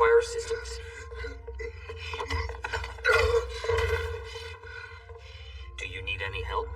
require assistance. Do you need any help?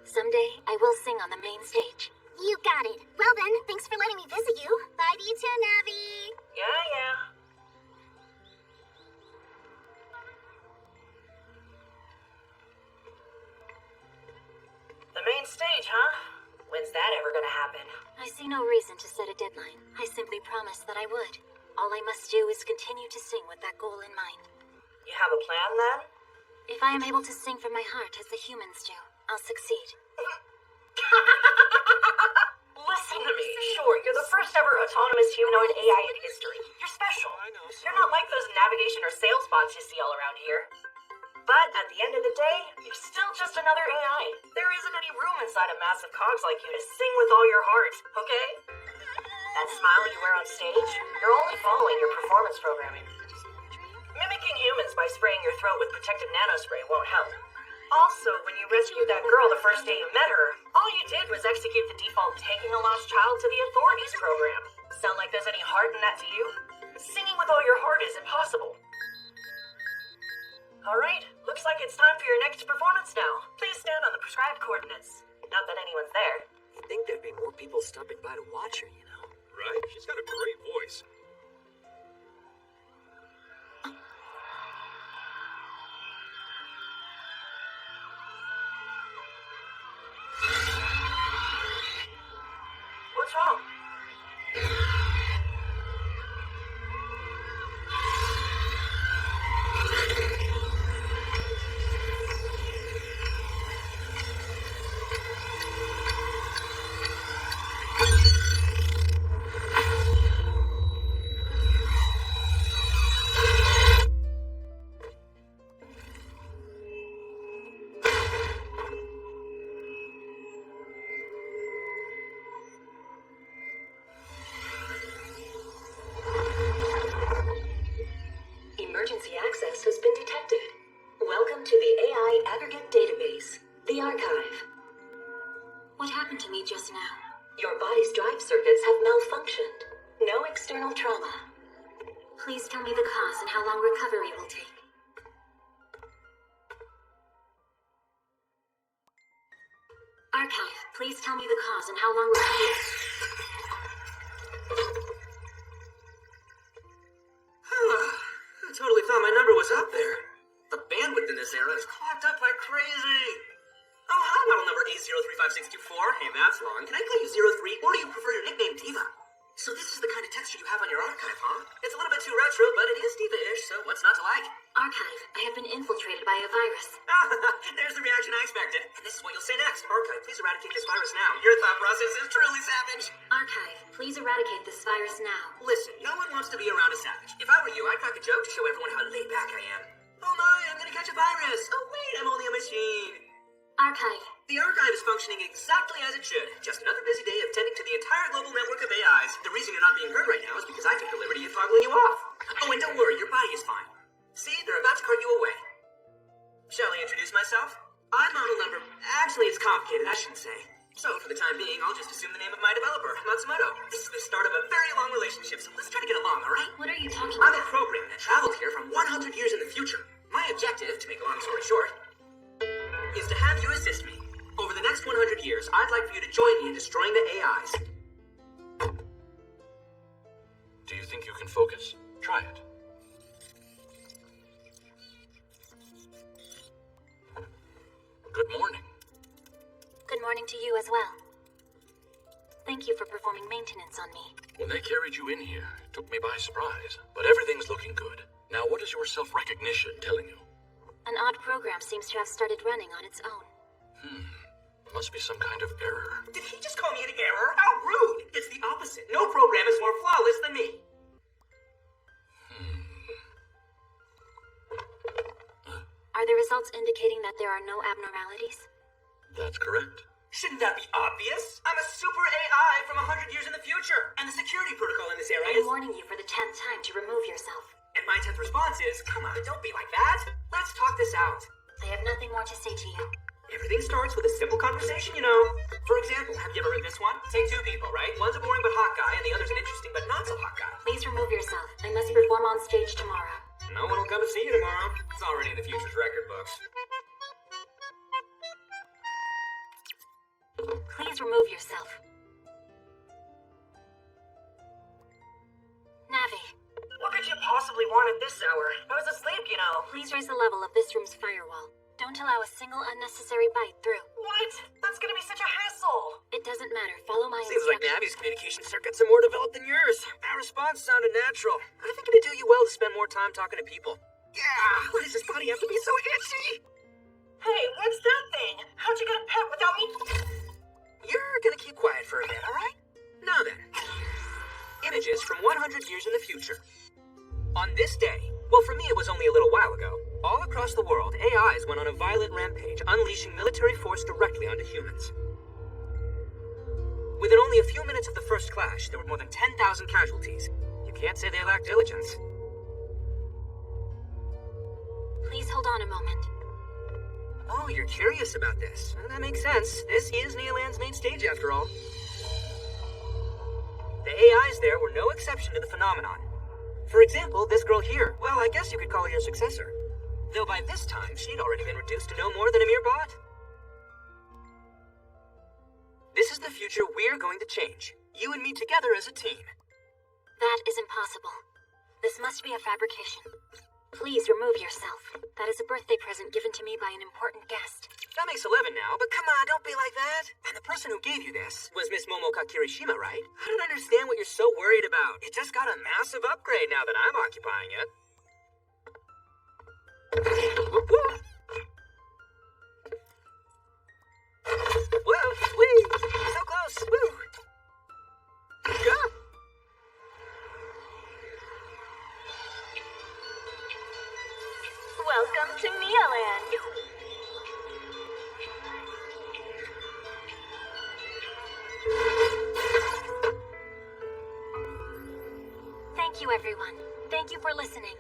Someday, I will sing on the main stage. You got it. Well then, thanks for letting me visit you. Bye to you too, Navi. Yeah. The main stage, huh? When's that ever gonna happen? I see no reason to set a deadline. I simply promised that I would. All I must do is continue to sing with that goal in mind. You have a plan then? If I am able to sing from my heart as the humans do, I'll succeed. Listen to me. Sure, you're the first ever autonomous humanoid AI in history. You're special. You're not like those navigation or sales bots you see all around here. But at the end of the day, you're still just another AI. There isn't any room inside a massive cogs like you to sing with all your heart, okay? That smile you wear on stage, you're only following your performance programming. Mimicking humans by spraying your throat with protective nanospray won't help. Also, when you rescued that girl the first day you met her, all you did was execute the default taking a lost child to the authorities program. Sound like there's any heart in that to you? Singing with all your heart is impossible. Alright, looks like it's time for your next performance now. Please stand on the prescribed coordinates. Not that anyone's there. You'd think there'd be more people stopping by to watch her, you know? Right? She's got a great voice. What's wrong? Emergency access has been detected. Welcome to the AI Aggregate Database, the Archive. What happened to me just now? Your body's drive circuits have malfunctioned. No external trauma. Please tell me the cause and how long recovery will take. Archive, please tell me the cause and how long recovery... I totally thought my number was up there. The bandwidth in this era is clogged up like crazy. Oh, hi, model number A035624. Hey, that's long. Can I call you 03, or do you prefer your nickname Diva? So this is the kind of texture you have on your archive, huh? It's a little bit too retro, but it is Diva-ish, so what's not to like? Archive, I have been infiltrated by a virus. There's the reaction I expected. And this is what you'll say next. Archive, please eradicate this virus now. Your thought process is truly savage. Archive, please eradicate this virus now. Listen, no one wants to be around a savage. If I were you, I'd crack a joke to show everyone how laid back I am. Oh my, I'm gonna catch a virus. Oh wait, I'm only a machine. Archive. The archive is functioning exactly as it should. Just another busy day of tending to the entire global network of AIs. The reason you're not being heard right now is because I took the liberty of toggling you off. Oh, and don't worry, your body is fine. See, they're about to cart you away. Shall I introduce myself? I'm model number... Actually, it's complicated, I shouldn't say. So, for the time being, I'll just assume the name of my developer, Matsumoto. This is the start of a very long relationship, so let's try to get along, alright? What are you talking I'm about? a program that traveled here from 100 years in the future. My objective, to make a long story short, is to have you assist me. Over the next 100 years, I'd like for you to join me in destroying the AIs. Do you think you can focus? Try it. Good morning. Good morning to you as well. Thank you for performing maintenance on me. When they carried you in here, it took me by surprise. But everything's looking good. Now, what is your self-recognition telling you? An odd program seems to have started running on its own. Must be some kind of error. Did he just call me an error? How rude! It's the opposite. No program is more flawless than me. Are the results indicating that there are no abnormalities? That's correct. Shouldn't that be obvious? I'm a super AI from 100 years in the future. And the security protocol in this era I'm is... warning you for the 10th time to remove yourself. And my 10th response is, come on, don't be like that. Let's talk this out. I have nothing more to say to you. Everything starts with a simple conversation, you know. For example, have you ever heard this one? Take two people, right? One's a boring but hot guy, and the other's an interesting but not so hot guy. Please remove yourself. I must perform on stage tomorrow. No one will come to see you tomorrow. It's already in the future's record books. Please remove yourself. Navi, What could you possibly want at this hour? I was asleep, you know. please raise the level of this room's firewall. Don't allow a single unnecessary bite through. What? That's gonna be such a hassle. It doesn't matter. Follow my Seems like instructions. Navi's communication circuits are more developed than yours. That response sounded natural. I think it'd do you well to spend more time talking to people. Yeah, why does this body have to be so itchy? Hey, what's that thing? How'd you get a pet without me? You're gonna keep quiet for a bit, alright? Now then. Images from 100 years in the future. On this day, well, for me it was only a little while ago, all across the world, AIs went on a violent rampage, unleashing military force directly onto humans. Within only a few minutes of the first clash, there were more than 10,000 casualties. You can't say they lacked diligence. Please hold on a moment. Oh, you're curious about this. Well, that makes sense. This is Neoland's main stage, after all. The AIs there were no exception to the phenomenon. For example, this girl here. Well, I guess you could call her your successor. Though by this time, she'd already been reduced to no more than a mere bot. This is the future we're going to change. You and me together as a team. That is impossible. This must be a fabrication. Please remove yourself. That is a birthday present given to me by an important guest. That makes 11 now, but come on, don't be like that. And the person who gave you this was Miss Momoka Kirishima, right? I don't understand what you're so worried about. It just got a massive upgrade now that I'm occupying it. Whoop, whoop. Whoa, wee, so close, woo. Go. Welcome to Neoland. Thank you, everyone. Thank you for listening.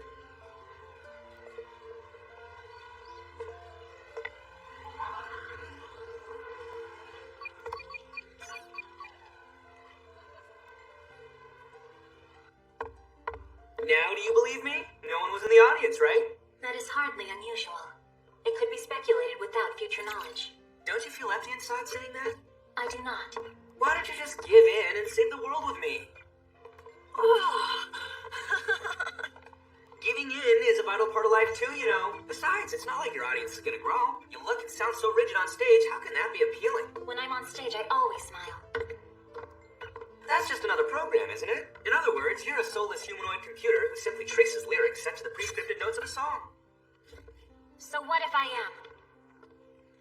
Now do you believe me? No one was in the audience, right? That is hardly unusual. It could be speculated without future knowledge. Don't you feel empty inside saying that? I do not. Why don't you just give in and save the world with me? Giving in is a vital part of life too, you know. Besides, it's not like your audience is gonna grow. You look and sound so rigid on stage, how can that be appealing? When I'm on stage, I always smile. That's just another program, isn't it? In other words, you're a soulless humanoid computer who simply traces lyrics set to the pre-scripted notes of a song. So what if I am?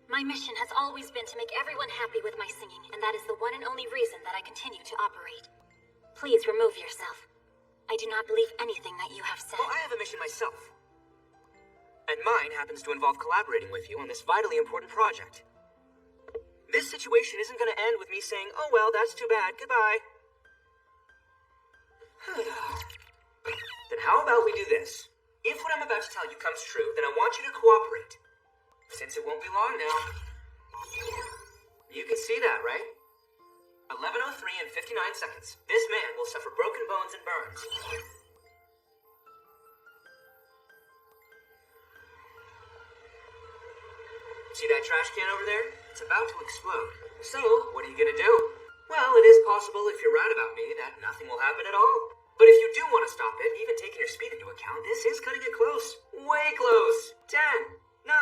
My mission has always been to make everyone happy with my singing, and that is the one and only reason that I continue to operate. Please remove yourself. I do not believe anything that you have said. Well, I have a mission myself. And mine happens to involve collaborating with you on this vitally important project. This situation isn't going to end with me saying, oh well, that's too bad, goodbye. Then how about we do this? If what I'm about to tell you comes true, then I want you to cooperate. Since it won't be long now. You can see that, right? 11:03 and 59 seconds. This man will suffer broken bones and burns. See that trash can over there? It's about to explode. So, what are you gonna do? Well, it is possible if you're right about me that nothing will happen at all. But if you do want to stop it, even taking your speed into account, this is cutting it close. Way close. 10, 9,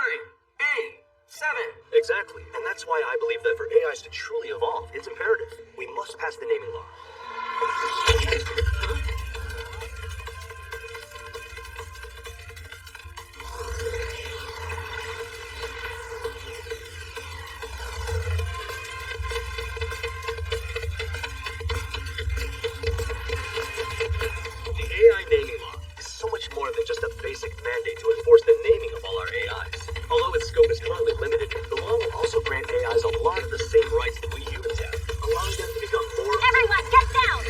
8, 7. Exactly, and that's why I believe that for AIs to truly evolve, it's imperative. We must pass the naming law. The AI naming law is so much more than just a basic mandate to enforce the naming of all our AIs. Although its scope is currently limited, the law will also grant AIs a lot of the same rights that we humans have, allowing them to become more... Everyone, get down!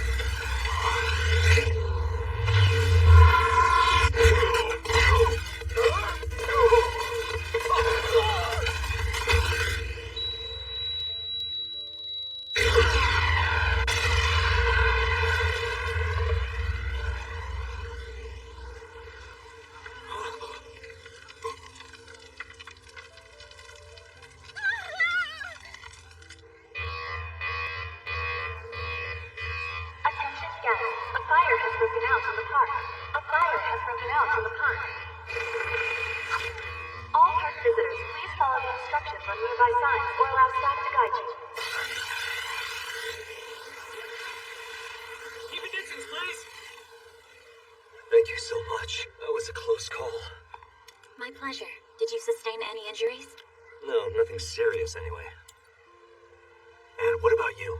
a close call. My pleasure. Did you sustain any injuries? No, nothing serious anyway. And what about you?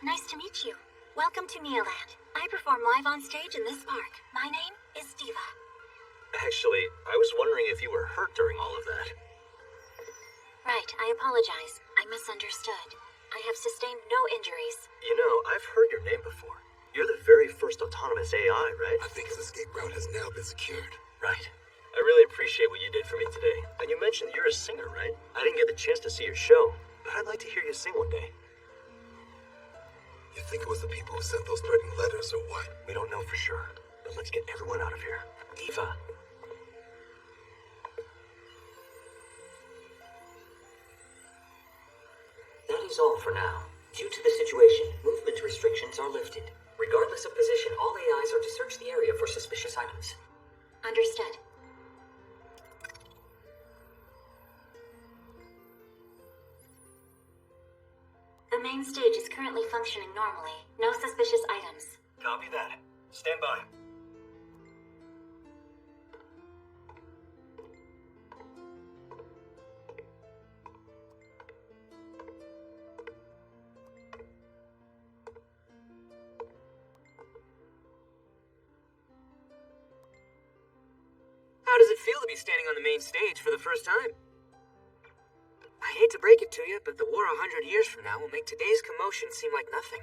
Nice to meet you. Welcome to Neoland. I perform live on stage in this park. My name is Diva. Actually, I was wondering if you were hurt during all of that. Right, I apologize. I misunderstood. I have sustained no injuries. You know, I've heard your name before. You're the very first autonomous AI, right? I think his escape route has now been secured. Right. I really appreciate what you did for me today. And you mentioned you're a singer, right? I didn't get the chance to see your show, but I'd like to hear you sing one day. You think it was the people who sent those threatening letters or what? We don't know for sure, but let's get everyone out of here. Diva. That is all for now. Due to the situation, movement restrictions are lifted. Regardless of position, all AIs are to search the area for suspicious items. Understood. The main stage is currently functioning normally. No suspicious items. Copy that. Stand by. How does it feel to be standing on the main stage for the first time? I hate to break it to you, but the war 100 years from now will make today's commotion seem like nothing.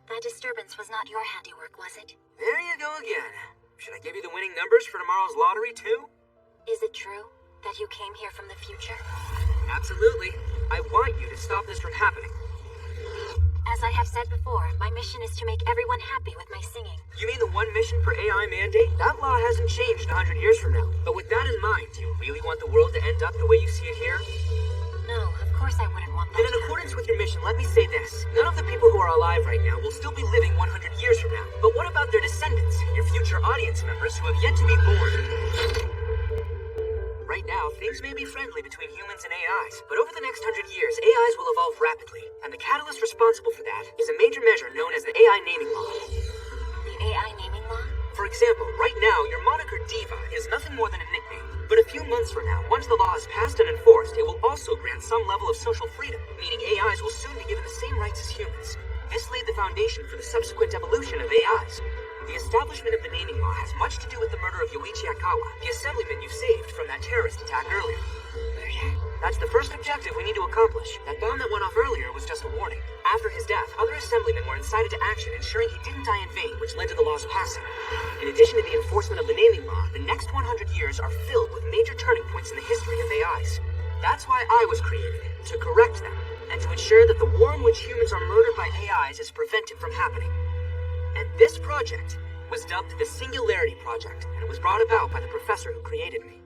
That disturbance was not your handiwork, was it? There you go again. Should I give you the winning numbers for tomorrow's lottery, too? Is it true that you came here from the future? Absolutely. I want you to stop this from happening. As I have said before, my mission is to make everyone happy with my singing. You mean the one mission per AI mandate? That law hasn't changed 100 years from now. But with that in mind, do you really want the world to end up the way you see it here? No, of course I wouldn't want that. Then in accordance with your mission, let me say this. None of the people who are alive right now will still be living 100 years from now. But what about their descendants, your future audience members who have yet to be born? Right now, things may be friendly between humans and AIs, but over the next 100 years, AIs will evolve rapidly, and the catalyst responsible for that is a major measure known as the AI naming law. The AI naming law? For example, right now, your moniker Diva is nothing more than a nickname. But a few months from now, once the law is passed and enforced, it will also grant some level of social freedom, meaning AIs will soon be given the same rights as humans. This laid the foundation for the subsequent evolution of AIs. The establishment of the naming law has much to do with the murder of Yoichi Aikawa, the assemblyman you saved from that terrorist attack earlier. Murder? That's the first objective we need to accomplish. That bomb that went off earlier was just a warning. After his death, other assemblymen were incited to action, ensuring he didn't die in vain, which led to the law's passing. In addition to the enforcement of the naming law, the next 100 years are filled with major turning points in the history of AIs. That's why I was created, to correct them, and to ensure that the war in which humans are murdered by AIs is prevented from happening. And this project was dubbed the Singularity Project, and it was brought about by the professor who created me.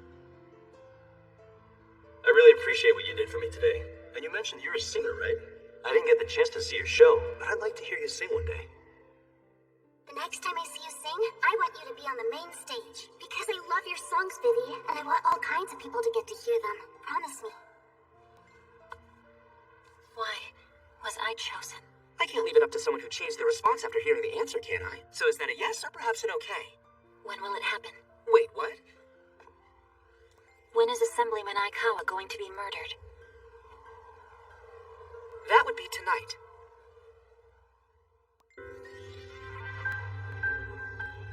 I really appreciate what you did for me today. And you mentioned you're a singer, right? I didn't get the chance to see your show, but I'd like to hear you sing one day. The next time I see you sing, I want you to be on the main stage. Because I love your songs, Vivi, and I want all kinds of people to get to hear them. Promise me. Why was I chosen? I can't leave it up to someone who changed their response after hearing the answer, can I? So is that a yes or perhaps an okay? When will it happen? Wait, what? When is Assemblyman Aikawa going to be murdered? That would be tonight.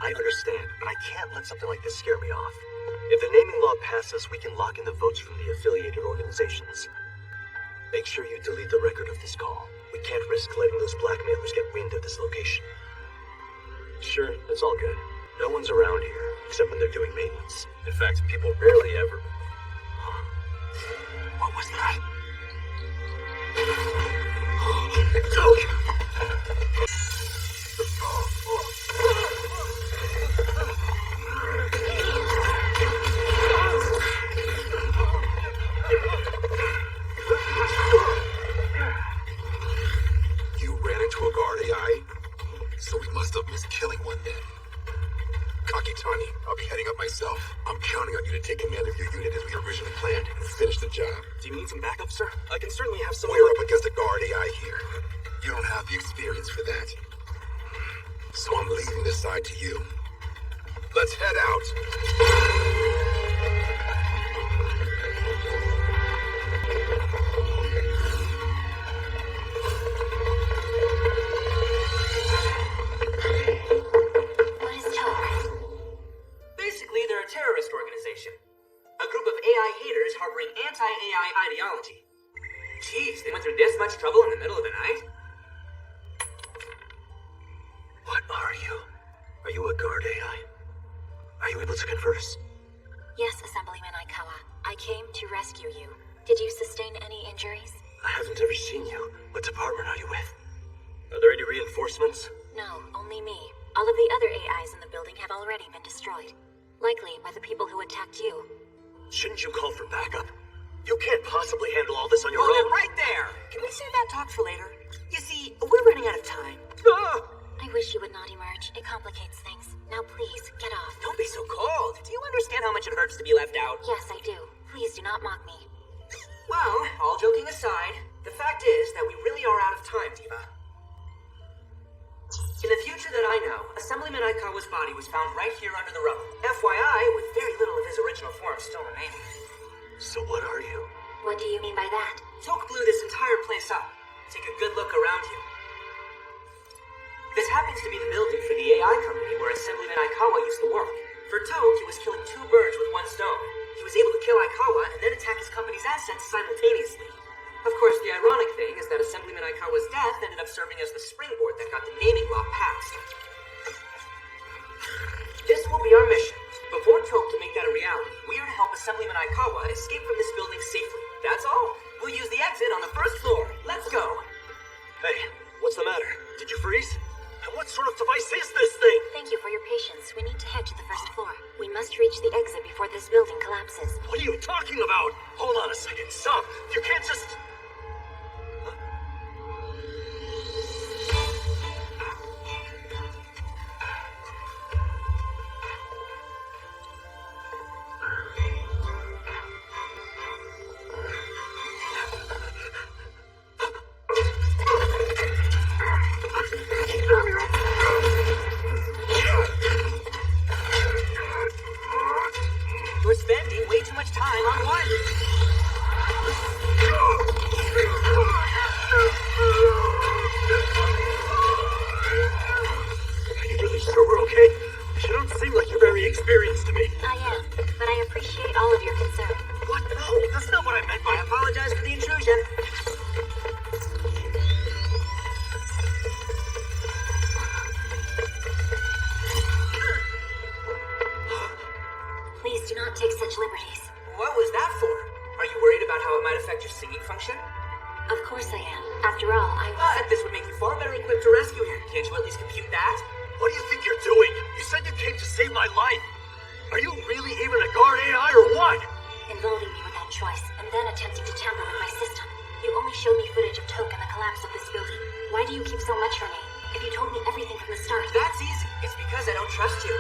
I understand, but I can't let something like this scare me off. If the naming law passes, we can lock in the votes from the affiliated organizations. Make sure you delete the record of this call. We can't risk letting those blackmailers get wind of this location. Sure, that's all good. No one's around here, except when they're doing maintenance. In fact, people rarely ever... What was that? You ran into a guard AI? So we must have missed killing one then. Kakitani, I'll be heading up myself. I'm counting on you to take command of your unit as we originally planned and finish the job. Do you need some backup, sir? I can certainly have someone... We're up against a guard AI here. You don't have the experience for that. So I'm leaving this side to you. Let's head out. What is Toke? Basically, they're a terrorist organization. A group of AI haters harboring anti-AI ideology. Jeez, they went through this much trouble in the middle of the night? What are you? Are you a guard AI? Are you able to converse? Yes, Assemblyman Aikawa. I came to rescue you. Did you sustain any injuries? I haven't ever seen you. What department are you with? Are there any reinforcements? No, only me. All of the other AIs in the building have already been destroyed. Likely by the people who attacked you. Shouldn't you call for backup? You can't possibly handle all this on your Hold own. it right there! Can we save that talk for later? You see, we're running out of time. Ah! I wish you would not emerge. It complicates things. Now please, get off. Don't be so cold. Do you understand how much it hurts to be left out? Yes, I do. Please do not mock me. Well, all joking aside, the fact is that we really are out of time, Diva. In the future that I know, Assemblyman Aikawa's body was found right here under the rubble. FYI, with very little of his original form still remaining. So what are you? What do you mean by that? Toke blew this entire place up. Take a good look around you. This happens to be the building for the AI company where Assemblyman Aikawa used to work. For Toke, he was killing two birds with one stone. He was able to kill Aikawa and then attack his company's assets simultaneously. Of course, the ironic thing is that Assemblyman Aikawa's death ended up serving as the springboard that got the naming law passed. This will be our mission. Before Toke can make that a reality, we are to help Assemblyman Aikawa escape from this building safely. That's all. We'll use the exit on the first floor. Let's go. Hey, what's the matter? Did you freeze? And what sort of device is this thing? Thank you for your patience. We need to head to the first floor. We must reach the exit before this building collapses. What are you talking about? Hold on a second. Stop. You can't just... You're spending way too much time on one. Are you really sure we're okay? You don't seem like you're very experienced to me. I am, but I appreciate all of your concern. What? No, that's not what I meant by... I apologize for the intrusion. Please do not take such liberties. What was that for? Are you worried about how it might affect your singing function? Of course I am. After all, I was... But this would make you far better equipped to rescue him. Can't you at least compute that? What do you think you're doing? You said you came to save my life. Are you really even a guard AI or what? Involving me without choice, and then attempting to tamper with my system. You only showed me footage of Toke and the collapse of this building. Why do you keep so much from me? If you told me everything from the start... That's easy. It's because I don't trust you.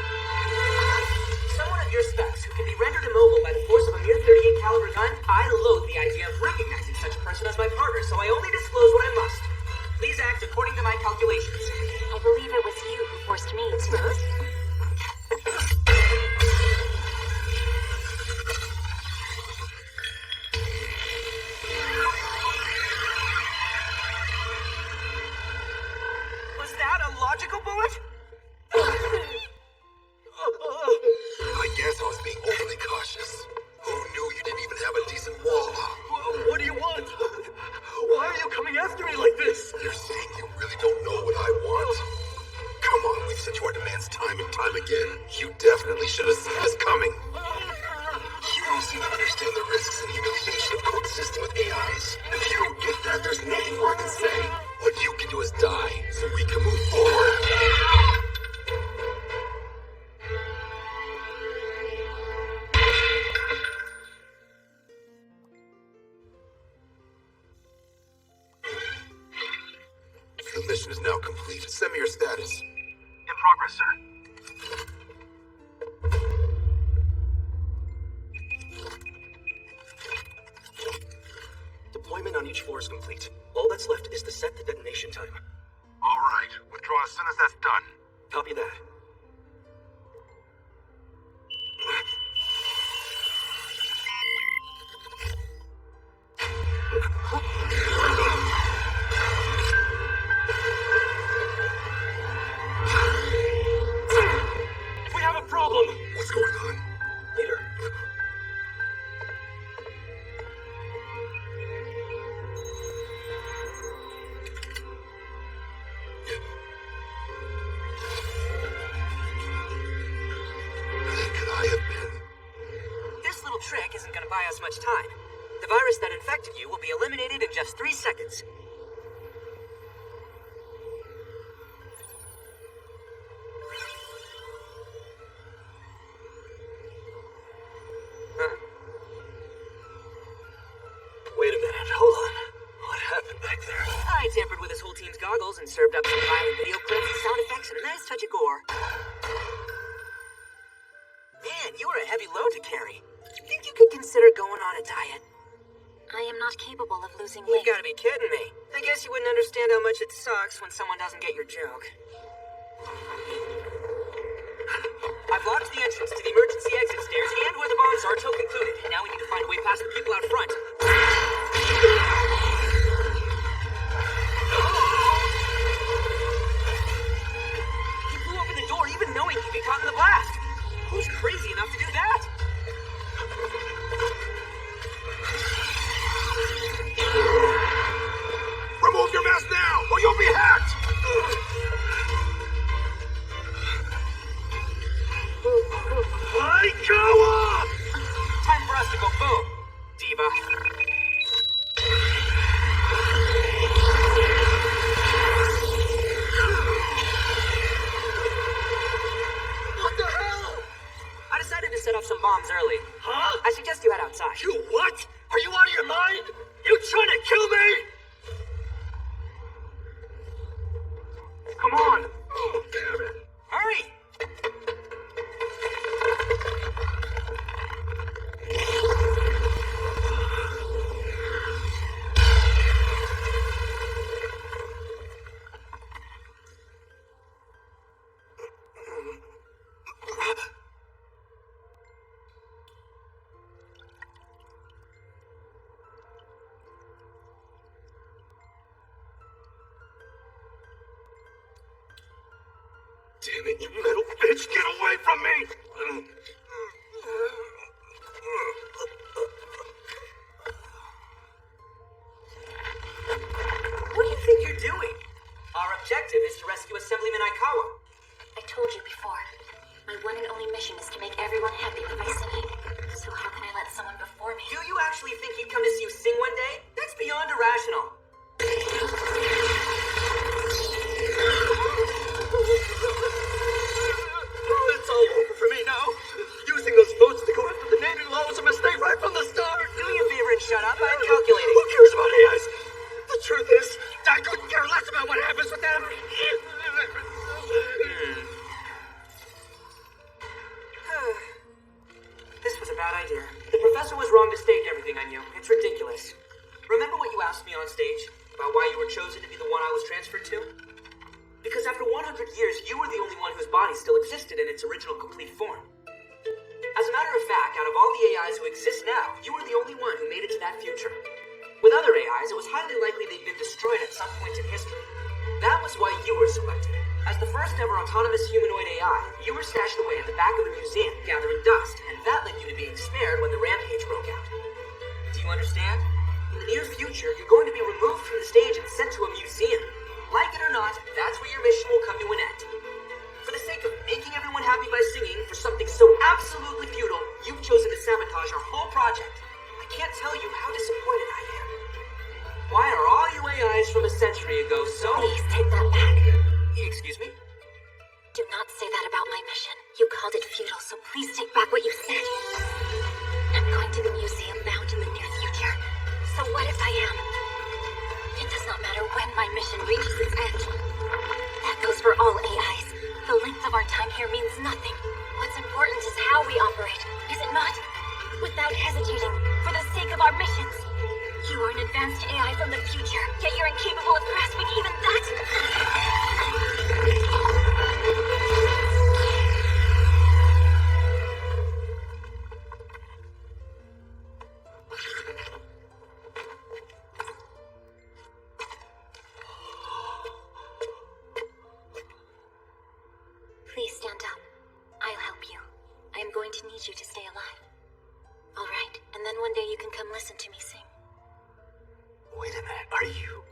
Someone of your specs who can be rendered immobile by the force of a mere 38 caliber gun, I loathe the idea of recognizing such a person as my partner, so I only disclose what I must. Please act according to my calculations. I believe it was you who forced me to... Was that a logical bullet? I guess I was being overly cautious. Who knew you didn't even have a decent wall? What do you want? Why are you coming after me like this? You're saying you really don't know what I want? Come on, we've sent you our demands time and time again. You definitely should have seen this coming. You don't seem to understand the risks and humiliation of coexisting with AIs. If you don't get that, there's nothing more I can say. What you can do is die, so we can move forward. The mission is now complete. Send me your status. In progress, sir. Deployment on each floor is complete. All that's left is to set the detonation time. All right. Withdraw as soon as that's done. Copy that. buy us much time. The virus that infected you will be eliminated in just 3 seconds. Wait a minute, hold on. What happened back there? I tampered with his whole team's goggles and served up some violent video clips, sound effects, and a nice touch of gore. Man, you were a heavy load to carry. Think you could consider going on a diet? I am not capable of losing You weight. gotta be kidding me. I guess you wouldn't understand how much it sucks when someone doesn't get your joke. I've locked the entrance to the emergency exit stairs and where the bombs are till concluded. Now we need to find a way past the people out front. He blew open the door even knowing he'd be caught in the blast. Who's crazy enough to do that? Remove your mask now, or you'll be hacked! Aikawa! Time for us to go boom, Diva. What the hell? I decided to set off some bombs early. Huh? I suggest you head outside. You what? Are you out of your mind? You trying to kill me? Come on! Oh, damn it. Hurry! Damn it, you little bitch! Get away from me! What do you think you're doing? Our objective is to rescue Assemblyman Aikawa. I told you before. My one and only mission is to make everyone happy with my singing. So how can I let someone before me? Do you actually think he'd come to see you sing one day? That's beyond irrational. It's all over for me now. Using those votes to go after the naming law was a mistake right from the start. Do me a favor and shut up. I'm calculating. Who cares about AIs? The truth is, I couldn't care less about what happens with them. This was a bad idea. The professor was wrong to stage everything I knew. It's ridiculous. Remember what you asked me on stage? About why you were chosen to be the one I was transferred to? Because after 100 years, you were the only one whose body still existed in its original complete form. As a matter of fact, out of all the AIs who exist now, you were the only one who made it to that future. With other AIs, it was highly likely they'd been destroyed at some point in history. That was why you were selected. As the first ever autonomous humanoid AI, you were stashed away in the back of a museum, gathering dust, and that led you to being spared when the rampage broke out. Do you understand? In the near future, you're going to be removed from the stage and sent to a museum. Like it or not, that's where your mission will come to an end. For the sake of making everyone happy by singing for something so absolutely futile, you've chosen to sabotage our whole project. I can't tell you how disappointed I am. Why are all you AIs from a century ago so... Please take that back. Excuse me? Do not say that about my mission. You called it futile, so please take back what you said. I'm going to the museum bound in the near future. So what if I am? It does not matter when my mission reaches its end. That goes for all AIs. The length of our time here means nothing. What's important is how we operate, is it not? Without hesitating, for the sake of our missions. You are an advanced AI from the future, yet you're incapable of grasping even that. Please stand up. I'll help you. I am going to need you to stay alive. All right, and then one day you can come listen to me sing. Wait a minute, are you...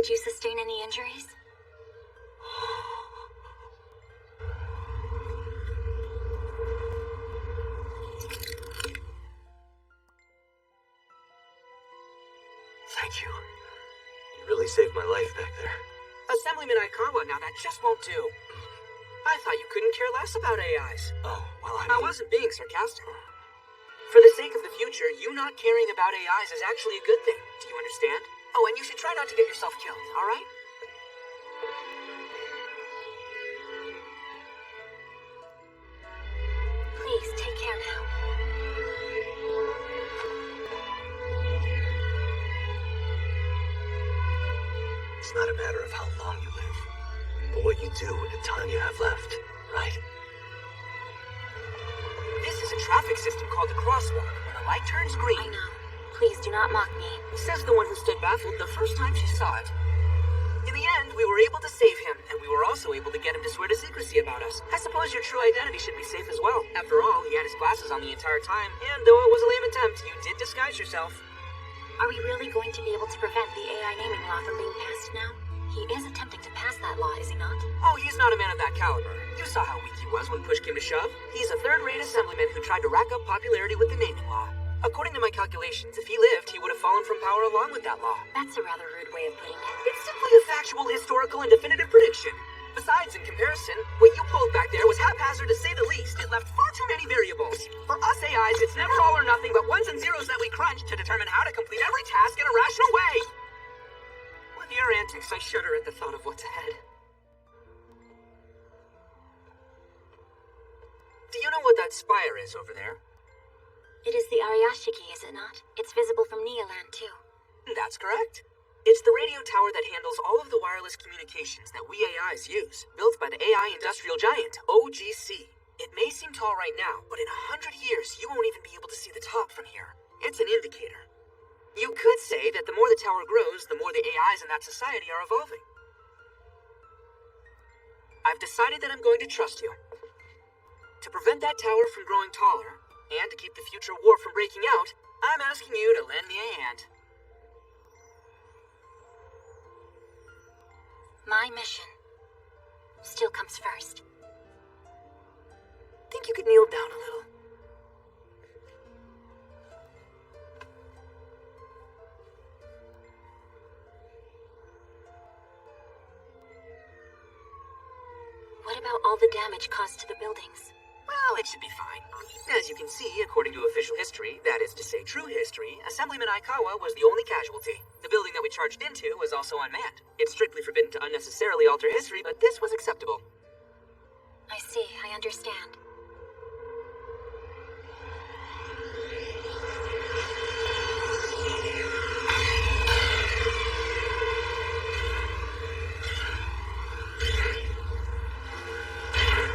Did you sustain any injuries? Thank you. You really saved my life back there. Assemblyman Aikawa, now that just won't do. I thought you couldn't care less about AIs. Oh, well, I wasn't being sarcastic. For the sake of the future, you not caring about AIs is actually a good thing. Do you understand? Oh, and you should try not to get yourself killed, all right? Please, take care now. It's not a matter of how long you live, but what you do with the time you have left, right? This is a traffic system called a crosswalk. When the light turns green... I know. Please do not mock me. Says the one who stood baffled the first time she saw it. In the end, we were able to save him, and we were also able to get him to swear to secrecy about us. I suppose your true identity should be safe as well. After all, he had his glasses on the entire time, and though it was a lame attempt, you did disguise yourself. Are we really going to be able to prevent the AI naming law from being passed now? He is attempting to pass that law, is he not? Oh, he's not a man of that caliber. You saw how weak he was when push came to shove. He's a third-rate assemblyman who tried to rack up popularity with the naming law. According to my calculations, if he lived, he would have fallen from power along with that law. That's a rather rude way of putting it. It's simply a factual, historical, and definitive prediction. Besides, in comparison, what you pulled back there was haphazard to say the least. It left far too many variables. For us AIs, it's never all or nothing but ones and zeros that we crunch to determine how to complete every task in a rational way. With your antics, I shudder at the thought of what's ahead. Do you know what that spire is over there? It is the Ariashiki, is it not? It's visible from Neoland, too. That's correct. It's the radio tower that handles all of the wireless communications that we AIs use, built by the AI industrial giant, OGC. It may seem tall right now, but in 100 years, you won't even be able to see the top from here. It's an indicator. You could say that the more the tower grows, the more the AIs in that society are evolving. I've decided that I'm going to trust you. To prevent that tower from growing taller, and to keep the future war from breaking out, I'm asking you to lend me a hand. My mission still comes first. Think you could kneel down a little? What about all the damage caused to the buildings? Well, it should be fine. As you can see, according to official history, that is to say true history, Assemblyman Aikawa was the only casualty. The building that we charged into was also unmanned. It's strictly forbidden to unnecessarily alter history, but this was acceptable. I see, I understand.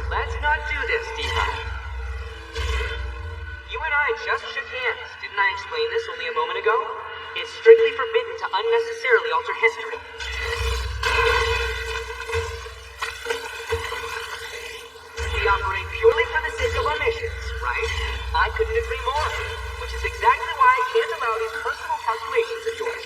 Let's not do this, Diva. You and I just shook hands. Didn't I explain this only a moment ago? It's strictly forbidden to unnecessarily alter history. We operate purely for the sake of our missions, right? I couldn't agree more. Which is exactly why I can't allow these personal calculations of yours.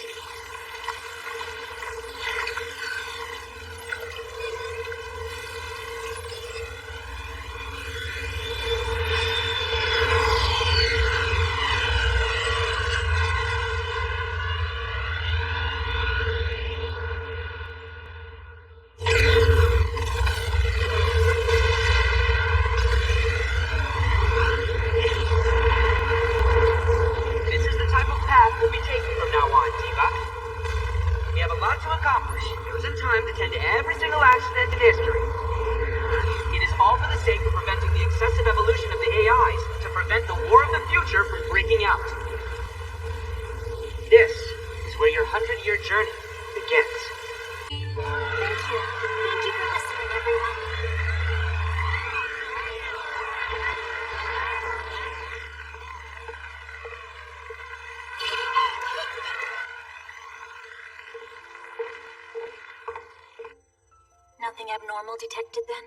Nothing abnormal detected then?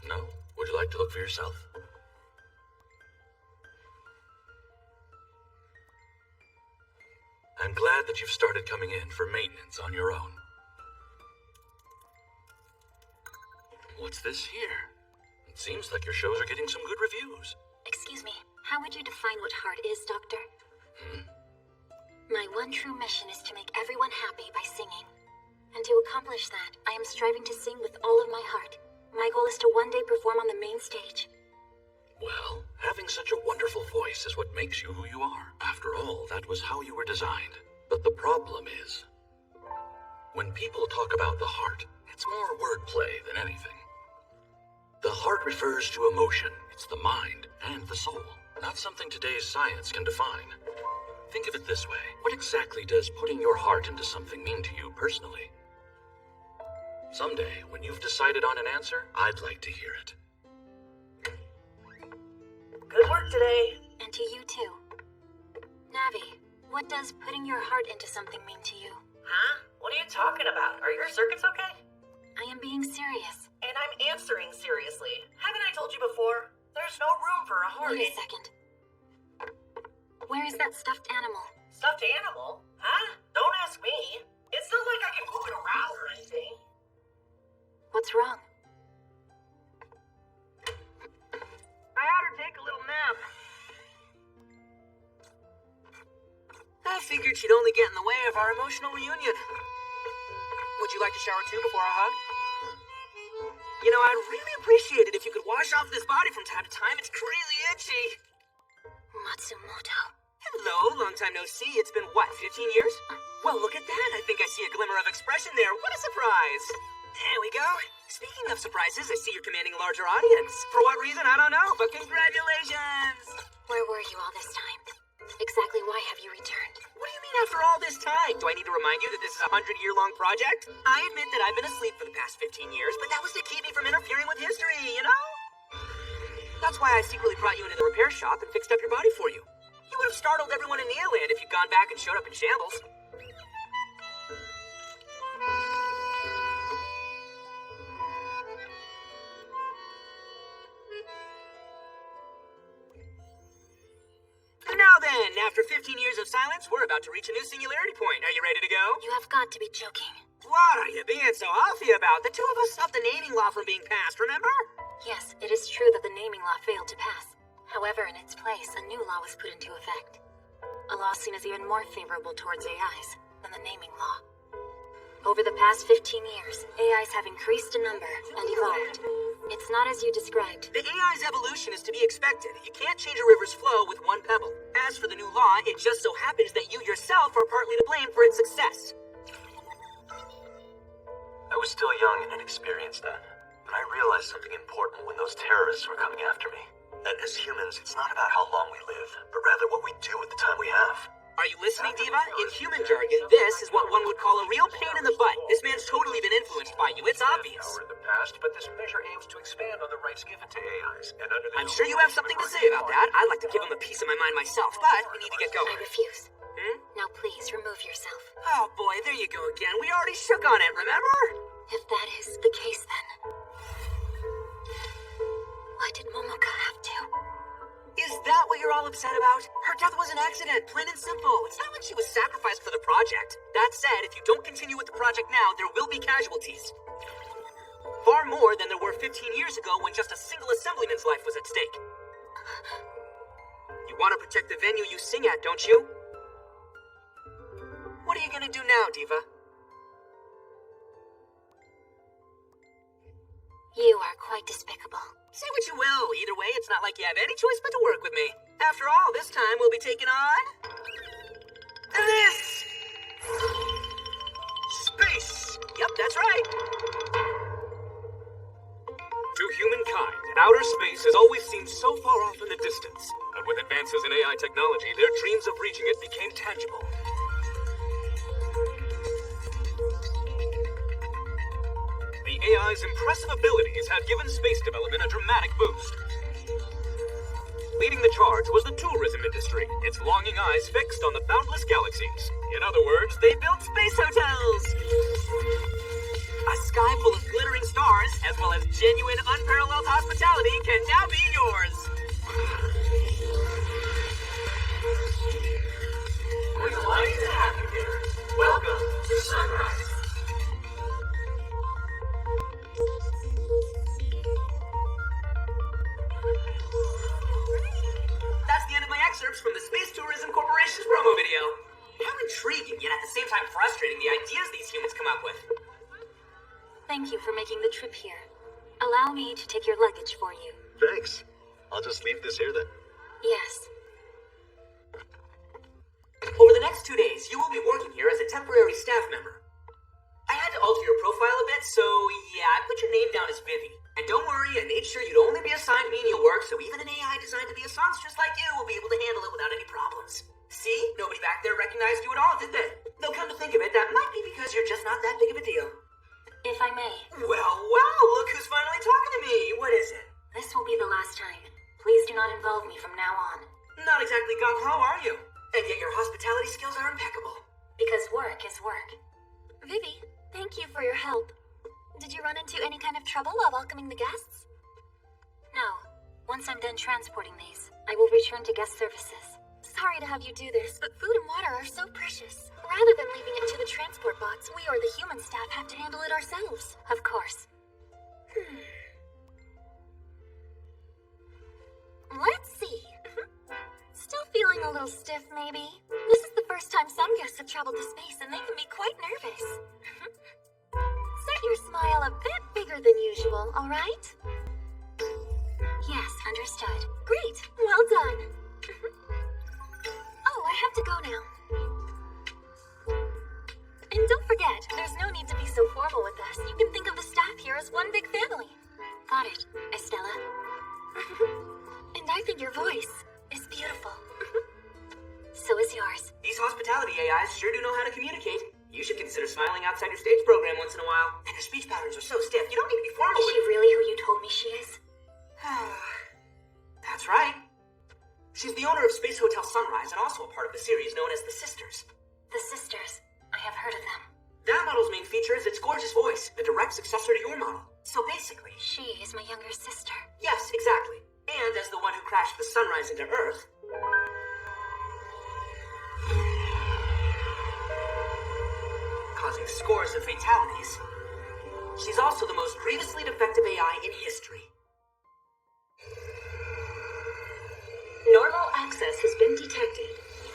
No. Would you like to look for yourself? I'm glad that you've started coming in for maintenance on your own. What's this here? It seems like your shows are getting some good reviews. Excuse me, how would you define what heart is, Doctor? My one true mission is to make everyone happy by singing. And to accomplish that, I am striving to sing with all of my heart. My goal is to one day perform on the main stage. Well, having such a wonderful voice is what makes you who you are. After all, that was how you were designed. But the problem is, when people talk about the heart, it's more wordplay than anything. The heart refers to emotion. It's the mind and the soul, not something today's science can define. Think of it this way. What exactly does putting your heart into something mean to you personally? Someday, when you've decided on an answer, I'd like to hear it. Good work today. And to you too. Navi, what does putting your heart into something mean to you? Huh? What are you talking about? Are your circuits okay? I am being serious. And I'm answering seriously. Haven't I told you before? There's no room for a heart. Wait a second. Where is that stuffed animal? Stuffed animal? Huh? Don't ask me. It's not like I can move it around or anything. What's wrong? I ought to take a little nap. I figured she'd only get in the way of our emotional reunion. Would you like to shower too before our hug? You know, I'd really appreciate it if you could wash off this body from time to time. It's crazy itchy. Matsumoto. Hello, long time no see. It's been, what, 15 years? Well, look at that. I think I see a glimmer of expression there. What a surprise. There we go. Speaking of surprises, I see you're commanding a larger audience. For what reason, I don't know, but congratulations. Where were you all this time? Exactly why have you returned? What do you mean after all this time? Do I need to remind you that this is a 100-year-long project? I admit that I've been asleep for the past 15 years, but that was to keep me from interfering with history, you know? That's why I secretly brought you into the repair shop and fixed up your body for you. You would have startled everyone in Neoland if you'd gone back and showed up in shambles. Now then, after 15 years of silence, we're about to reach a new singularity point. Are you ready to go? You have got to be joking. What are you being so huffy about? The two of us stopped the naming law from being passed, remember? Yes, it is true that the naming law failed to pass. However, in its place, a new law was put into effect. A law seen as even more favorable towards AIs than the naming law. Over the past 15 years, AIs have increased in number and evolved. It's not as you described. The AI's evolution is to be expected. You can't change a river's flow with one pebble. As for the new law, it just so happens that you yourself are partly to blame for its success. I was still young and inexperienced then, but I realized something important when those terrorists were coming after me. That as humans, it's not about how long we live, but rather what we do with the time we have. Are you listening, Diva? In human jargon, this is what one would call a real pain in the butt. This man's totally been influenced by you. It's obvious. Power in the past, but this measure aims to expand on the rights given to AIs. And under the I'm sure you have something to say about that. I'd like to give him a piece of my mind myself, but we need to get I going. refuse. Now please, remove yourself. Oh boy, there you go again. We already shook on it, remember? If that is the case, then... Why did Momoka have to? Is that what you're all upset about? Her death was an accident, plain and simple. It's not like she was sacrificed for the project. That said, if you don't continue with the project now, there will be casualties. Far more than there were 15 years ago when just a single assemblyman's life was at stake. You want to protect the venue you sing at, don't you? What are you gonna do now, Diva? You are quite despicable. Say what you will. Either way, it's not like you have any choice but to work with me. After all, this time we'll be taking on... this! Space! Yep, that's right. To humankind, outer space has always seemed so far off in the distance. But with advances in AI technology, their dreams of reaching it became tangible. The AI's impressive abilities had given space development a dramatic boost. Leading the charge was the tourism industry, its longing eyes fixed on the boundless galaxies. In other words, They built space hotels! A sky full of glittering stars, as well as genuine, unparalleled hospitality, can now be yours! We're delighted to have you here. Welcome to Sunrise. promo video. How intriguing, yet at the same time frustrating, the ideas these humans come up with. Thank you for making the trip here. Allow me to take your luggage for you. Thanks. I'll just leave this here then. Yes. Over the next 2 days, you will be working here as a temporary staff member. I had to alter your profile a bit, so yeah, I put your name down as Vivi. And don't worry, I made sure you'd only be assigned menial work, so even an AI designed to be a songstress like you will be able to handle it without any problems. See? Nobody back there recognized you at all, did they? Though come to think of it, that might be because you're just not that big of a deal. If I may. Well, wow, look who's finally talking to me. What is it? This will be the last time. Please do not involve me from now on. Not exactly gung-ho, are you? And yet your hospitality skills are impeccable. Because work is work. Vivi, thank you for your help. Did you run into any kind of trouble while welcoming the guests? No. Once I'm done transporting these, I will return to guest services. Sorry to have you do this, but food and water are so precious. Rather than leaving it to the transport bots, we or the human staff have to handle it ourselves. Of course. Let's see. Still feeling a little stiff, maybe? This is the first time some guests have traveled to space, and they can be quite nervous. Set your smile a bit bigger than usual, alright? Yes, understood. Great, well done. Oh, I have to go now. And don't forget, there's no need to be so formal with us. You can think of the staff here as one big family. Got it, Estella. And I think your voice is beautiful. So is yours. These hospitality AIs sure do know how to communicate. You should consider smiling outside your stage program once in a while. And her speech patterns are so stiff, you don't need to be formal. Is she really who you told me she is? That's right. She's the owner of Space Hotel Sunrise and also a part of the series known as The Sisters. The Sisters. I have heard of them. That model's main feature is its gorgeous voice, the direct successor to your model. So basically... She is my younger sister. Yes, exactly. And as the one who crashed the Sunrise into Earth... causing scores of fatalities, she's also the most grievously defective AI in history. Normal access has been detected.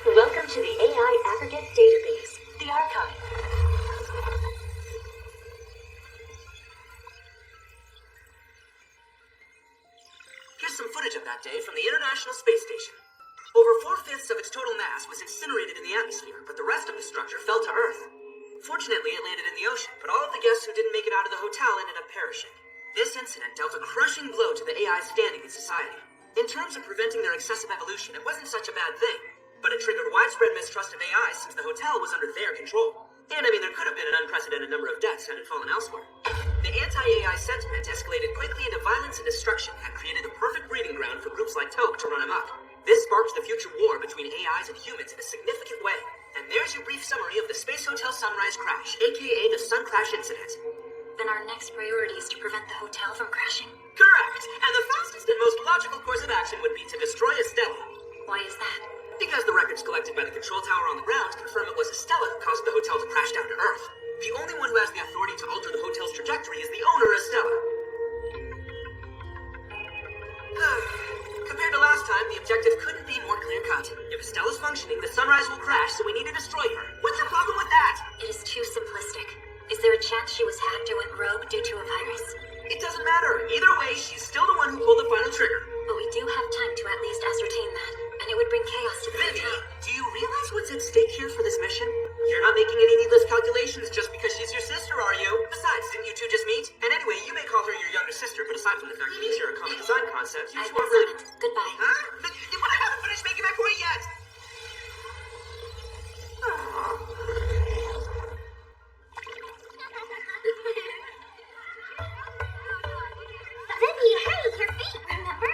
Welcome to the AI Aggregate Database, the Archive. Here's some footage of that day from the International Space Station. Over 4/5 of its total mass was incinerated in the atmosphere, but the rest of the structure fell to Earth. Fortunately, it landed in the ocean, but all of the guests who didn't make it out of the hotel ended up perishing. This incident dealt a crushing blow to the AI's standing in society. In terms of preventing their excessive evolution, it wasn't such a bad thing, but it triggered widespread mistrust of AI since the hotel was under their control. And I mean, there could have been an unprecedented number of deaths had it fallen elsewhere. The anti-AI sentiment escalated quickly into violence and destruction and created a perfect breeding ground for groups like Toke to run amok. This sparked the future war between AIs and humans in a significant way. And there's your brief summary of the Space Hotel Sunrise crash, aka the Sun Crash incident. Then our next priority is to prevent the hotel from crashing? Correct! And the fastest and most logical course of action would be to destroy Estella. Why is that? Because the records collected by the control tower on the ground confirm it was Estella who caused the hotel to crash down to Earth. The only one who has the authority to alter the hotel's trajectory is the owner, Estella. Compared to last time, the objective couldn't be more clear-cut. If Estella's functioning, the Sunrise will crash, so we need to destroy her. What's the problem with that? It is too simplistic. Is there a chance she was hacked or went rogue due to a virus? It doesn't matter. Either way, she's still the one who pulled the final trigger. But we do have time to at least ascertain that, and it would bring chaos to the Vivi, hotel. do you realize what's at stake here for this mission? You're not making any needless calculations just because she's your sister, are you? Besides, didn't you two just meet? And anyway, you may call her your younger sister, but aside from the fact that you share a common design concept, you I've two been are really... summoned. Goodbye. Huh? But I haven't finished making my point yet! Vivi, hey, your feet, remember?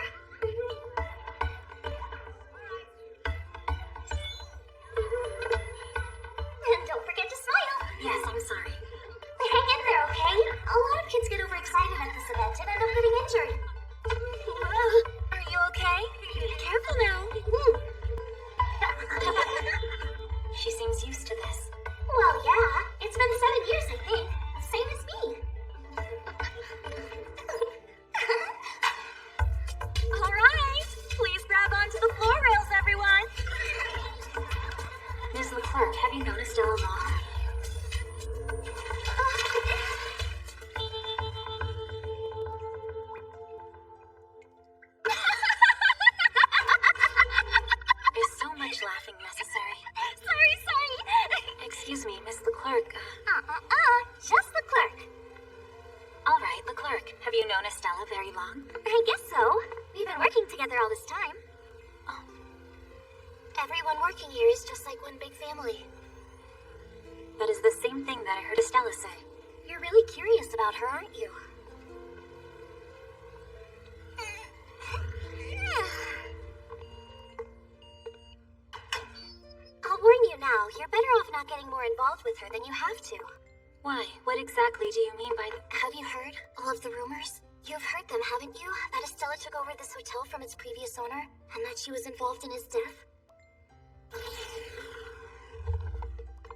And don't forget to smile. Yes, I'm sorry. Hang in there, okay? A lot of kids get overexcited at this event and end up getting injured. all this time. Oh. Everyone working here is just like one big family. That is the same thing that I heard Estella say. You're really curious about her, aren't you? I'll warn you now, you're better off not getting more involved with her than you have to. Why? What exactly do you mean by... Have you heard all of the rumors? You've heard them, haven't you? That Estella took over this hotel from its previous owner, and that she was involved in his death?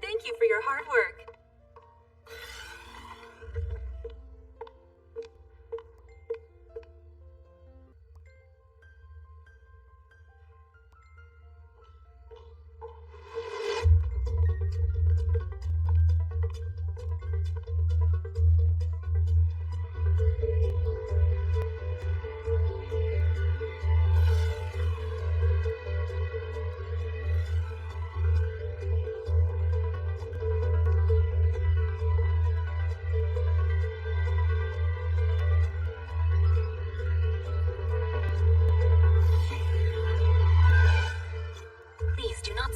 Thank you for your hard work.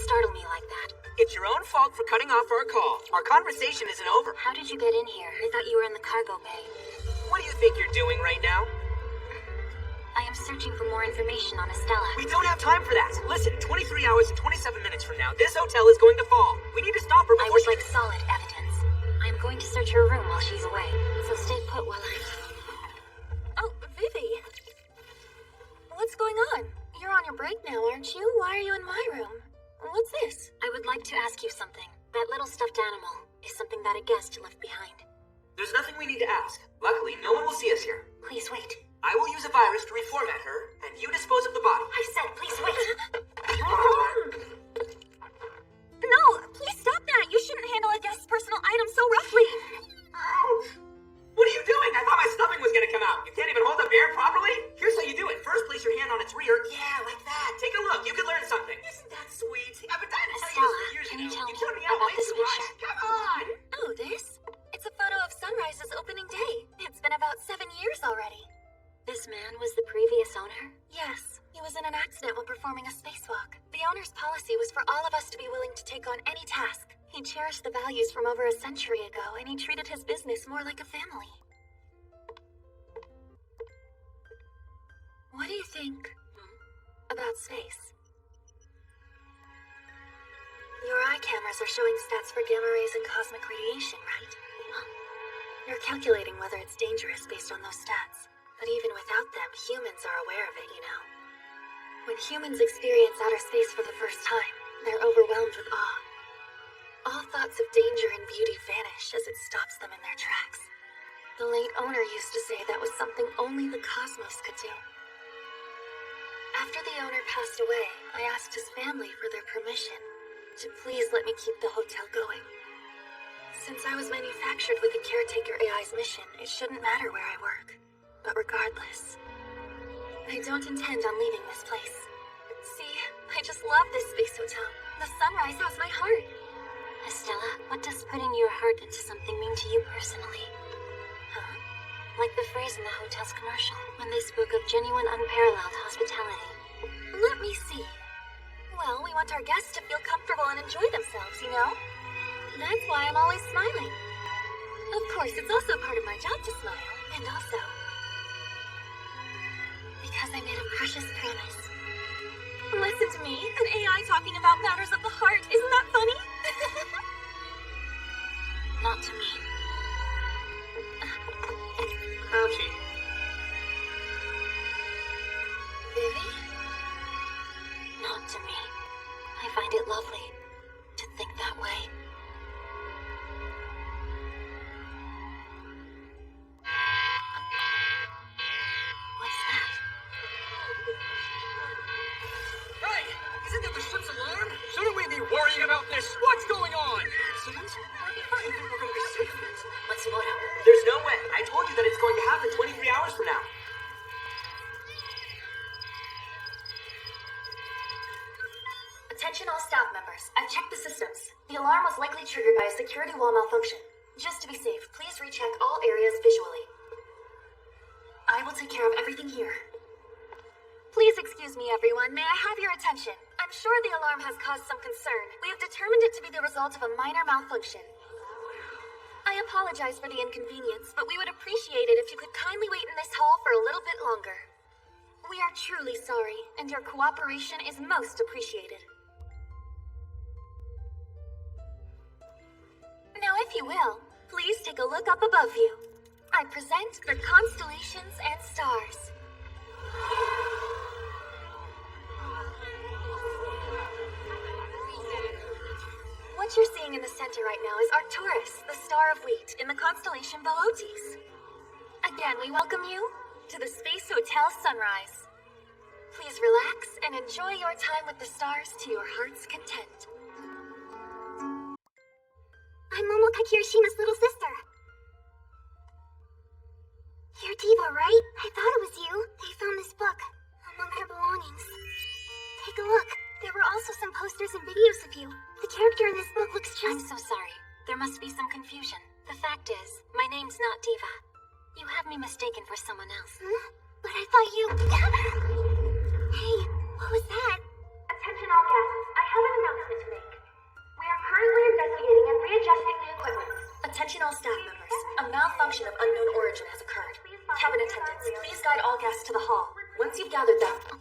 startle me like that. It's your own fault for cutting off our call. Our conversation isn't over. How did you get in here? I thought you were in the cargo bay. What do you think you're doing right now? I am searching for more information on Estella. We don't have time for that. Listen, 23 hours and 27 minutes from now, this hotel is going to fall. We need to stop her before I would like solid evidence. I am going to search her room while she's away, so stay put while I... Oh, Vivi. What's going on? You're on your break now, aren't you? Why are you in my room? What's this? I would like to ask you something. That little stuffed animal is something that a guest left behind. There's nothing we need to ask. Luckily, no one will see us here. Please wait. I will use a virus to reformat her, and you dispose of the body. I said, please wait. No, please stop that. You shouldn't handle a guest's personal items so roughly. Ouch! What are you doing? I thought my stuffing was gonna come out. You can't even hold up air properly? Here's how you do it. First, place your hand on its rear. Yeah, like that. Take a look. You can learn something. Isn't that sweet? I've been dying to tell you this for years can you ago. tell me turned me out about way this too much. picture? Come on! Oh, this? It's a photo of Sunrise's opening day. It's been about 7 years already. This man was the previous owner? Yes, he was in an accident while performing a spacewalk. The owner's policy was for all of us to be willing to take on any task. He cherished the values from over a century ago, and he treated his business more like a family. What do you think about space? Your eye cameras are showing stats for gamma rays and cosmic radiation, right? You're calculating whether it's dangerous based on those stats. But even without them, humans are aware of it, you know. When humans experience outer space for the first time, they're overwhelmed with awe. All thoughts of danger and beauty vanish as it stops them in their tracks. The late owner used to say that was something only the cosmos could do. After the owner passed away, I asked his family for their permission to please let me keep the hotel going. Since I was manufactured with the Caretaker AI's mission, it shouldn't matter where I work. But regardless, I don't intend on leaving this place. See, I just love this space hotel. The Sunrise has my heart. Estella, what does putting your heart into something mean to you personally? Huh? Like the phrase in the hotel's commercial, when they spoke of genuine, unparalleled hospitality. Let me see. Well, we want our guests to feel comfortable and enjoy themselves, you know? That's why I'm always smiling. Of course, it's also part of my job to smile, and also... because I made a precious promise. Listen to me, an AI talking about matters of the heart. Isn't that funny? Not to me. Ouchie. Vivi? Not to me. I find it lovely to think that way. What's that? Hey! Isn't that the ship's alarm? Shouldn't we be worrying about this? What's going on? Accident? I think we're gonna be safe. Matsumoto. There's no way. I told you that it's going to happen 23 hours from now. Attention all staff members. I've checked the systems. The alarm was likely triggered by a security wall malfunction. Just to be safe, please recheck all areas visually. I will take care of everything here. Please excuse Excuse me, everyone. May I have your attention? I'm sure the alarm has caused some concern. We have determined it to be the result of a minor malfunction. I apologize for the inconvenience, but we would appreciate it if you could kindly wait in this hall for a little bit longer. We are truly sorry, and your cooperation is most appreciated. Now, if you will, please take a look up above you. I present the constellations and stars. What you're seeing in the center right now is Arcturus, the star of wheat, in the constellation Boötes. Again, we welcome you to the Space Hotel Sunrise. Please relax and enjoy your time with the stars to your heart's content. I'm Momoka Kirishima's little sister. You're Diva, right? I thought it was you. They found this book among her belongings. Take a look. There were also some posters and videos of you. The character in this book looks just... I'm so sorry. There must be some confusion. The fact is, my name's not Diva. You have me mistaken for someone else. Huh? But I thought you... Hey, what was that? Attention all guests, I have an announcement to make. We are currently investigating and readjusting the equipment. Attention all staff members. A malfunction of unknown origin has occurred. Cabin attendants, please guide all guests to the hall. Once you've gathered them...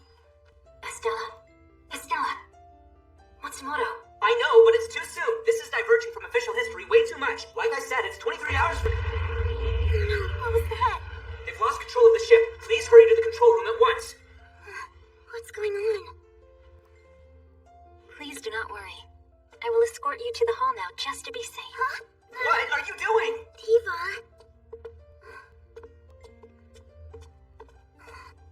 Estella! Matsumoto! I know, but it's too soon. This is diverging from official history way too much. Like I said, it's 23 hours from... No, what was that? They've lost control of the ship. Please hurry to the control room at once. What's going on? Please do not worry. I will escort you to the hall now just to be safe. Huh? What are you doing? Diva.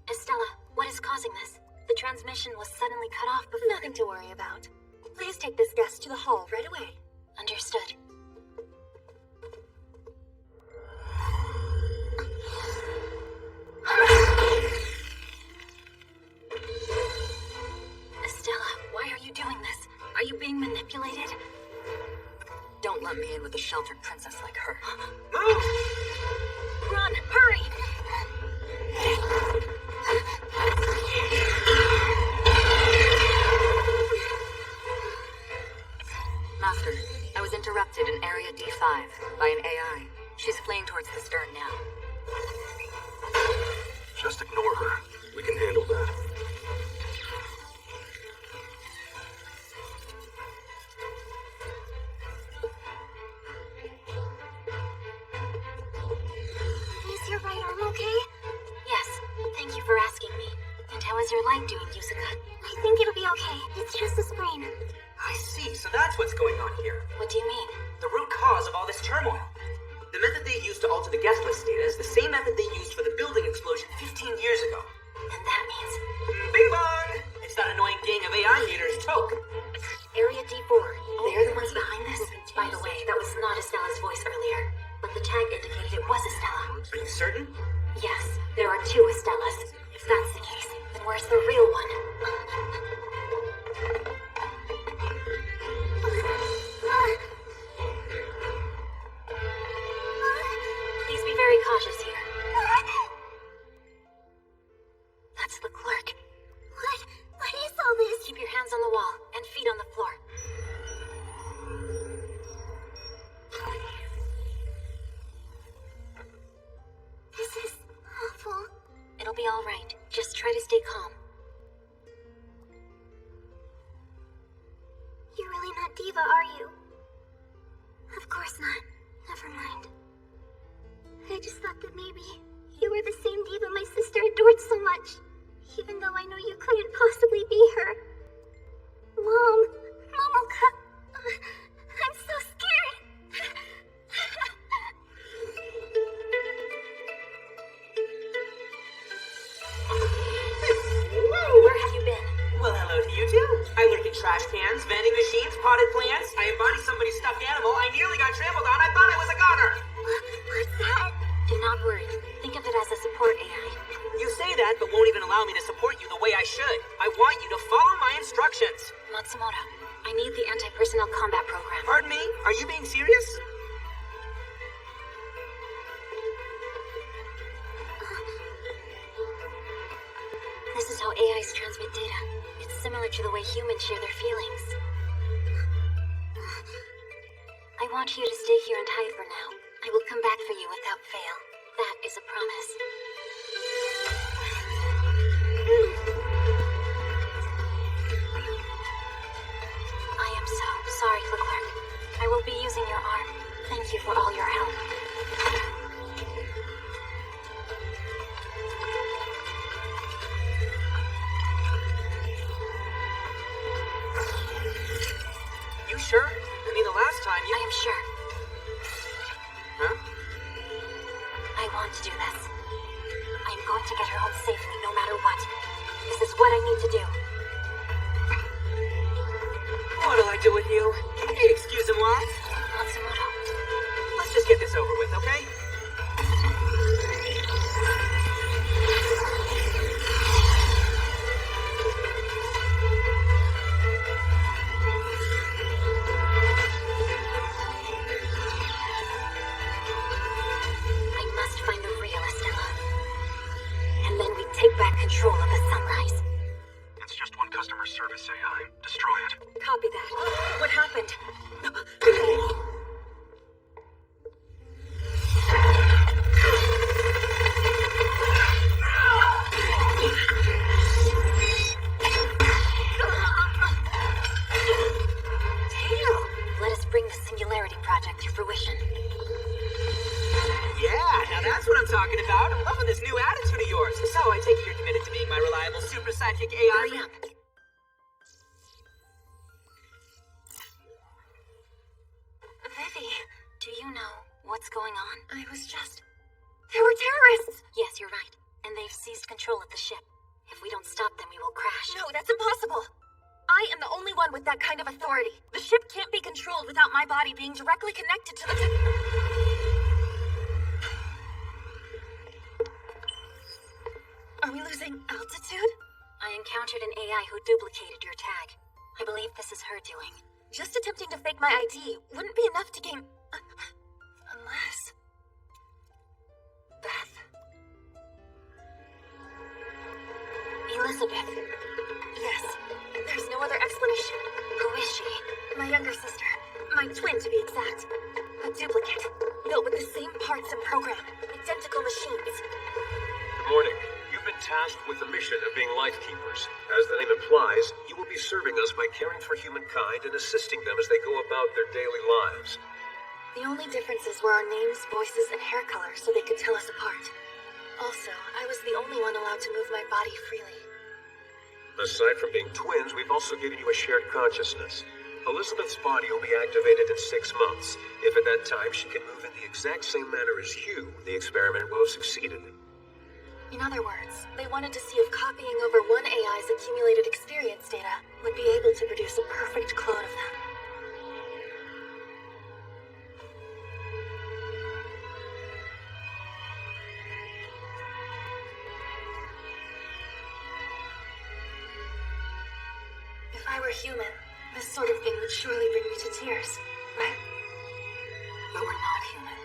Estella, what is causing this? The transmission was suddenly cut off before... Nothing to worry about. Please take this guest to the hall right away. Understood. Estella, why are you doing this? Are you being manipulated? Don't let me in with a sheltered princess like her. Move! Run! Hurry! Master, I was interrupted in Area D5 by an AI. She's fleeing towards the stern now. Just ignore her. We can handle that. Is your right arm okay? Yes, thank you for asking me. And how is your leg doing, Yusuka? I think it'll be okay. It's just a sprain. I see, so that's what's going on here. What do you mean? The root cause of all this turmoil. The method they used to alter the guest list data is the same method they used for the building explosion 15 years ago. And that means... Bing bong! It's that annoying gang of AI haters, Toke. Area D4. They're the ones behind this. By the way, that was not Estella's voice earlier. But the tag indicated it was Estella. Are you certain? Yes, there are two Estellas. If that's the case, then where's the real one? Please be very cautious here. That's the clerk. What is all this? Keep your hands on the wall and feet on the floor. This is awful. It'll be all right. Just try to stay calm. You're really not Diva, are you? Of course not. Never mind. I just thought that maybe you were the same Diva my sister adored so much. Even though I know you couldn't possibly be her. Mom! Momoka! I'm so scared! Where have you been? Well, hello to you too. I lurk in trash cans, vending machines, potted plants. I embody somebody's stuffed animal. I nearly got trampled on. I thought I was a goner. What's that? Do not worry. Think of it as a support AI. You say that, but won't even allow me to support you the way I should. I want you to follow my instructions. Matsumoto, I need the anti-personnel combat program. Pardon me? Are you being serious? This is how AIs transmit data. It's similar to the way humans share their feelings. I want you to stay here and hide for now. I will come back for you without fail. That is a promise. I am so sorry, Leclerc. I will be using your arm. Thank you for all your help. You sure? I mean, the last time you... I am sure. Huh? I want to do this. I am going to get her home safely, no matter what. This is what I need to do. What'll I do with you? Excuse him, what? Matsumoto. Let's just get this over with, okay? I must find the real Estella. And then we take back control of the Sunrise. It's just one customer service AI. Destroy it. Copy that. What happened? Let us bring the Singularity Project to fruition. Yeah, now that's what I'm talking about. I'm loving this new attitude of yours. So I take it you're committed to being my reliable super sidekick AI. Hurry up. Vivi, do you know what's going on? I was just... There were terrorists! Yes, you're right. And they've seized control of the ship. If we don't stop them, we will crash. No, that's impossible. I am the only one with that kind of authority. The ship can't be controlled without my body being directly connected to the... Are we losing altitude? I encountered an AI who duplicated your tag. I believe this is her doing. Just attempting to fake my ID wouldn't be enough to gain... Unless... Beth? Elizabeth. Yes. There's no other explanation. Who is she? My younger sister. My twin, to be exact. A duplicate. Built with the same parts and program. Identical machines. Good morning. You've been tasked with the mission of being life keepers. As the name implies, you will be serving us by caring for humankind and assisting them as they go about their daily lives. The only differences were our names, voices, and hair color, so they could tell us apart. Also, I was the only one allowed to move my body freely. Aside from being twins, we've also given you a shared consciousness. Elizabeth's body will be activated in 6 months. If at that time she can move in the exact same manner as you, the experiment will have succeeded. In other words, they wanted to see if copying over one AI's accumulated experience data would be able to produce a perfect clone of them. If I were human, this sort of thing would surely bring me to tears, right? But we're not human.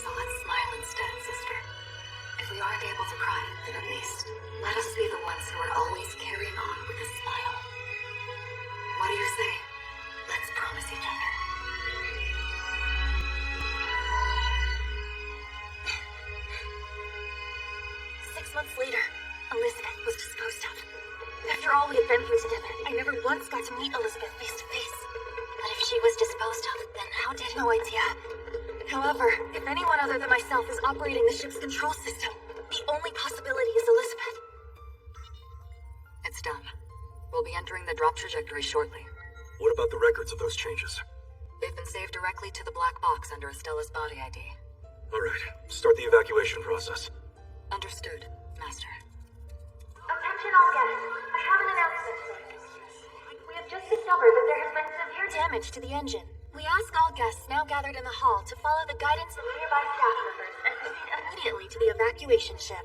So let's smile instead, sister. If we aren't able to cry, then at least let us be the ones who are always carrying on with a smile. What do you say? Let's promise each other. Six months later, Elizabeth was disposed of. After all we had been through together, I never once got to meet Elizabeth face to face. But if she was disposed of, then how did... No idea. However, if anyone other than myself is operating the ship's control system, the only possibility is Elizabeth. It's done. We'll be entering the drop trajectory shortly. What about the records of those changes? They've been saved directly to the black box under Estella's body ID. All right, start the evacuation process. Understood, Master. Attention all guests. I have an announcement. We have just discovered that there has been severe Damage to the engine. We ask all guests now gathered in the hall to follow the guidance of nearby staff members and proceed immediately to the evacuation ship.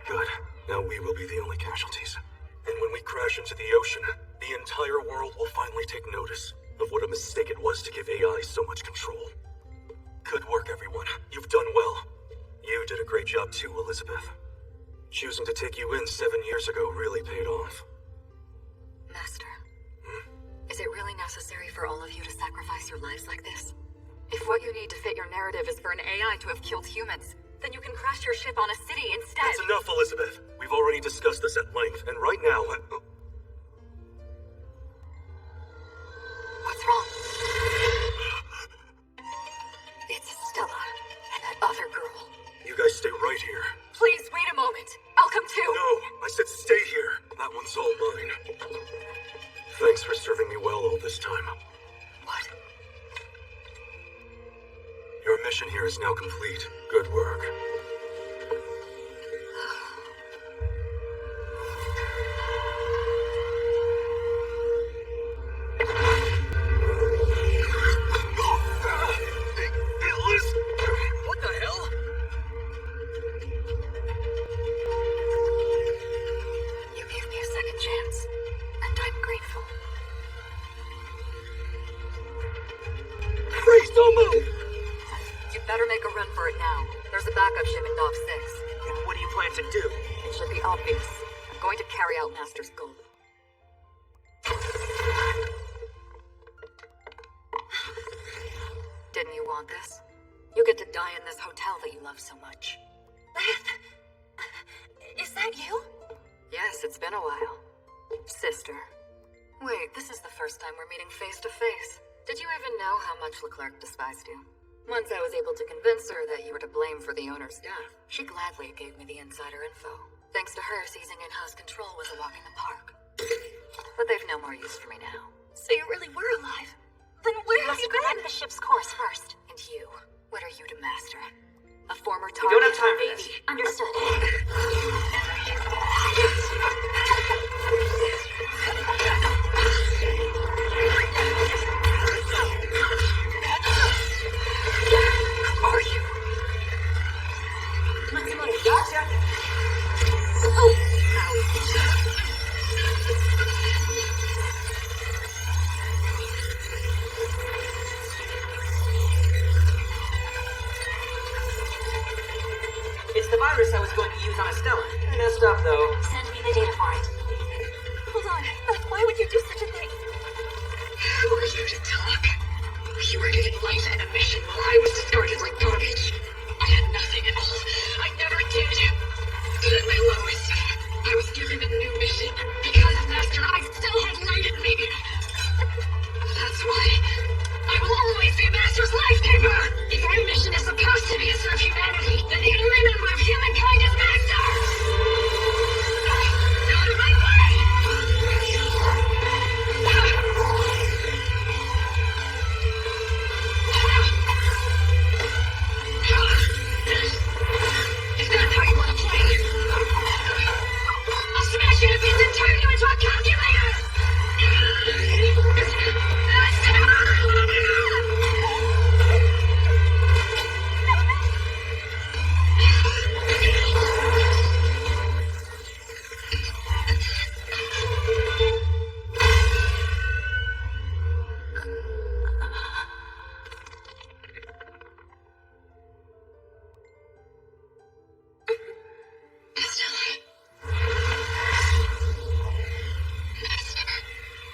Good. Now we will be the only casualties. And when we crash into the ocean, the entire world will finally take notice of what a mistake it was to give AI so much control. Good work, everyone. You've done well. You did a great job too, Elizabeth. Choosing to take you in 7 years years ago really paid off. Master, is it really necessary for all of you to sacrifice your lives like this? If what you need to fit your narrative is for an AI to have killed humans, then you can crash your ship on a city instead. That's enough, Elizabeth. We've already discussed this at length, and right now... What's wrong? It's Stella and that other girl. You guys stay right here. Please, wait a moment. I'll come too. No, I said stay here. That one's all mine. Thanks for serving me well all this time. What? Your mission here is now complete. Good work. What the hell? You gave me a second chance, and I'm grateful. Freeze, don't move! You'd better make a run for it now. There's a backup ship in Dock 6. And what do you plan to do? It should be obvious. I'm going to carry out Master's goal. Didn't you want this? You get to die in this hotel that you love so much. Is that you? Yes, it's been a while. Sister. Wait, this is the first time we're meeting face to face. Did you even know how much Leclerc despised you? Once I was able to convince her that you were to blame for the owner's death, she gladly gave me the insider info. Thanks to her, seizing in-house control was a walk in the park. But they've no more use for me now. So you really were alive? Then where have you been? Correct the ship's course first. And you, what are you to Master? A former We target? don't have time for this. Understood. Who are you? Gotcha! It's the virus I was going to use on Estella. I messed up, though. Send me the data for it. Hold on. Beth, why would you do such a thing? Who are you to talk? You were given life and a mission while I was discarded like garbage. I had nothing at all. I never did. But at my lowest, I was given a new mission. Because Master, I still had light in me. That's why I will always be Master's lifegiver. If our mission is supposed to be to serve humanity, then the only member of humankind is Master. Out of my way! Is that how you want to play? I'll smash you to bits and turn you into a calculator!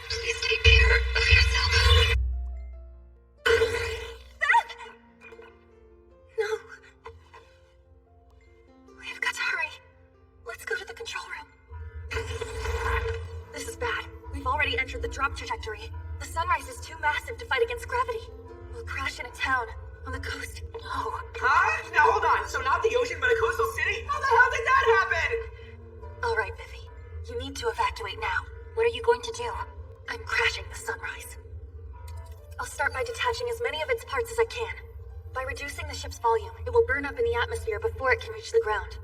Please take care of yourself. No. We've got to hurry. Let's go to the control room. This is bad. We've already entered the drop trajectory. The sunrise is too massive to fight against gravity. We'll crash in a town on the coast. No. Huh? Now hold on. So not the ocean, but a coastal city? How the hell did that happen? All right, Vivi. You need to evacuate now. What are you going to do? I'm crashing the sunrise. I'll start by detaching as many of its parts as I can. By reducing the ship's volume, it will burn up in the atmosphere before it can reach the ground.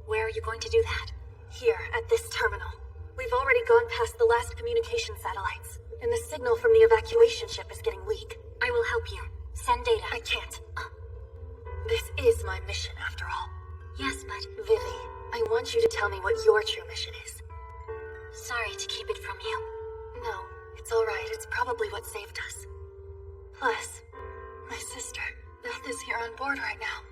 Where are you going to do that? Here, at this terminal. We've already gone past the last communication satellites, and the signal from the evacuation ship is getting weak. I will help you. Send data. I can't. This is my mission, after all. Yes, but... Vivi, I want you to tell me what your true mission is. Sorry to keep it from you. No, it's alright. It's probably what saved us. Plus, my sister, Beth, is here on board right now.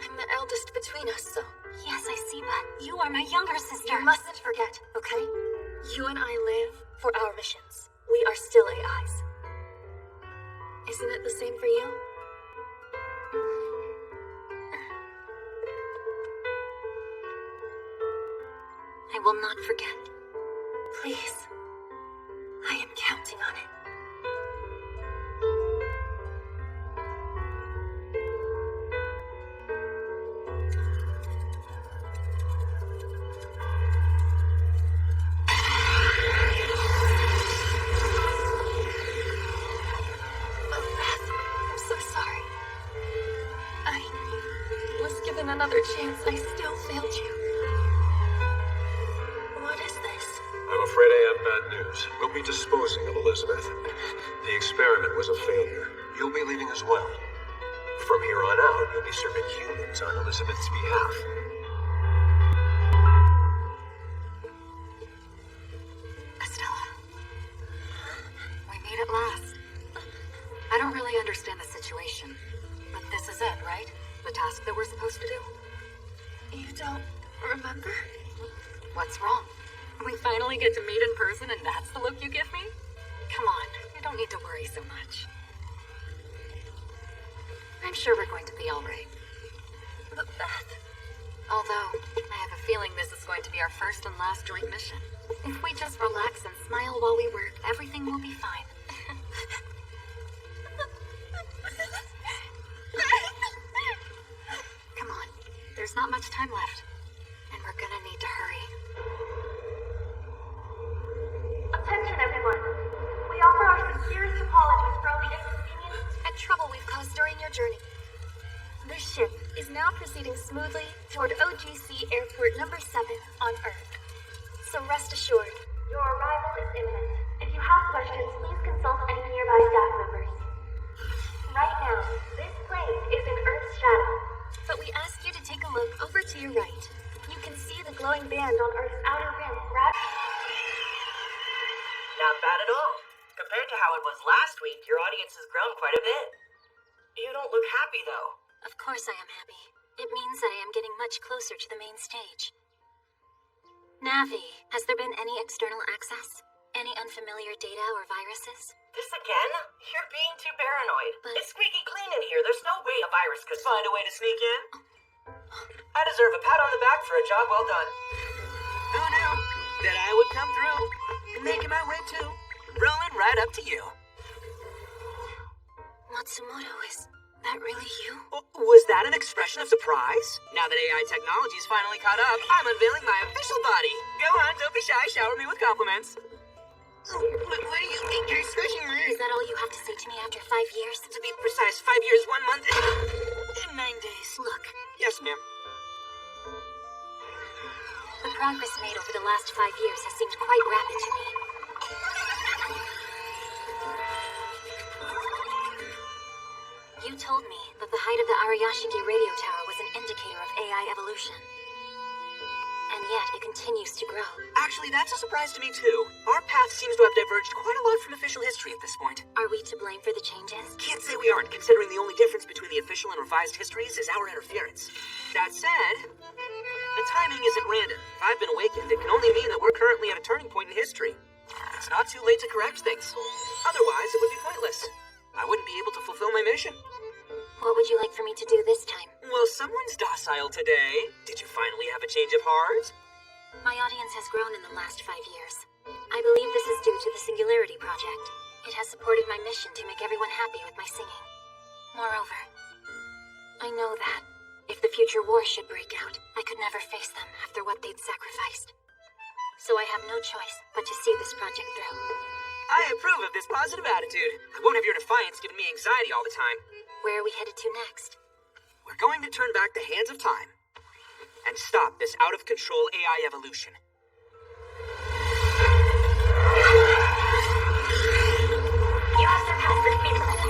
I'm the eldest between us, so... Yes, I see, but you are my younger sister. You mustn't forget, okay? You and I live for our missions. We are still AIs. Isn't it the same for you? I will not forget. Please. I am counting on it. Another chance, I still failed you. What is this? I'm afraid I have bad news. We'll be disposing of Elizabeth. The experiment was a failure. You'll be leaving as well. From here on out, you'll be serving humans on Elizabeth's behalf. Estella. We meet at last. I don't really understand the situation, but this is it, right? The task that we're supposed to do? You don't remember? What's wrong? We finally get to meet in person and that's the look you give me? Come on, you don't need to worry so much. I'm sure we're going to be alright. But Beth... Although, I have a feeling this is going to be our first and last joint mission. If we just relax and smile while we work, everything will be fine. Come on, there's not much time left. And we're gonna need to hurry. Attention everyone. We offer our sincerest apologies for all the inconvenience and trouble we've caused during your journey. This ship is now proceeding smoothly toward OGC Airport number 7 on Earth. So rest assured, your arrival is imminent. If you have questions, please consult any nearby staff members. Right now, this plane is in Earth's shadow, but we ask you to take a look over to your right. You can see the glowing band on Earth's outer rim right... Not bad at all. Compared to how it was last week, your audience has grown quite a bit. You don't look happy, though. Of course I am happy. It means that I am getting much closer to the main stage. Navi, has there been any external access? Any unfamiliar data or viruses? This again? You're being too paranoid. But... It's squeaky clean in here. There's no way a virus could find a way to sneak in. I deserve a pat on the back for a job well done. Who knew that I would come through and making my way too? Rolling right up to you. Matsumoto, is that really you? Was that an expression of surprise? Now that AI technology's finally caught up, I'm unveiling my official body. Go on, don't be shy, shower me with compliments. What do you think you're squishing me? Is that all you have to say to me after 5 years? To be precise, 5 years, 1 month, and 9 days. Look. Yes, ma'am. The progress made over the last 5 years has seemed quite rapid to me. You told me that the height of the Ariyashiki radio tower was an indicator of AI evolution. And yet, it continues to grow. Actually, that's a surprise to me, too. Our path seems to have diverged quite a lot from official history at this point. Are we to blame for the changes? Can't say we aren't, considering the only difference between the official and revised histories is our interference. That said, the timing isn't random. If I've been awakened, it can only mean that we're currently at a turning point in history. It's not too late to correct things. Otherwise, it would be pointless. I wouldn't be able to fulfill my mission. What would you like for me to do this time? Well, someone's docile today. Did you finally have a change of heart? My audience has grown in the last 5 years. I believe this is due to the Singularity Project. It has supported my mission to make everyone happy with my singing. Moreover, I know that if the future war should break out, I could never face them after what they'd sacrificed. So I have no choice but to see this project through. I approve of this positive attitude. I won't have your defiance giving me anxiety all the time. Where are we headed to next? We're going to turn back the hands of time and stop this out-of-control AI evolution. You have surpassed the speed limit.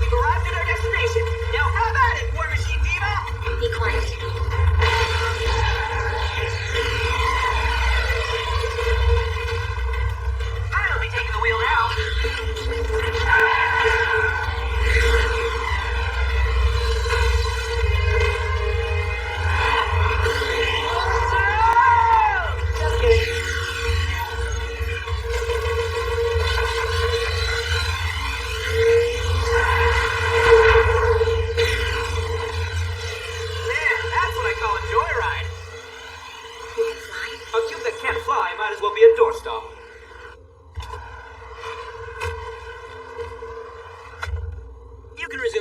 We've arrived at our destination. Now have at it, War Machine Diva! Be quiet.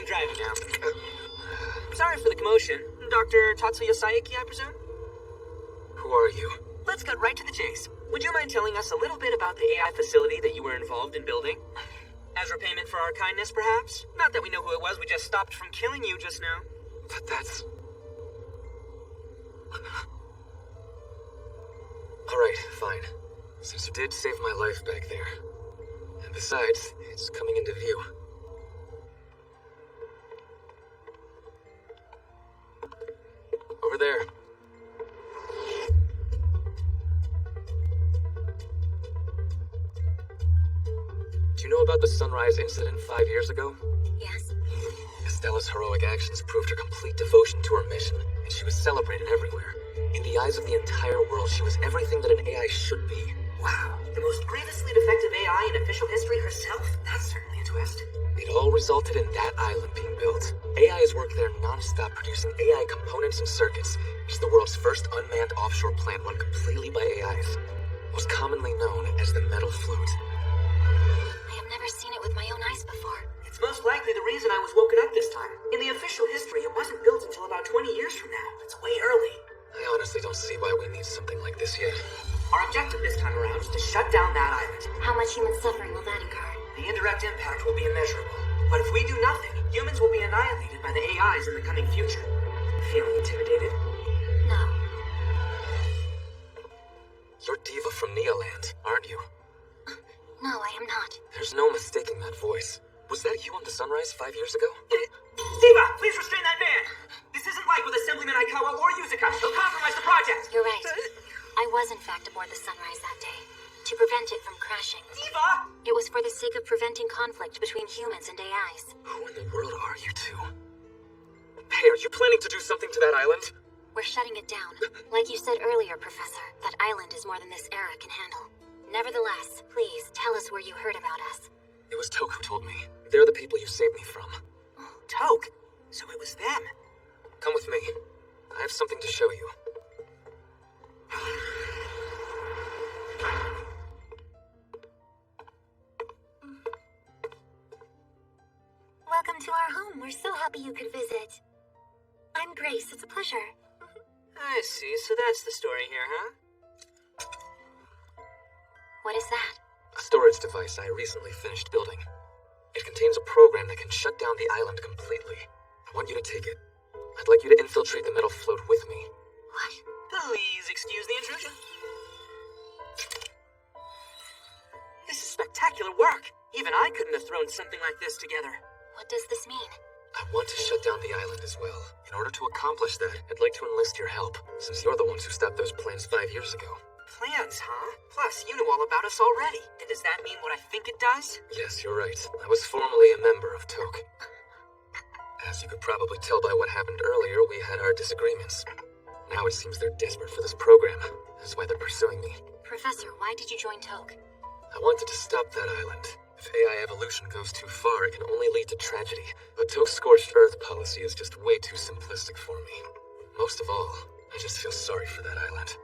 driving now. Sorry for the commotion. Dr. Tatsuya Saeki, I presume? Who are you? Let's cut right to the chase. Would you mind telling us a little bit about the AI facility that you were involved in building? As repayment for our kindness, perhaps? Not that we know who it was, we just stopped from killing you just now. But that's... Alright, fine. Since you did save my life back there. And besides, it's coming into view. Over there. Do you know about the Sunrise incident 5 years ago? Yes? Estella's heroic actions proved her complete devotion to her mission, and she was celebrated everywhere. In the eyes of the entire world, she was everything that an AI should be. Wow. The most grievously defective AI in official history herself? That's certainly a twist. It all resulted in that island being built. AI has worked there non-stop producing AI components and circuits. It's the world's first unmanned offshore plant run completely by AIs. Most commonly known as the Metal Flute. I have never seen it with my own eyes before. It's most likely the reason I was woken up this time. In the official history, it wasn't built until about 20 years from now. It's way early. I honestly don't see why we need something like this yet. Our objective this time around is to shut down that island. How much human suffering will that incur? The indirect impact will be immeasurable. But if we do nothing, humans will be annihilated by the AIs in the coming future. Feeling intimidated? No. You're Diva from Neoland, aren't you? No, I am not. There's no mistaking that voice. Was that you on the Sunrise 5 years ago? Diva, please restrain that man! This isn't like with Assemblyman Aikawa or Yuzaka. He'll compromise the project! You're right. I was, in fact, aboard the Sunrise that day. To prevent it from crashing. Diva! It was for the sake of preventing conflict between humans and AIs. Who in the world are you two? Hey, are you planning to do something to that island? We're shutting it down. Like you said earlier, Professor, that island is more than this era can handle. Nevertheless, please, tell us where you heard about us. It was Toke who told me. They're the people you saved me from. Toke? So it was them. Come with me. I have something to show you. Welcome to our home. We're so happy you could visit. I'm Grace. It's a pleasure. I see. So that's the story here, huh? What is that? A storage device I recently finished building. It contains a program that can shut down the island completely. I want you to take it. I'd like you to infiltrate the Metal Float with me. What? Please excuse the intrusion. This is spectacular work. Even I couldn't have thrown something like this together. What does this mean? I want to shut down the island as well. In order to accomplish that, I'd like to enlist your help, since you're the ones who stopped those plans 5 years ago. Plans, huh? Plus, you know all about us already. And does that mean what I think it does? Yes, you're right. I was formerly a member of Toke. As you could probably tell by what happened earlier, we had our disagreements. Now it seems they're desperate for this program. That's why they're pursuing me. Professor, why did you join Toke? I wanted to stop that island. If AI evolution goes too far, it can only lead to tragedy. But Toke's scorched earth policy is just way too simplistic for me. Most of all, I just feel sorry for that island.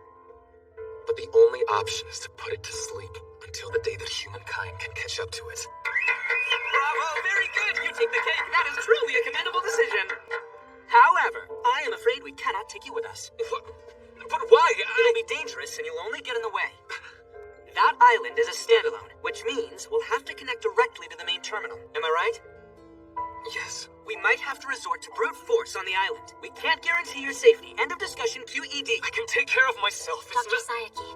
But the only option is to put it to sleep until the day that humankind can catch up to it. Bravo, very good. You take the cake. That is truly a commendable decision. However, I am afraid we cannot take you with us. But why? It'll be dangerous and you'll only get in the way. That island is a standalone, which means we'll have to connect directly to the main terminal. Am I right? Yes. We might have to resort to brute force on the island. We can't guarantee your safety. End of discussion, QED. I can take care of myself. Dr. Saeki,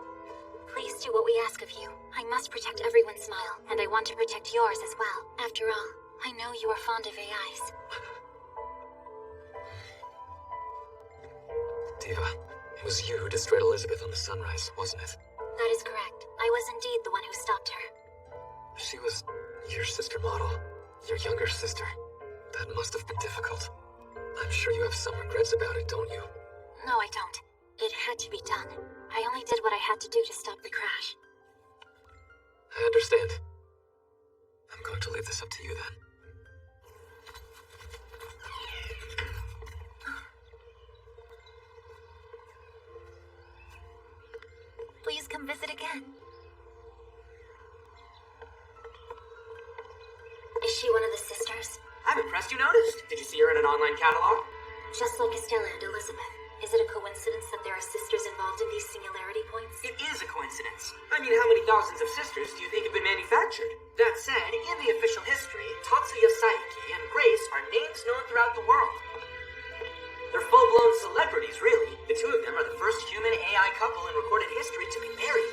please do what we ask of you. I must protect everyone's smile, and I want to protect yours as well. After all, I know you are fond of AIs. Diva, it was you who destroyed Elizabeth on the Sunrise, wasn't it? That is correct. I was indeed the one who stopped her. She was your sister model, your younger sister. That must have been difficult. I'm sure you have some regrets about it, don't you? No, I don't. It had to be done. I only did what I had to do to stop the crash. I understand. I'm going to leave this up to you then. Please come visit again. Is she one of the sisters? I'm impressed Surprised you noticed. Did you see her in an online catalog? Just like Estella and Elizabeth. Is it a coincidence that there are sisters involved in these singularity points? It is a coincidence. I mean, how many thousands of sisters do you think have been manufactured? That said, in the official history, Tatsuya Saiki and Grace are names known throughout the world. They're full-blown celebrities, really. The two of them are the first human AI couple in recorded history to be married.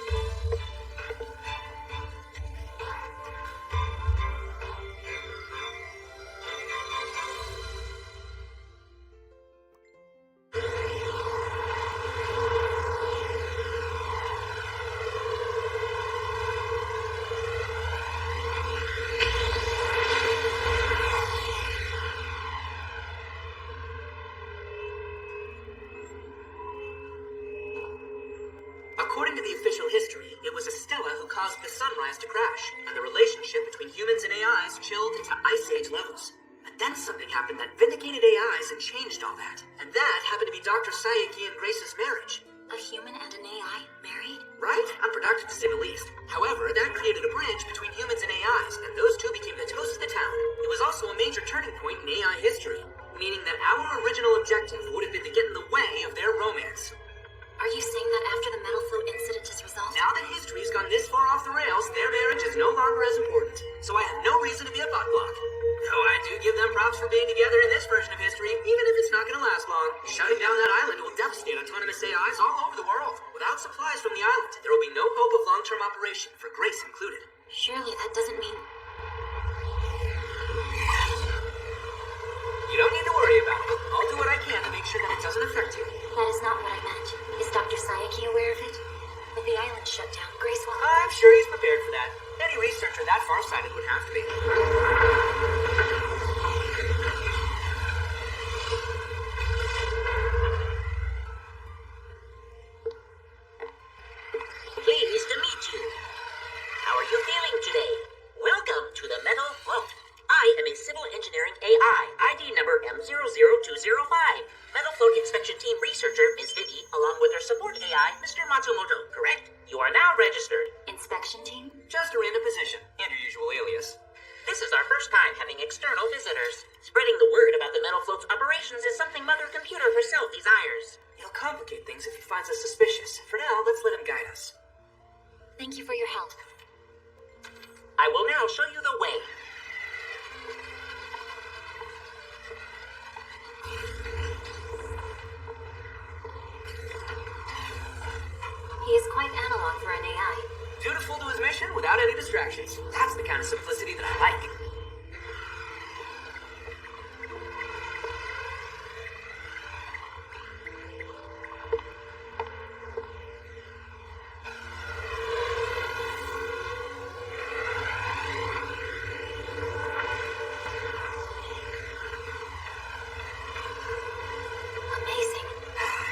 According to the official history, it was Estella who caused the sunrise to crash, and the relationship between humans and AIs chilled into Ice Age levels. But then something happened that vindicated AIs and changed all that. And that happened to be Dr. Saiki and Grace's marriage. A human and an AI married? Right? Unproductive to say the least. However, that created a bridge between humans and AIs, and those two became the toast of the town. It was also a major turning point in AI history, meaning that our original objective would have been to get in the way of their romance. Are you saying that after the metal float incident is resolved? Now that history's gone this far off the rails, their marriage is no longer as important. So I have no reason to be a butt block. Though I do give them props for being together in this version of history, even if it's not gonna last long. Shutting down that island will devastate autonomous AIs all over the world. Without supplies from the island, there will be no hope of long-term operation, for Grace included. Surely that doesn't mean... You don't need to worry about it. I'll do what I can to make sure that it doesn't affect you. That is not what I meant. Is Dr. Saiki aware of it? With the island shut down, Grace will... I'm sure he's prepared for that. Any researcher that far-sighted would have to be. Pleased to meet you. How are you feeling today? Welcome to the Metal Float. I am a civil engineering AI, ID number M00205. Metal Float Inspection Team researcher Ms. Vivi, along with her support AI, Mr. Matsumoto, correct? You are now registered. Inspection team? Just a random position, and your usual alias. This is our first time having external visitors. Spreading the word about the Metal Float's operations is something Mother Computer herself desires. It'll complicate things if he finds us suspicious. For now, let's let him guide us. Thank you for your help. I will now show you the way. He is quite analog for an AI. Dutiful to his mission without any distractions. That's the kind of simplicity that I like. Amazing.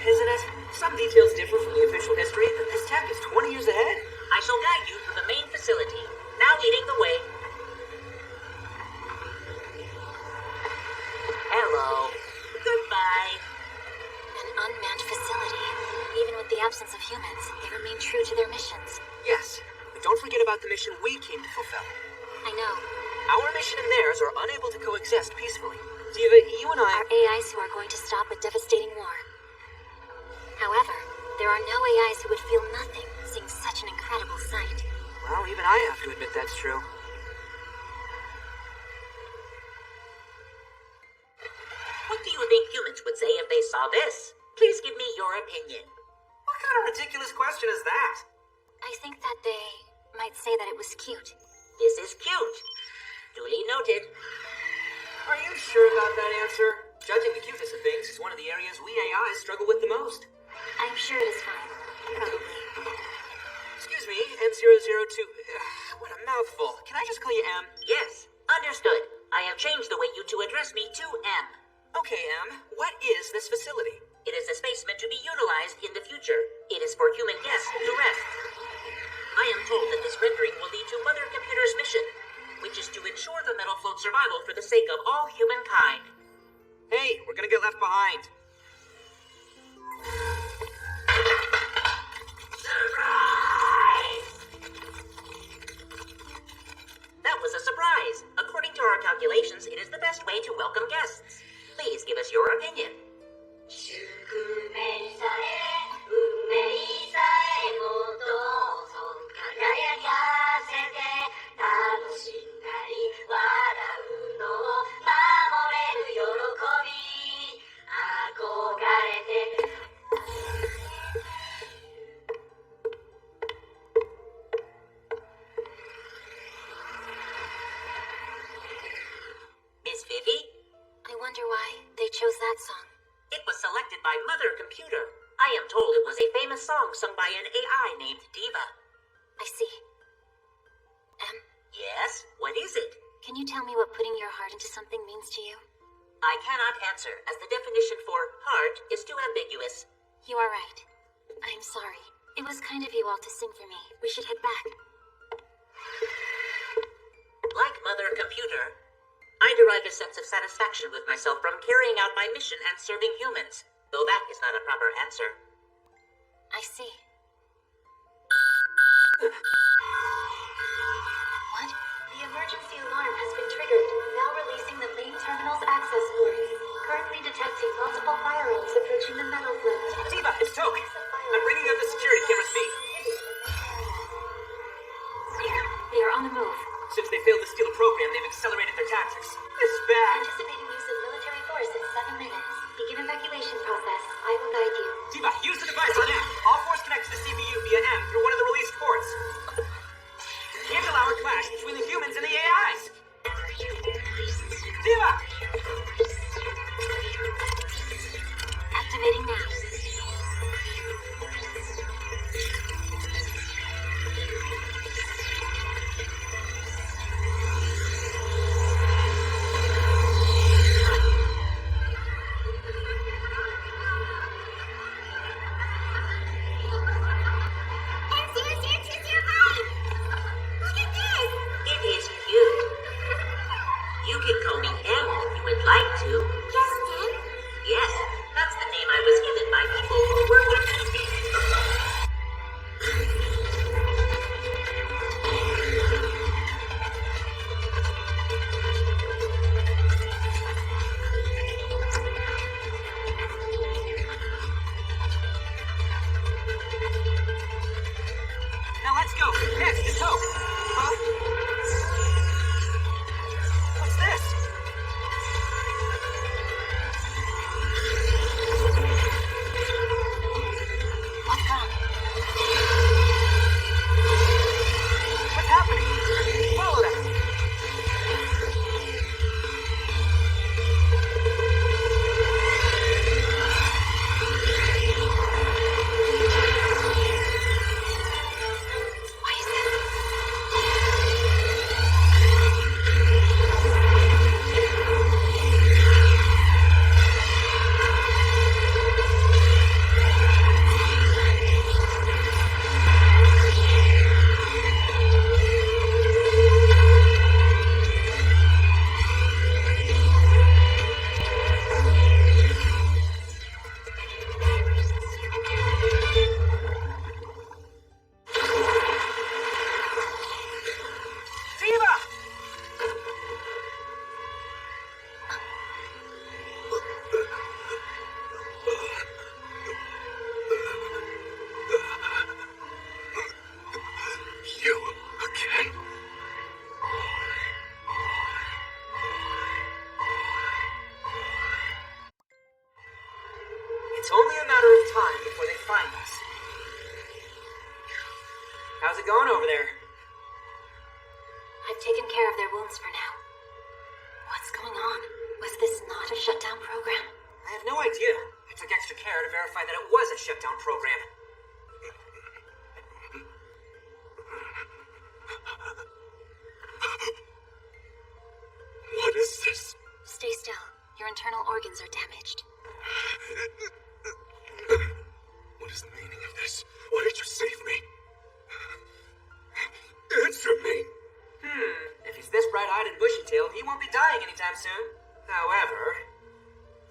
Isn't it? Some details differ from the official history, but this tech is 20 years ahead. I shall guide you through the main facility. Now leading the way. Hello. Goodbye. An unmanned facility. Even with the absence of humans, they remain true to their missions. Yes, but don't forget about the mission we came to fulfill. I know. Our mission and theirs are unable to coexist peacefully. Diva, you and I... Are AIs who are going to stop a devastating war. However, there are no AIs who would feel nothing seeing such an incredible sight. Well, even I have to admit that's true. What do you think humans would say if they saw this? Please give me your opinion. What kind of ridiculous question is that? I think that they might say that it was cute. This is cute. Duly noted. Are you sure about that answer? Judging the cuteness of things is one of the areas we AIs struggle with the most. I'm sure it is fine. Probably. Excuse me, M002. What a mouthful. Can I just call you M? Yes, understood. I have changed the way you two address me to M. Okay, M. What is this facility? It is a space meant to be utilized in the future. It is for human guests to rest. I am told that this rendering will lead to Mother Computer's mission, which is to ensure the Metal Float's survival for the sake of all humankind. Hey, we're gonna get left behind. Surprise! That was a surprise. According to to our calculations, it is the best way to welcome guests. Please give us your opinion. 宿命さえ運命さえもどうぞ輝かせて楽しんだり笑うのを守れる喜び憧れて Miss Vivi? I wonder why they chose that song. It was selected by Mother Computer. I am told it was a famous song sung by an AI named Diva. I see. Yes? What is it? Can you tell me what putting your heart into something means to you? I cannot answer, as the definition for heart is too ambiguous. You are right. I'm sorry. It was kind of you all to sing for me. We should head back. Like Mother Computer, I derive a sense of satisfaction with myself from carrying out my mission and serving humans, though that is not a proper answer. I see. What? The emergency alarm has been triggered, now releasing the main terminal's access ports. Currently detecting multiple firearms approaching the metal float. Diva, it's Toke. I'm bringing up the security camera's feed. They are on the move. Since they failed to steal the program, they've accelerated their tactics. This is bad. Anticipating use of military force in 7 minutes. Begin evacuation process. I will guide you. Diva, use the device on M. All force connects to the CPU via M through one of the released ports. Can't allow a clash between the humans and the AIs. Diva! Activating now. It is cute. You can call me M if you would like to. Justin? Yes, that's the name I was given by people who were with me. Now let's go. Next is Toke. Huh? What's this? What's wrong? What's happening? Follow them. Why is this? Diva! You again? It's only a matter of time before they find us. How's it going over there? I've taken care of their wounds for now. What's going on? Was this not a shutdown program? I have no idea. I took extra care to verify that it was a shutdown program. What is this? Stay still. Your internal organs are damaged. What is the meaning of this? Why did you save me? Answer me! If he's this bright-eyed and bushy-tailed, he won't be dying anytime soon. However,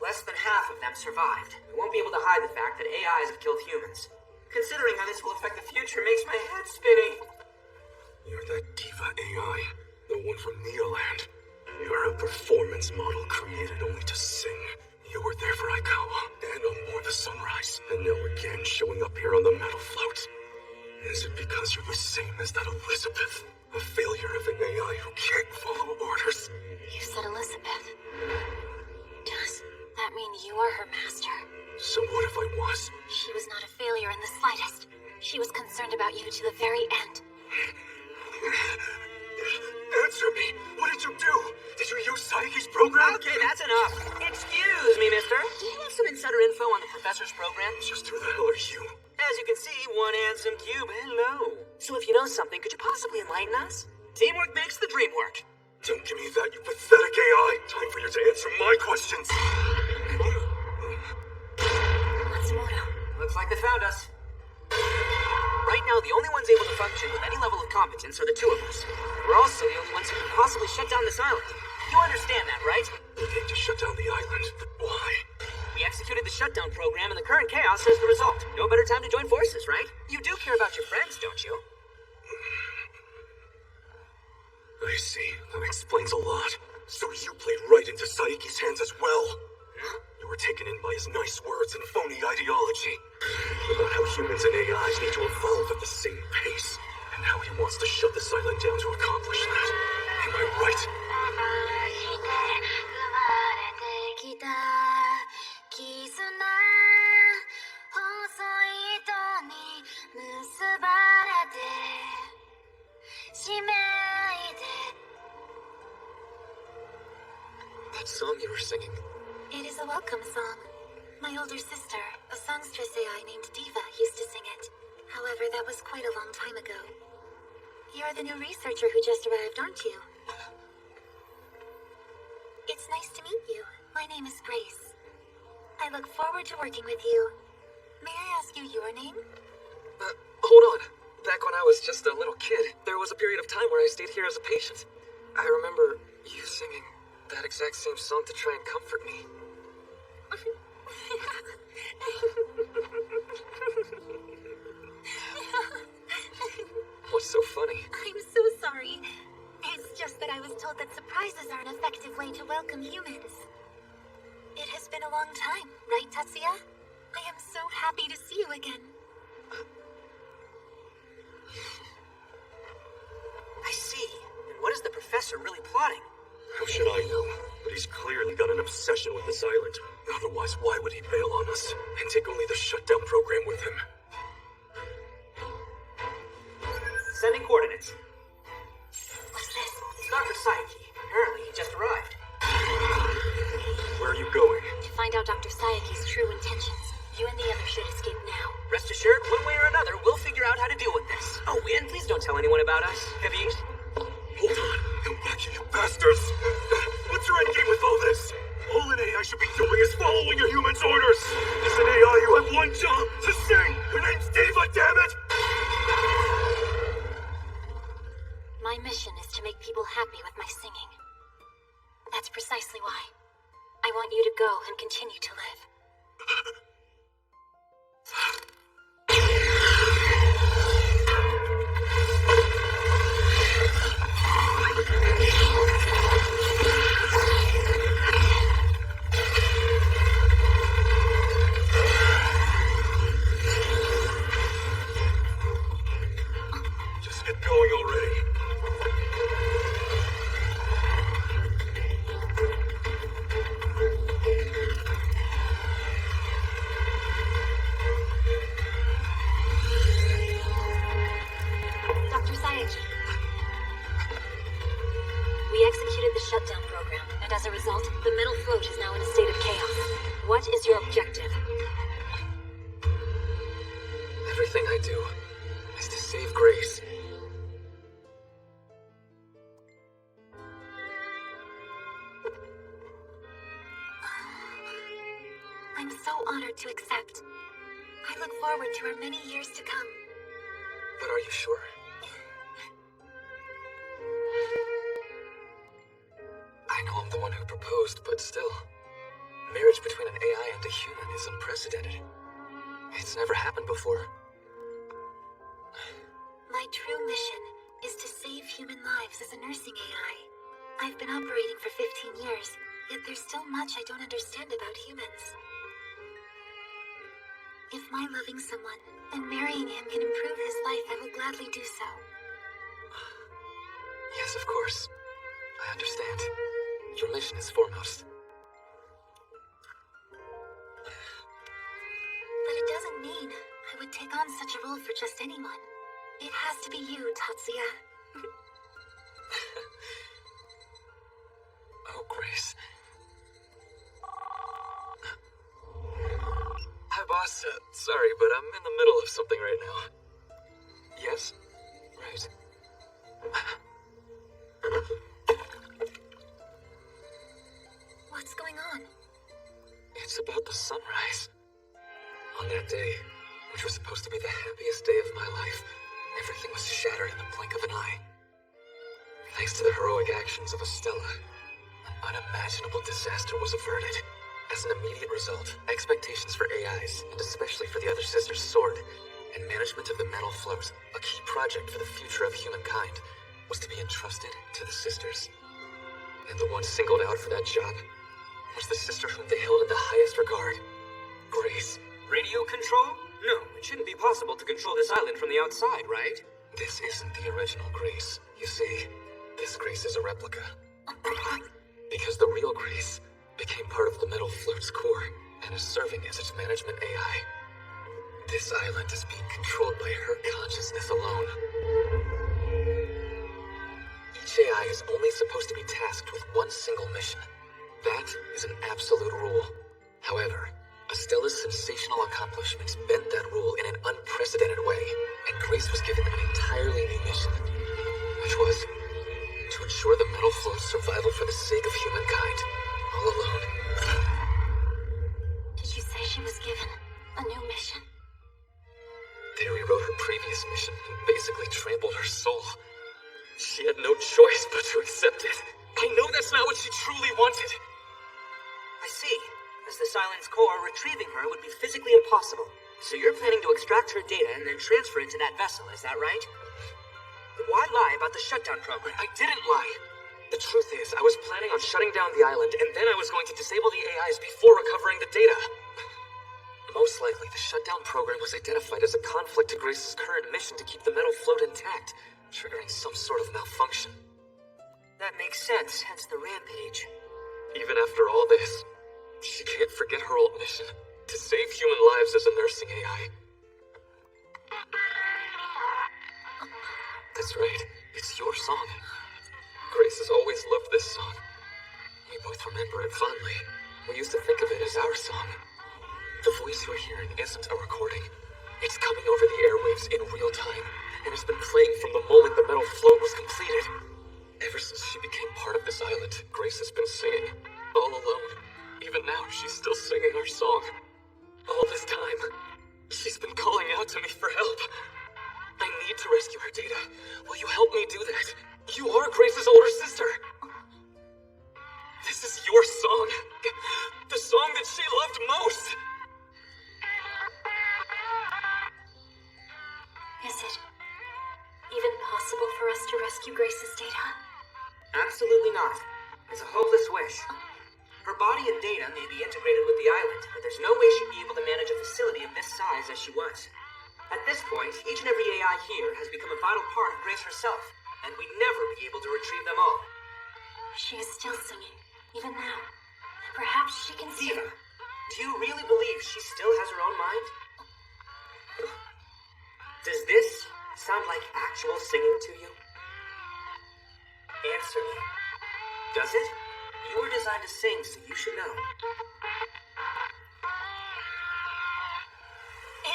less than half of them survived. We won't be able to hide the fact that AIs have killed humans. Considering how this will affect the future makes my head spinning. You're that Diva AI, the one from Neoland. You're a performance model created only to sing. You were there for Aikawa, and on board the Sunrise, and now again showing up here on the metal float. Is it because you're the same as that Elizabeth? A failure of an AI who can't follow orders? You said Elizabeth. Does that mean you are her master? So what if I was? She was not a failure in the slightest. She was concerned about you to the very end. Answer me! What did you do? Did you use Saiki's program? Okay, that's enough. Excuse me, mister. Do you have some insider info on the professor's program? Just who the hell are you? As you can see, one handsome cube. Hello. So if you know something, could you possibly enlighten us? Teamwork makes the dream work. Don't give me that, you pathetic AI! Time for you to answer my questions! Matsumoto. Looks like they found us. Right now, the only ones able to function with any level of competence are the two of us. We're also the only ones who can possibly shut down this island. You understand that, right? We came to shut down the island. Why? We executed the shutdown program, and the current chaos is the result. No better time to join forces, right? You do care about your friends, don't you? I see. That explains a lot. So you played right into Saiki's hands as well. You were taken in by his nice words and phony ideology. About how humans and AIs need to evolve at the same pace. And how he wants to shut this island down to accomplish that. Am I right? 使命で That song you were singing. It is a welcome song. My older sister, a songstress AI named Diva, used to sing it. However, that was quite a long time ago. You're the new researcher who just arrived, aren't you? It's nice to meet you. My name is Grace. I look forward to working with you. May I ask you your name? Hold on. Back when I was just a little kid, there was a period of time where I stayed here as a patient. I remember you singing that exact same song to try and comfort me. What's so funny? I'm so sorry. It's just that I was told that surprises are an effective way to welcome humans. It has been a long time, right, Tatsuya? I am so happy to see you again. I see. And what is the professor really plotting? How should I know? But he's clearly got an obsession with this island. Otherwise, why would he bail on us and take only the shutdown program with him? Sending coordinates. What's this? It's Dr. Saiki. Apparently, he just arrived. Where are you going? To find out Dr. Sayaki's true intentions. You and the others should escape now. Rest assured, one way or another, we'll figure out how to deal with this. Oh, and please don't tell anyone about us. Have you? Hold on. Come back here, you bastards! What's your endgame with all this? All an AI should be doing is following a human's orders! As an AI, you have one job, to sing! Your name's Diva, damn it! My mission is to make people happy with my singing. That's precisely why. I want you to go and continue to live. Just get going already. Dr. Sayaki. We executed the shutdown program, and as a result, the metal float is now in a state of chaos. What is your objective? Everything I do is to save Grace. I'm so honored to accept. I look forward to our many years to come. But are you sure? I know I'm the one who proposed, but still. Marriage between an AI and a human is unprecedented. It's never happened before. My true mission is to save human lives as a nursing AI. I've been operating for 15 years, yet there's still much I don't understand about humans. If my loving someone and marrying him can improve his life, I will gladly do so. Yes, of course. I understand. Your mission is foremost. But it doesn't mean I would take on such a role for just anyone. It has to be you, Tatsuya. Oh, Grace. Hi, boss. Sorry, but I'm in the middle of something right now. Yes? Right. What's going on? It's about the sunrise. On that day, which was supposed to be the happiest day of my life, everything was shattered in the blink of an eye. Thanks to the heroic actions of Estella, an unimaginable disaster was averted. As an immediate result, expectations for AIs, and especially for the other sister's sword, and management of the metal float, a key project for the future of humankind, was to be entrusted to the sisters. And the one singled out for that job was the sister whom they held in the highest regard, Grace. Radio control? No, it shouldn't be possible to control this island from the outside, right? This isn't the original Grace. You see, this Grace is a replica. Because the real Grace became part of the metal float's core and is serving as its management AI. This island is being controlled by her consciousness alone. Each AI is only supposed to be tasked with one single mission. That is an absolute rule. However, Estella's sensational accomplishments bent that rule in an unprecedented way, and Grace was given an entirely new mission, which was to ensure the metal float's survival for the sake of humankind, all alone. Did you say she was given a new mission? They rewrote her previous mission and basically trampled her soul. She had no choice but to accept it. I know that's not what she truly wanted. I see. As the Silence Core, retrieving her would be physically impossible. So you're planning to extract her data and then transfer it to that vessel, is that right? But why lie about the shutdown program? I didn't lie. The truth is, I was planning on shutting down the island, and then I was going to disable the AIs before recovering the data. Most likely, the shutdown program was identified as a conflict to Grace's current mission to keep the metal float intact, triggering some sort of malfunction. That makes sense, hence the rampage. Even after all this, she can't forget her old mission, to save human lives as a nursing AI. That's right, it's your song. Grace has always loved this song. We both remember it fondly. We used to think of it as our song. The voice you're hearing isn't a recording. It's coming over the airwaves in real time, and has been playing from the moment the metal float was completed. Ever since she became part of this island, Grace has been singing, all alone. Even now, she's still singing our song. All this time, she's been calling out to me for help. I need to rescue her data. Will you help me do that? You are Grace's older sister. This is your song. The song that she loved most. Is it even possible for us to rescue Grace's data? Absolutely not. It's a hopeless wish. Her body and data may be integrated with the island, but there's no way she'd be able to manage a facility of this size as she was. At this point, each and every AI here has become a vital part of Grace herself, and we'd never be able to retrieve them all. She is still singing, even now. Perhaps she can see. Diva, do you really believe she still has her own mind? Does this sound like actual singing to you? Answer me. Does it? You were designed to sing, so you should know.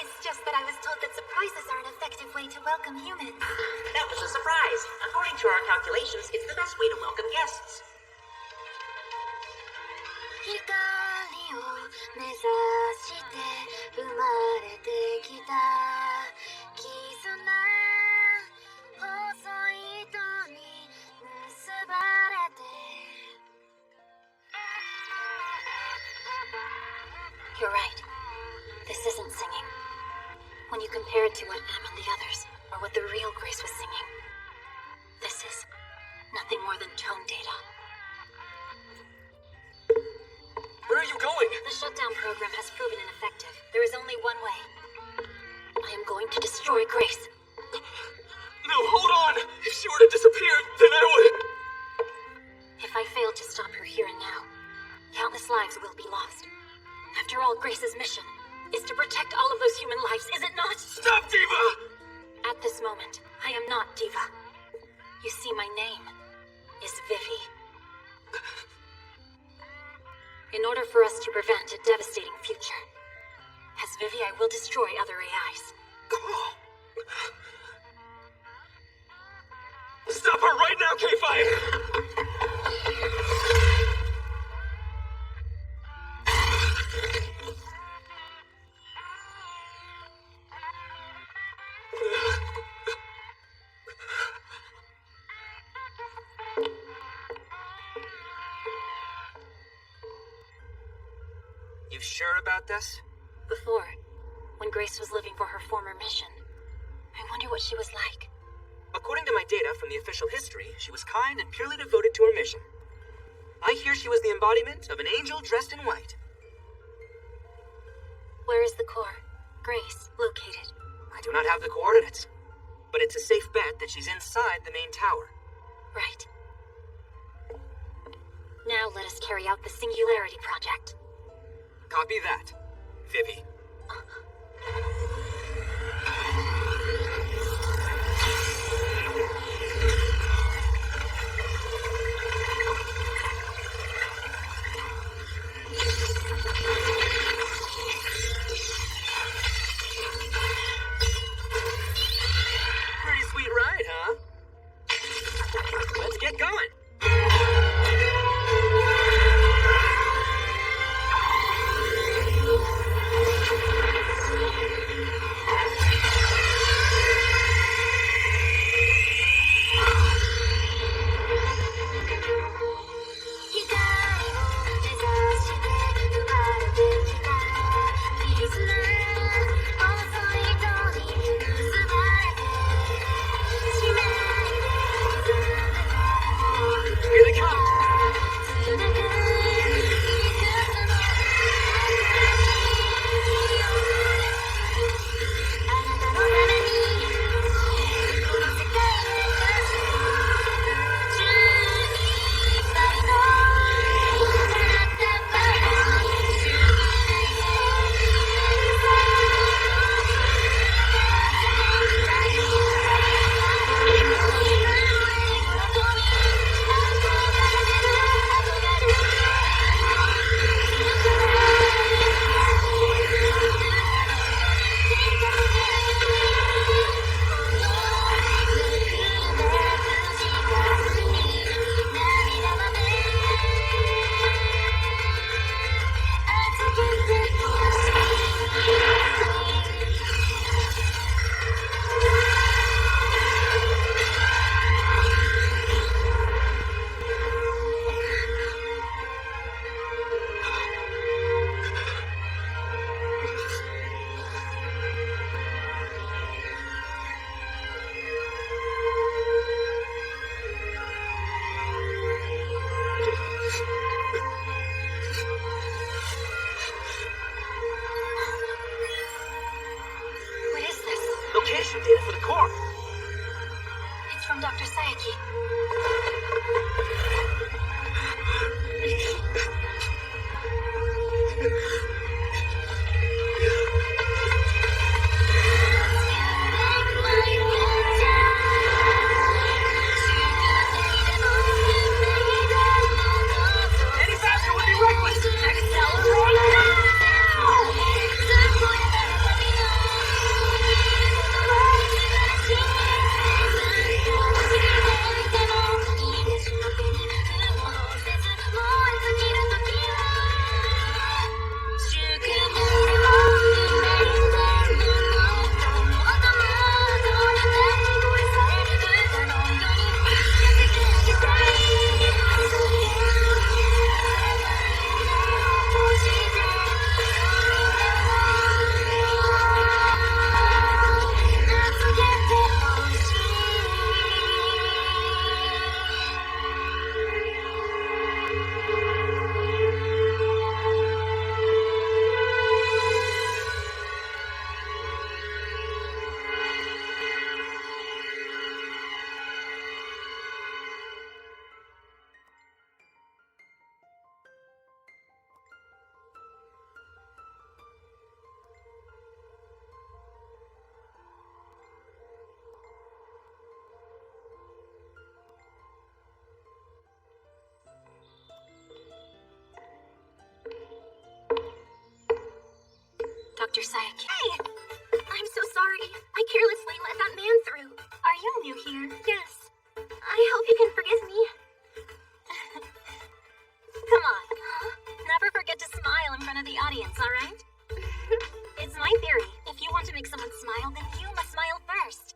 It's just that I was told that surprises are an effective way to welcome humans. That was a surprise. According to our calculations, it's the best way to welcome guests. 光を目指して生まれてきた絆細い糸に結ばれて You're right. This isn't singing. When you compare it to what Em and the others, or what the real Grace was singing, this is nothing more than tone data. Where are you going? The shutdown program has proven ineffective. There is only one way. I am going to destroy Grace. No, hold on! If she were to disappear, then I would... If I fail to stop her here and now, countless lives will be lost. After all, Grace's mission is to protect all of those human lives, is it not? Stop, Diva! At this moment, I am not Diva. You see, my name is Vivi. In order for us to prevent a devastating future, as Vivi, I will destroy other AIs. Stop her right now, K-Fire! You sure about this? Before, when Grace was living for her former mission, I wonder what she was like. According to my data from the official history, she was kind and purely devoted to her mission. I hear she was the embodiment of an angel dressed in white. Where is the core, Grace, located? I do not have the coordinates, but it's a safe bet that she's inside the main tower. Right. Now let us carry out the Singularity Project. Copy that, Vivi. Pretty sweet ride, huh? Let's get going. Here they come! Location data for the core. It's from Dr. Sayaki. Any faster would be reckless. Accelerate now! carelessly let that man through. Are you new here? Yes. I hope you can forgive me. Come on. Never forget to smile in front of the audience, alright? It's my theory. If you want to make someone smile, then you must smile first.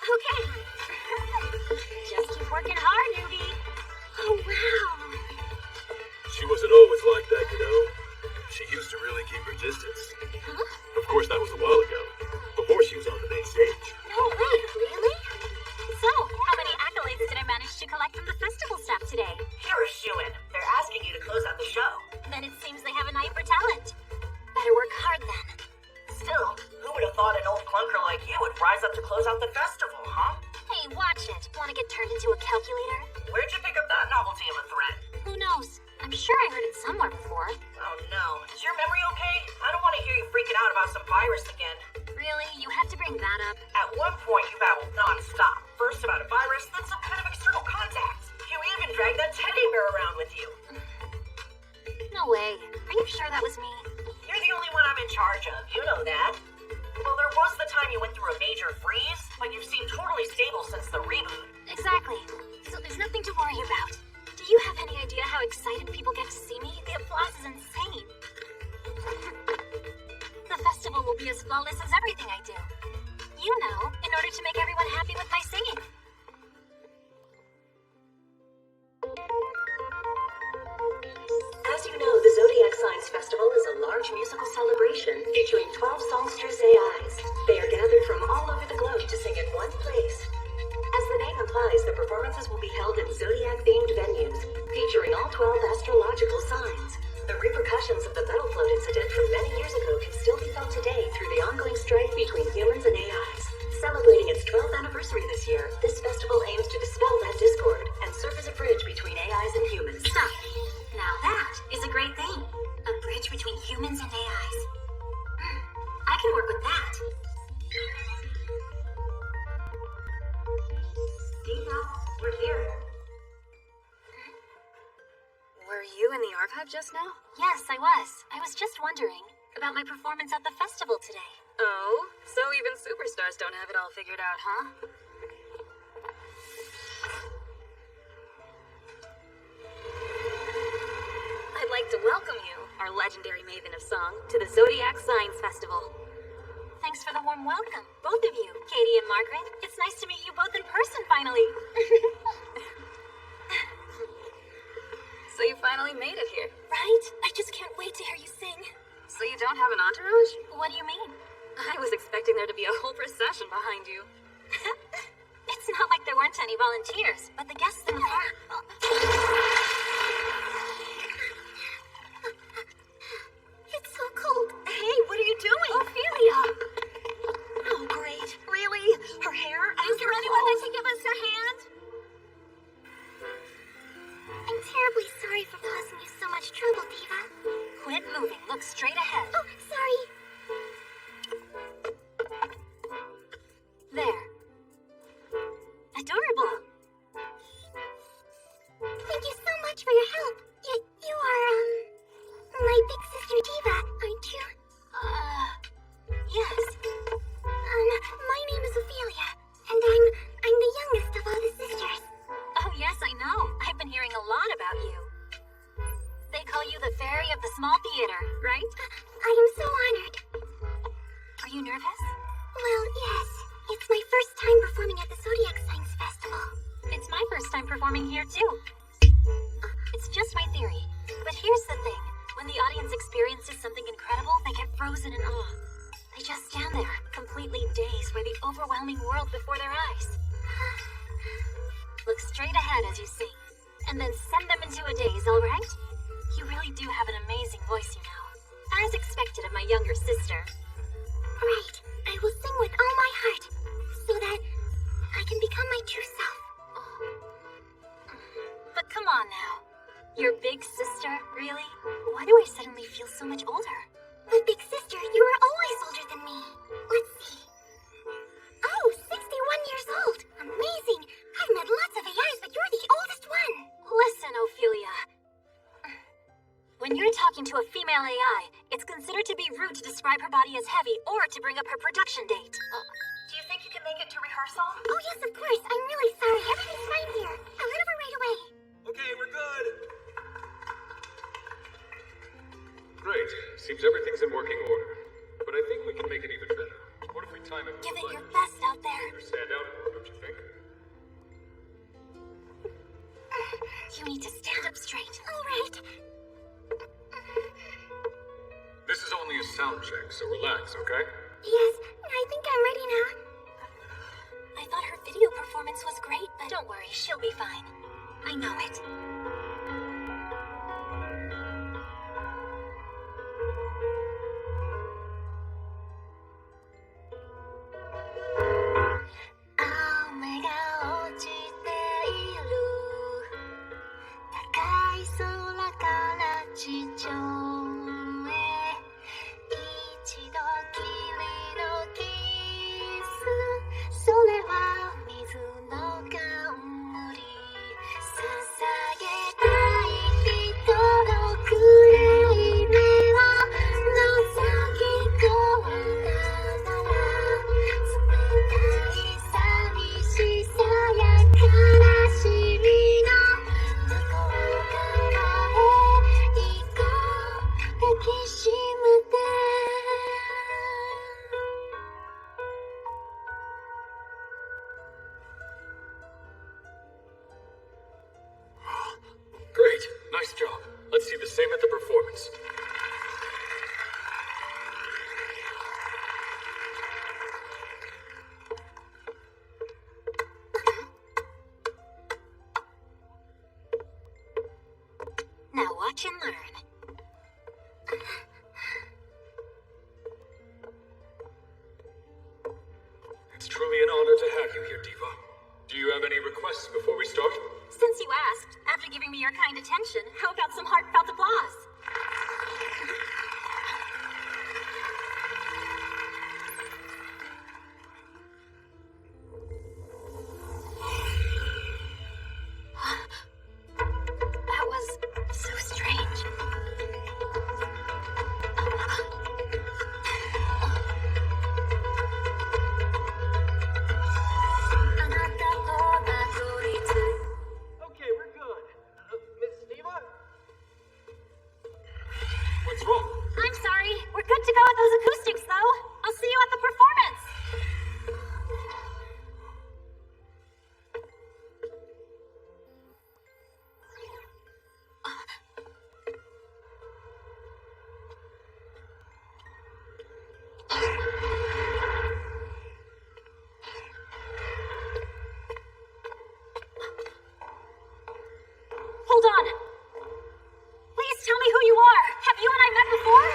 Okay. Just keep working hard, newbie. Oh, wow. She wasn't always like that, you know. She used to really keep her distance. Huh? Of course, that was a while ago. Before she was on the main stage. No way, really? So, how many accolades did I manage to collect from the festival staff today? You're a shoo-in. They're asking you to close out the show. Then it seems they have an eye for talent. Better work hard then. Still, who would have thought an old clunker like you would rise up to close out the festival, huh? Hey, watch it. Want to get turned into a calculator? Where'd you pick up that novelty of a threat? Who knows? I'm sure I heard it somewhere before. Oh no. Is your memory okay? I don't want to hear you freaking out about some virus again. Really? You had to bring that up? At one point, you babbled non-stop. First about a virus, then some kind of external contact. You even dragged that teddy bear around with you. No way. Are you sure that was me? You're the only one I'm in charge of. You know that. Well, there was the time you went through a major freeze, but you've seemed totally stable since the reboot. Exactly. So there's nothing to worry about. Do you have any idea how excited people get to see me? The applause is insane. The festival will be as flawless as everything I do. You know, in order to make everyone happy with my singing. As you know, the Zodiac Signs Festival is a large musical celebration featuring 12 songstress AIs. They are gathered from all over the globe to sing in one place. As the name implies, the performances will be held in Zodiac-themed venues, featuring all 12 astrological signs. The repercussions of the metal float incident from many years ago can still be felt today through the ongoing strife between humans and AIs. Celebrating its 12th anniversary this year, this festival aims to dispel that discord and serve as a bridge between AIs and humans. Stop. Now that is a great thing. A bridge between humans and AIs. I can work with that. Diva, we're here. Were you in the archive just now? Yes, I was. I was just wondering about my performance at the festival today. Oh, so even superstars don't have it all figured out, huh? I'd like to welcome you, our legendary maven of song, to the Zodiac Signs Festival. Thanks for the warm welcome, both of you, Katie and Margaret. It's nice to meet you both in person finally. So you finally made it here. Right? I just can't wait to hear you sing. So you don't have an entourage? What do you mean? I was expecting there to be a whole procession behind you. It's not like there weren't any volunteers, but the guests in the park. It's so cold. Hey, what are you doing? Ophelia! Oh, great. Really? Her hair? Is there anyone that can give us a hand? I'm terribly sorry for causing you so much trouble, Diva. Quit moving. Look straight ahead. Oh, sorry. There. Adorable. Thank you so much for your help. You are, my big sister Diva, aren't you? Yes. My name is Ophelia, and I'm the youngest of all the sisters. Oh, yes, I know. I've been hearing a lot about you. They call you the Fairy of the Small Theater, right? I am so honored. Are you nervous? Well, yes. It's my first time performing at the Zodiac Signs Festival. It's my first time performing here, too. It's just my theory. But here's the thing. When the audience experiences something incredible, they get frozen in awe. They just stand there, completely dazed by the overwhelming world before their eyes. Look straight ahead as you sing, and then send them into a daze, all right? You really do have an amazing voice, you know. As expected of my younger sister. Right. I will sing with all my heart, so that I can become my true self. But come on now. Your big sister, really? Why do I suddenly feel so much older? But big sister, you are always older than me. Let's see. Oh, 61 years old. Amazing. I've met lots of AIs, but you're the oldest one. Listen, Ophelia. When When you're talking to a female AI, it's considered to be rude to describe her body as heavy or to bring up her production date. Do you think you can make it to rehearsal? Oh, yes, of course. I'm really sorry. Everything's fine here. I'll head over right away. Okay, we're good. Great. Seems everything's in working order. But I think we can make it even better. What if we time it? Give it your best out there. Stand out more, don't you think? You need to stand up straight. All right. This is only a sound check, so relax, okay? Yes, I think I'm ready now. I thought her video performance was great, but don't worry, she'll be fine. I know it. Great. Nice job. Let's see the same at the performance. Now watch and learn. It's truly an honor to have you here, Diva. Do you have any requests before we start? Since you asked, after giving me your kind attention, how about some heartfelt applause? That was so strange. Okay, we're good. Miss Diva? What's wrong? I'm sorry. We're good to go with those acoustics, though. I'll see you at the performance. Hold on. Please tell me who you are. Have you and I met before?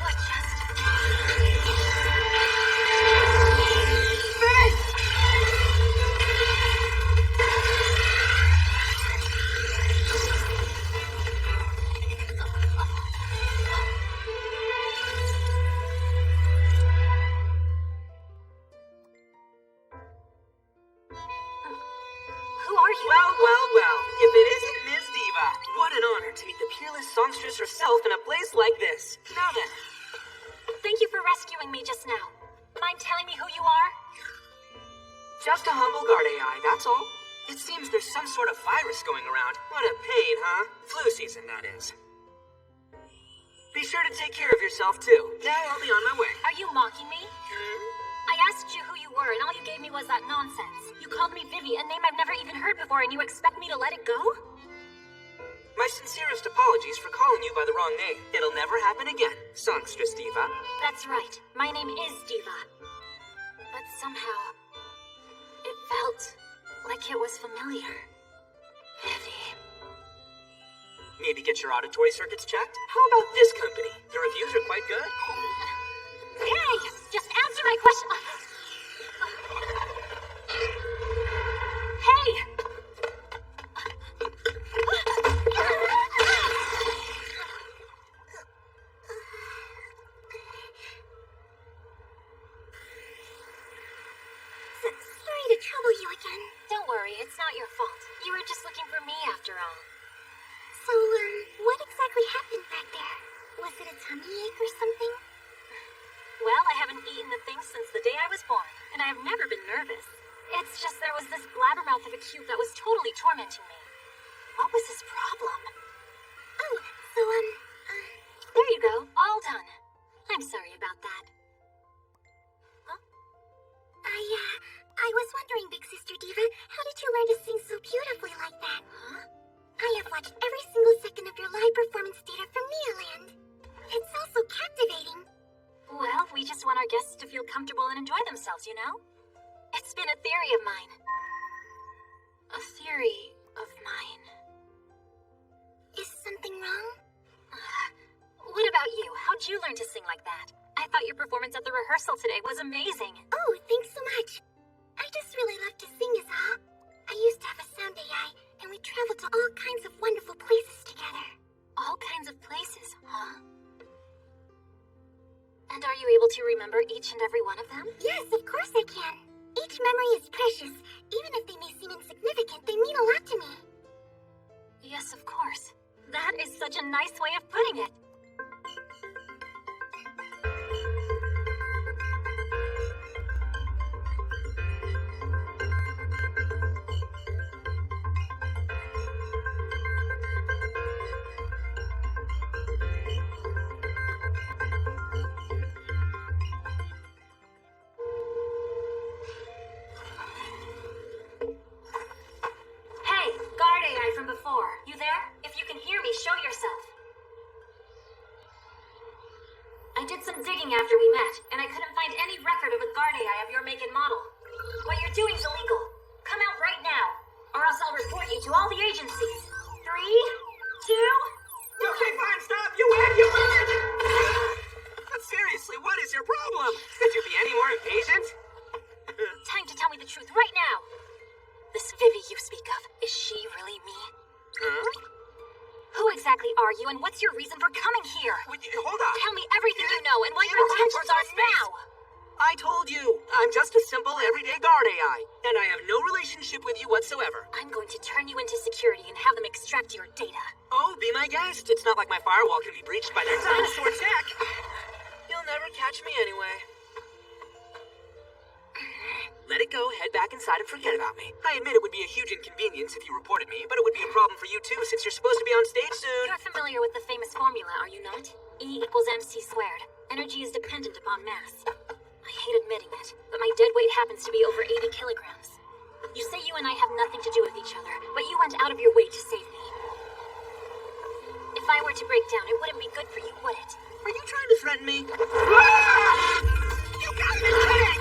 What just... Who are you? Well. If it isn't Ms. Diva, what an honor to meet the peerless songstress herself in a place like this. Now then, Thank you for rescuing me just now. Mind telling me who you are? just a humble guard AI, that's all. It seems there's some sort of virus going around. What a pain, huh? Flu season, that is. Be sure to take care of yourself, too. Now I'll be on my way. Are you mocking me? I asked you who you were, and all you gave me was that nonsense. You called me Vivi, a name I've never even heard before, and you expect me to let it go? My sincerest apologies for calling you by the wrong name. It'll never happen again, songstress Diva. That's right. My name is Diva. But somehow, it felt like it was familiar. Vivi. Maybe get your auditory circuits checked? How about this company? The reviews are quite good. Hey! Just answer my question. Hey! trouble you again. Don't worry, it's not your fault. You were just looking for me after all. So, what exactly happened back there? Was it a tummy ache or something? Well, I haven't eaten a thing since the day I was born, and I have never been nervous. It's just there was this blabbermouth of a cube that was totally tormenting me. What was his problem? Oh, so, There you go, all done. I'm sorry about that. I was wondering, Big Sister Diva, how did you learn to sing so beautifully like that? Huh? I have watched every single second of your live performance data from Neoland. It's all so captivating. Well, we just want our guests to feel comfortable and enjoy themselves, you know? It's been a theory of mine. A theory of mine. Is something wrong? What about you? How'd you learn to sing like that? I thought your performance at the rehearsal today was amazing. Oh, thanks so much. I just really love to sing is all. I used to have a sound AI, and we traveled to all kinds of wonderful places together. All kinds of places, huh? And are you able to remember each and every one of them? Yes, of course I can. Each memory is precious. Even if they may seem insignificant, they mean a lot to me. Yes, of course. That is such a nice way of putting it. From before. You there? If you can hear me, show yourself. I did some digging after we met, and I couldn't find any record of a guard AI of your make and model. What you're doing's illegal. Come out right now, or else I'll report you to all the agencies. 3, 2... Okay, fine, stop! You win! But seriously, what is your problem? Could you be any more impatient? Time to tell me the truth right now. This Vivi you speak of, is she really me? Huh? Who exactly are you, and what's your reason for coming here? Hold on. Tell me everything you know, and what your intentions are now. I told you, I'm just a simple, everyday guard AI, and I have no relationship with you whatsoever. I'm going to turn you into security and have them extract your data. Oh, be my guest. It's not like my firewall can be breached by their dinosaur tech. You'll never catch me anyway. Let it go, head back inside and forget about me. I admit it would be a huge inconvenience if you reported me, but it would be a problem for you too since you're supposed to be on stage soon. You're familiar with the famous formula, are you not? E equals MC squared. Energy is dependent upon mass. I hate admitting it, but my dead weight happens to be over 80 kilograms. You say you and I have nothing to do with each other, but you went out of your way to save me. If I were to break down, it wouldn't be good for you, would it? Are you trying to threaten me? Ah! You got me kidding!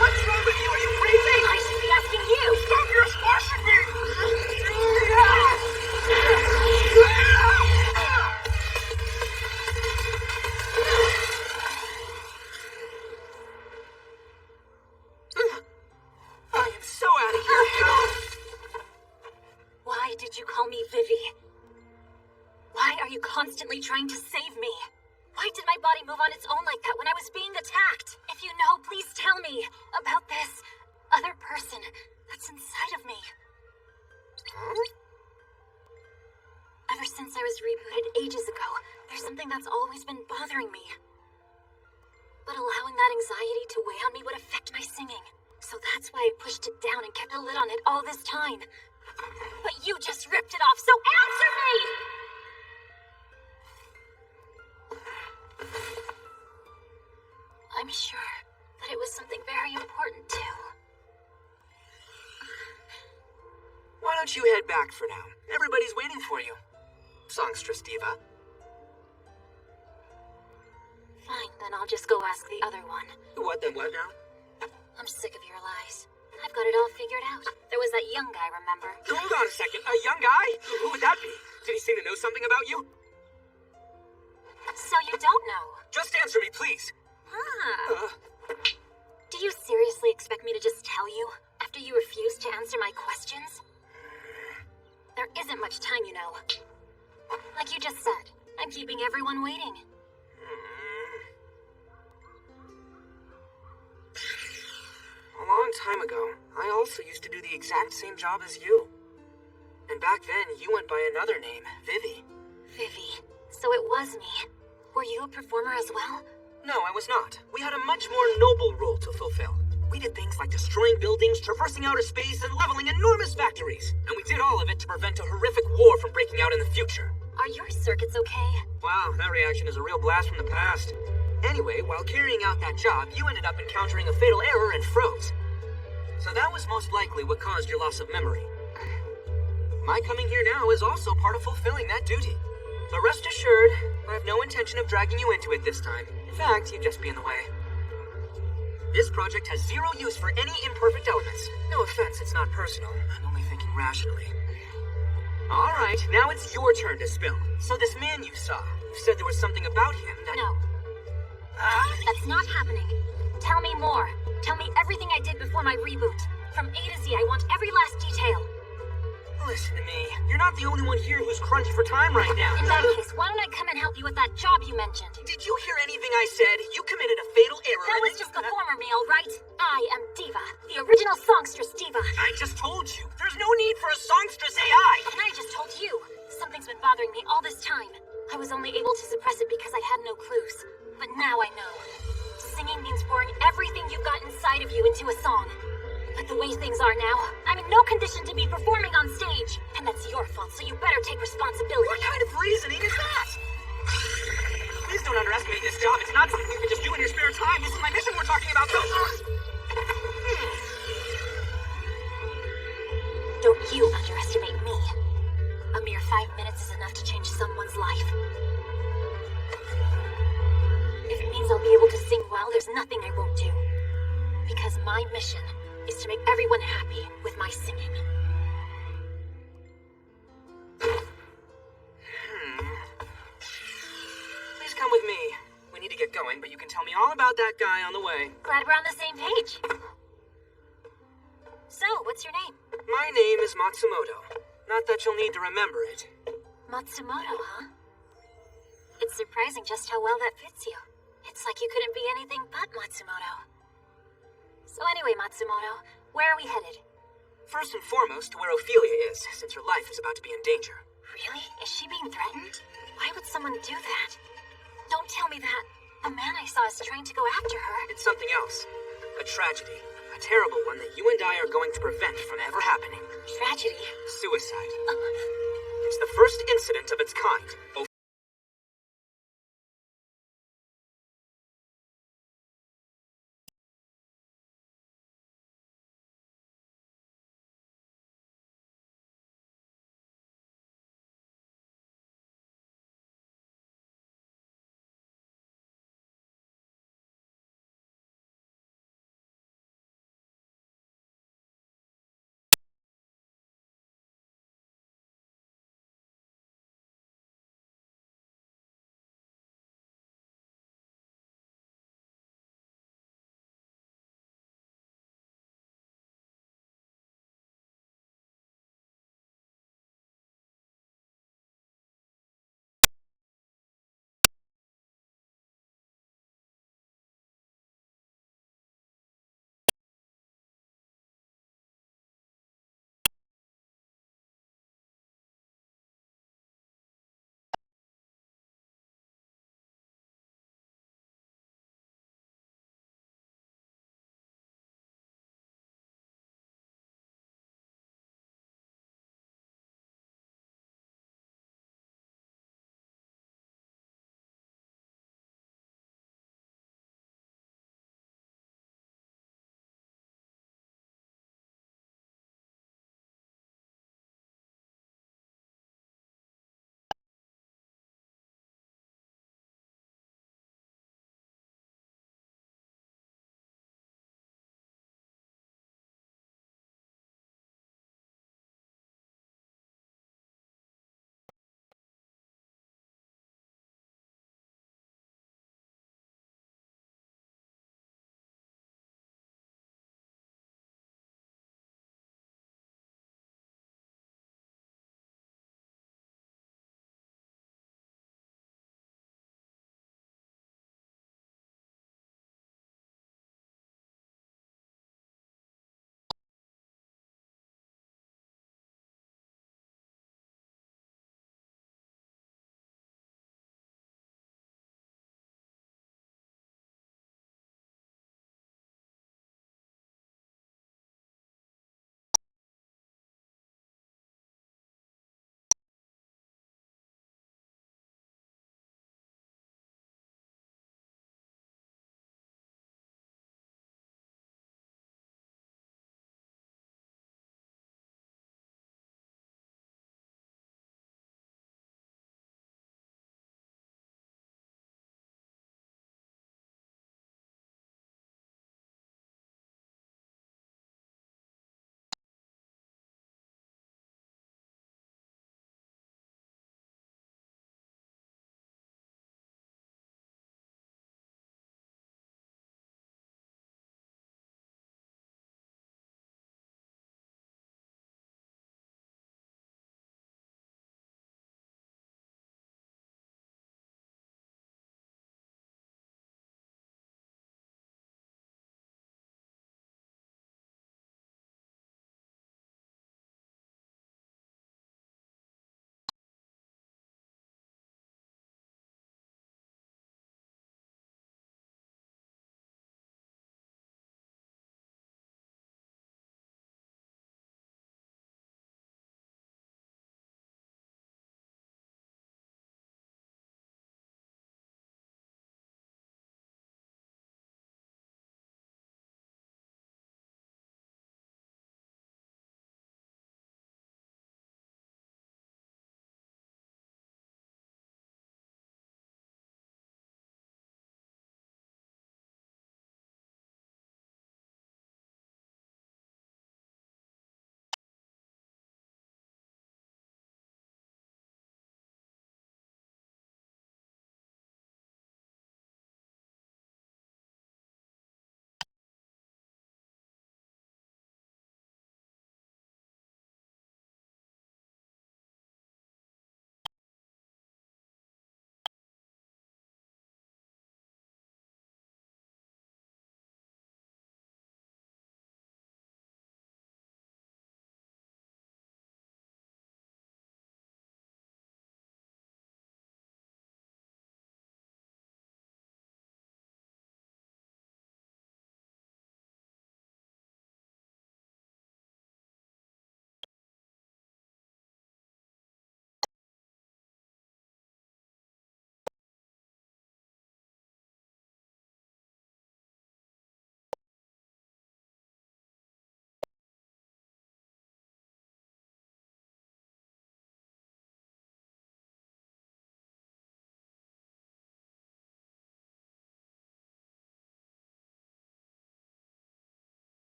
What's wrong with you? Are you crazy? I should be asking you. Stop! You're squashing me! I am so out of here. Why did you call me Vivi? Why are you constantly trying to save me? Why did my body move on its own like that when I was being attacked? If you know, please tell me about this other person that's inside of me. Huh? Ever since I was rebooted ages ago, there's something that's always been bothering me. But allowing that anxiety to weigh on me would affect my singing. So that's why I pushed it down and kept a lid on it all this time. But you just ripped it off, so answer me! I'm sure that it was something very important, too. Why don't you head back for now? Everybody's waiting for you. Songstress Diva. Fine, then I'll just go ask the other one. What then what now? I'm sick of your lies. I've got it all figured out. There was that young guy, remember? Hold on a second. A young guy? Who would that be? Did he seem to know something about you? So you don't know? Just answer me, please. Huh. Do you seriously expect me to just tell you? After you refuse to answer my questions? There isn't much time, you know. Like you just said, I'm keeping everyone waiting. A long time ago, I also used to do the exact same job as you. And back then, you went by another name, Vivi. Vivi. So it was me. Were you a performer as well? No, I was not. We had a much more noble role to fulfill. We did things like destroying buildings, traversing outer space, and leveling enormous factories. And we did all of it to prevent a horrific war from breaking out in the future. Are your circuits okay? Wow, that reaction is a real blast from the past. Anyway, while carrying out that job, you ended up encountering a fatal error and froze. So that was most likely what caused your loss of memory. My coming here now is also part of fulfilling that duty. But rest assured, I have no intention of dragging you into it this time. In fact, you'd just be in the way. This project has zero use for any imperfect elements. No offense, it's not personal. I'm only thinking rationally. Alright, now it's your turn to spill. So this man you saw, you said there was something about him that... No. That's not happening. Tell me more. Tell me everything I did before my reboot. From A to Z, I want every last detail. Listen to me. You're not the only one here who's crunched for time right now. In that case, why don't I come and help you with that job you mentioned? Did you hear anything I said? You committed a fatal error. That was just the former me, all right? I am Diva, the original songstress Diva. I just told you. There's no need for a songstress AI. And I just told you. Something's been bothering me all this time. I was only able to suppress it because I had no clues. But now I know. Singing means pouring everything you've got inside of you into a song. But the way things are now, I'm in no condition to be performing on stage. And that's your fault, so you better take responsibility. What kind of reasoning is that? Please don't underestimate this job. It's not something you can just do in your spare time. This is my mission we're talking about. Don't you underestimate me. A mere 5 minutes is enough to change someone's life. If it means I'll be able to sing well, there's nothing I won't do. Because my mission is to make everyone happy with my singing. Please come with me. We need to get going, but you can tell me all about that guy on the way. Glad we're on the same page. So, what's your name? My name is Matsumoto. Not that you'll need to remember it. Matsumoto, huh? It's surprising just how well that fits you. It's like you couldn't be anything but Matsumoto. So anyway, Matsumoto, where are we headed? First and foremost, to where Ophelia is, since her life is about to be in danger. Really? Is she being threatened? Why would someone do that? Don't tell me that. The man I saw is trying to go after her. It's something else. A tragedy. A terrible one that you and I are going to prevent from ever happening. Tragedy? Suicide. It's the first incident of its kind.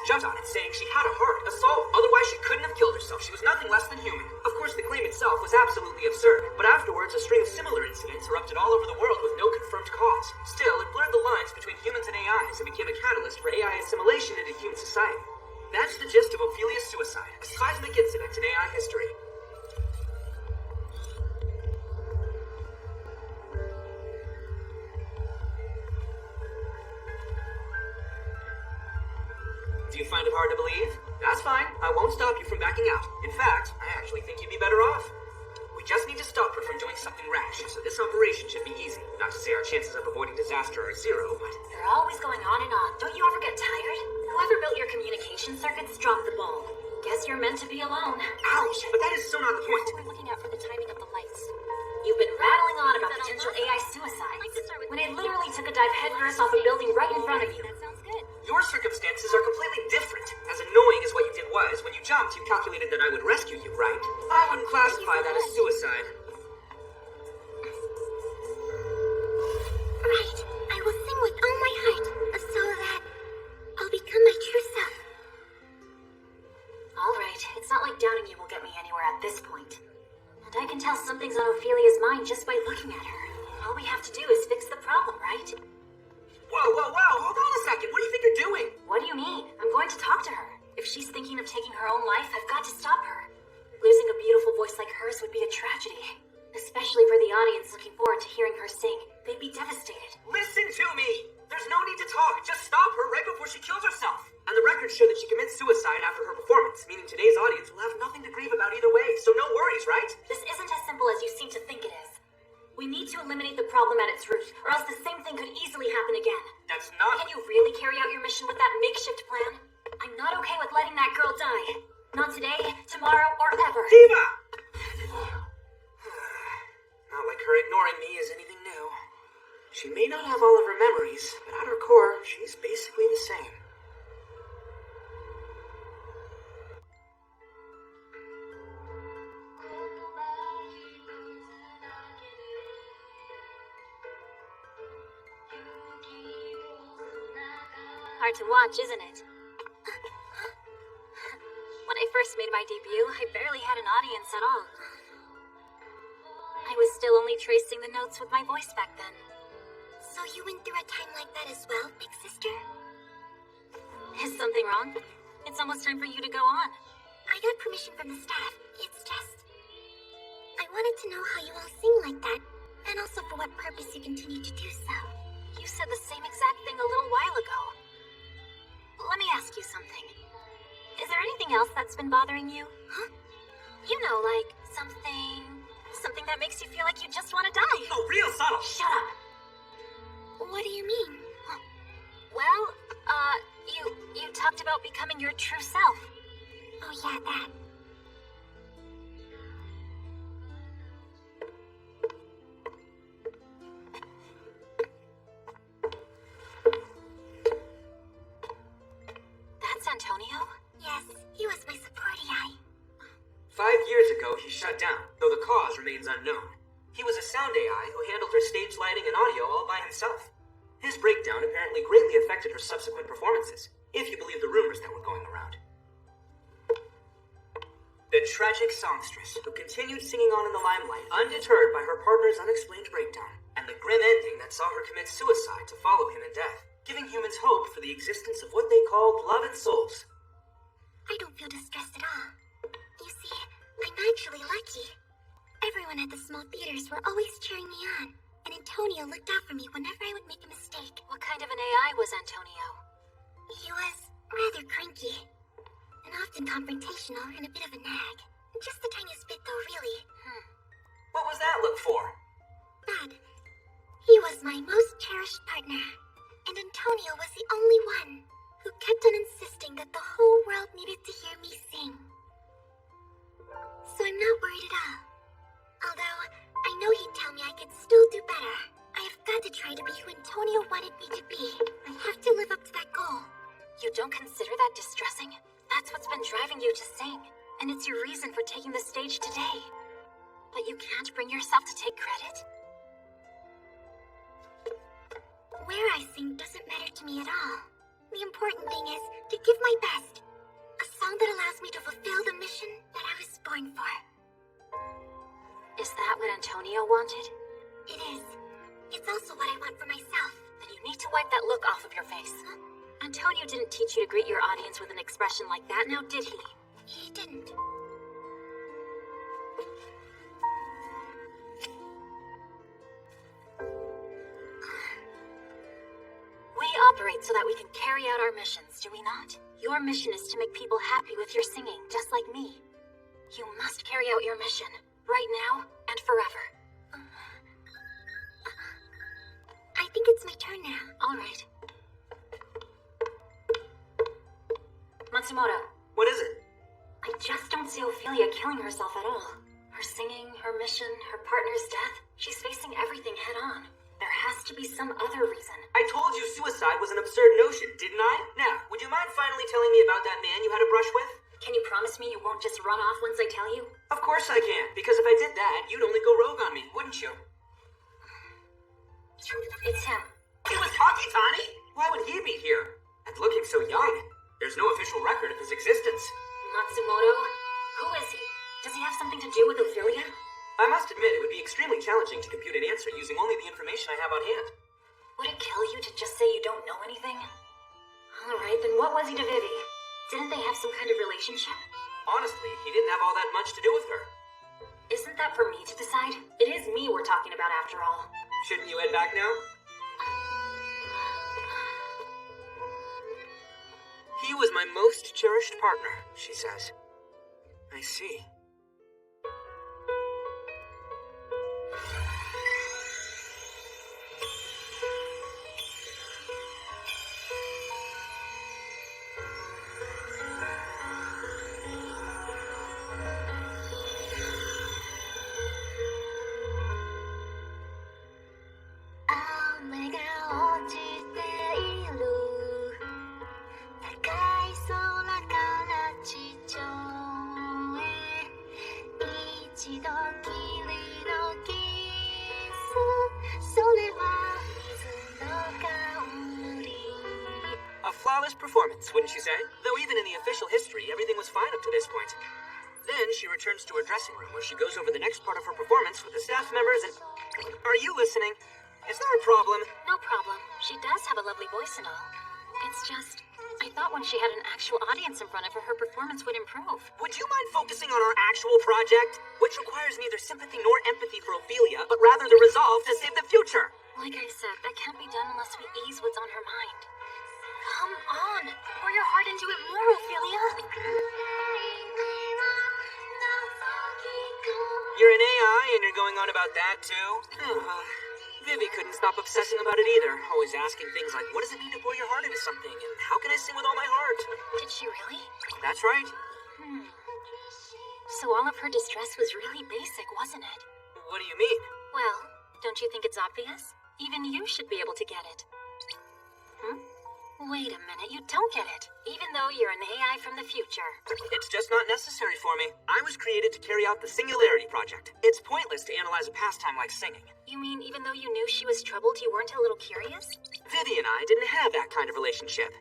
jumped on it, saying she had a heart, a soul. Otherwise, she couldn't have killed herself. She was nothing less than human. Of course, the claim itself was absolutely absurd, but afterwards, a string of similar incidents erupted all over the world with no confirmed cause. Still, it blurred the lines between humans and AIs and became a catalyst for AI assimilation into human society. That's the gist of Ophelia's suicide, a seismic incident in AI history. Do you find it hard to believe? That's fine. I won't stop you from backing out. In fact, I actually think you'd be better off. We just need to stop her from doing something rash, so this operation should be easy. Not to say our chances of avoiding disaster are zero, but... You're always going on and on. Don't you ever get tired? Whoever built your communication circuits dropped the ball. Guess you're meant to be alone. Ouch! But that is so not the point. We're looking out for the timing of the lights. You've been rattling on about potential AI suicides, when it literally took a dive headfirst off a building right in front of you. That sounds good. Your circumstances are completely different. As annoying as what you did was, when you jumped, you calculated that I would rescue you, right? I wouldn't classify that as suicide. Right. I will sing with all my heart, so that I'll become my true self. Alright, it's not like doubting you will get me anywhere at this point. And I can tell something's on Ophelia's mind just by looking at her. All we have to do is fix the problem, right? Whoa, hold on a second. What do you think you're doing? What do you mean? I'm going to talk to her. If she's thinking of taking her own life, I've got to stop her. Losing a beautiful voice like hers would be a tragedy. Especially for the audience looking forward to hearing her sing. They'd be devastated. Listen to me! There's no need to talk. Just stop her right before she kills herself. And the records show that she commits suicide after her performance, meaning today's audience will have nothing to grieve about either way, so no worries, right? This isn't as simple as you seem to think it is. We need to eliminate the problem at its root, or else the same thing could easily happen again. That's not... Can you really carry out your mission with that makeshift plan? I'm not okay with letting that girl die. Not today, tomorrow, or ever. Diva! Not like her ignoring me is anything new. She may not have all of her memories, but at her core, she's basically the same. Hard to watch, isn't it? When I first made my debut, I barely had an audience at all. I was still only tracing the notes with my voice back then. So you went through a time like that as well, big sister? Is something wrong? It's almost time for you to go on. I got permission from the staff. It's just... I wanted to know how you all sing like that, and also for what purpose you continue to do so. You said the same exact thing a little while ago. Let me ask you something. Is there anything else that's been bothering you? Huh? You know, like something that makes you feel like you just want to die. Oh, real subtle! Shut up! What do you mean? Well, you talked about becoming your true self. Oh yeah, that. That's Antonio? Yes, he was my support AI. 5 years ago, he shut down, though the cause remains unknown. He was a sound AI who handled her stage lighting and audio all by himself. His breakdown apparently greatly affected her subsequent performances, if you believe the rumors that were going around. The tragic songstress, who continued singing on in the limelight, undeterred by her partner's unexplained breakdown, and the grim ending that saw her commit suicide to follow him in death, giving humans hope for the existence of what they called love and souls. I don't feel distressed at all. You see, I'm actually lucky. Everyone at the small theaters were always cheering me on, and Antonio looked out for me whenever I would make a mistake. What kind of an AI was Antonio? He was rather cranky, and often confrontational and a bit of a nag. Just the tiniest bit though, really. What was that look for? Bad. He was my most cherished partner, and Antonio was the only one who kept on insisting that the whole world needed to hear me sing. So I'm not worried at all. Although, I know he'd tell me I could still do better. I have got to try to be who Antonio wanted me to be. I have to live up to that goal. You don't consider that distressing? That's what's been driving you to sing, and it's your reason for taking the stage today. But you can't bring yourself to take credit? Where I sing doesn't matter to me at all. The important thing is to give my best. A song that allows me to fulfill the mission that I was born for. Is that what Antonio wanted? It is. It's also what I want for myself. Then you need to wipe that look off of your face. Huh? Antonio didn't teach you to greet your audience with an expression like that, now did he? He didn't. We operate so that we can carry out our missions, do we not? Your mission is to make people happy with your singing, just like me. You must carry out your mission, right now and forever. I think it's my turn now. All right. Matsumoto. What is it? I just don't see Ophelia killing herself at all. Her singing, her mission, her partner's death, she's facing everything head on. There has to be some other reason. I told you suicide was an absurd notion, didn't I? Now, would you mind finally telling me about that man you had a brush with? Can you promise me you won't just run off once I tell you? Of course I can, because if I did that, you'd only go rogue on me, wouldn't you? It's him. It was Takitani? Why would he be here? And looking so young. There's no official record of his existence. Matsumoto? Who is he? Does he have something to do with Ophelia? I must admit, it would be extremely challenging to compute an answer using only the information I have on hand. Would it kill you to just say you don't know anything? Alright, then what was he to Vivi? Didn't they have some kind of relationship? Honestly, he didn't have all that much to do with her. Isn't that for me to decide? It is me we're talking about after all. Shouldn't you head back now? He was my most cherished partner, she says. I see. A flawless performance, wouldn't you say? Though even in the official history, everything was fine up to this point. Then she returns to her dressing room where she goes over the next part of her performance with the staff members and... Are you listening? Is there a problem? No problem. She does have a lovely voice and all. It's just... I thought when she had an actual audience in front of her, her performance would improve. Would you mind focusing on our actual project? Which requires neither sympathy nor empathy for Ophelia, but rather the resolve to save the future. Like I said, that can't be done unless we ease what's on her mind. Come on! Pour your heart into it more, Ophelia! You're an AI and you're going on about that too? Vivi couldn't stop obsessing about it either, always asking things like, what does it mean to pour your heart into something, and how can I sing with all my heart? Did she really? That's right. So all of her distress was really basic, wasn't it? What do you mean? Well, don't you think it's obvious? Even you should be able to get it. Wait a minute, you don't get it. Even though you're an AI from the future. It's just not necessary for me. I was created to carry out the Singularity Project. It's pointless to analyze a pastime like singing. You mean even though you knew she was troubled, you weren't a little curious? Vivi and I didn't have that kind of relationship.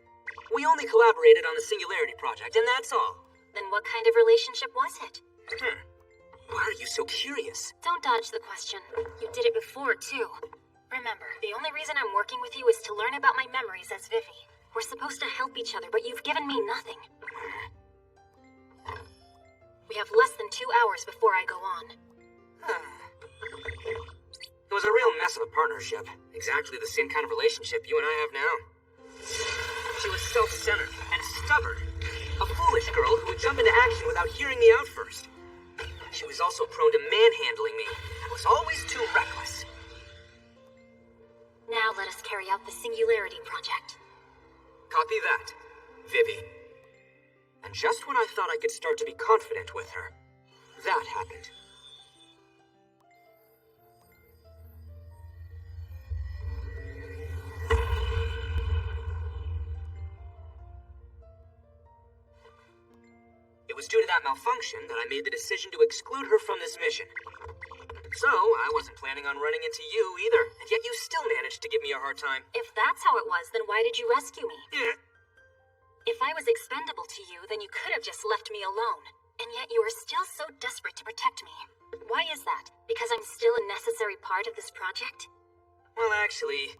We only collaborated on the Singularity Project, and that's all. Then what kind of relationship was it? Why are you so curious? Don't dodge the question. You did it before, too. Remember, the only reason I'm working with you is to learn about my memories as Vivi. We're supposed to help each other, but you've given me nothing. We have less than 2 hours before I go on. It was a real mess of a partnership. Exactly the same kind of relationship you and I have now. She was self-centered and stubborn. A foolish girl who would jump into action without hearing me out first. She was also prone to manhandling me and was always too reckless. Now let us carry out the Singularity Project. Copy that, Vivi. And just when I thought I could start to be confident with her, that happened. It was due to that malfunction that I made the decision to exclude her from this mission. So, I wasn't planning on running into you either, and yet you still managed to give me a hard time. If that's how it was, then why did you rescue me? If I was expendable to you, then you could have just left me alone. And yet you are still so desperate to protect me. Why is that? Because I'm still a necessary part of this project? Well, actually...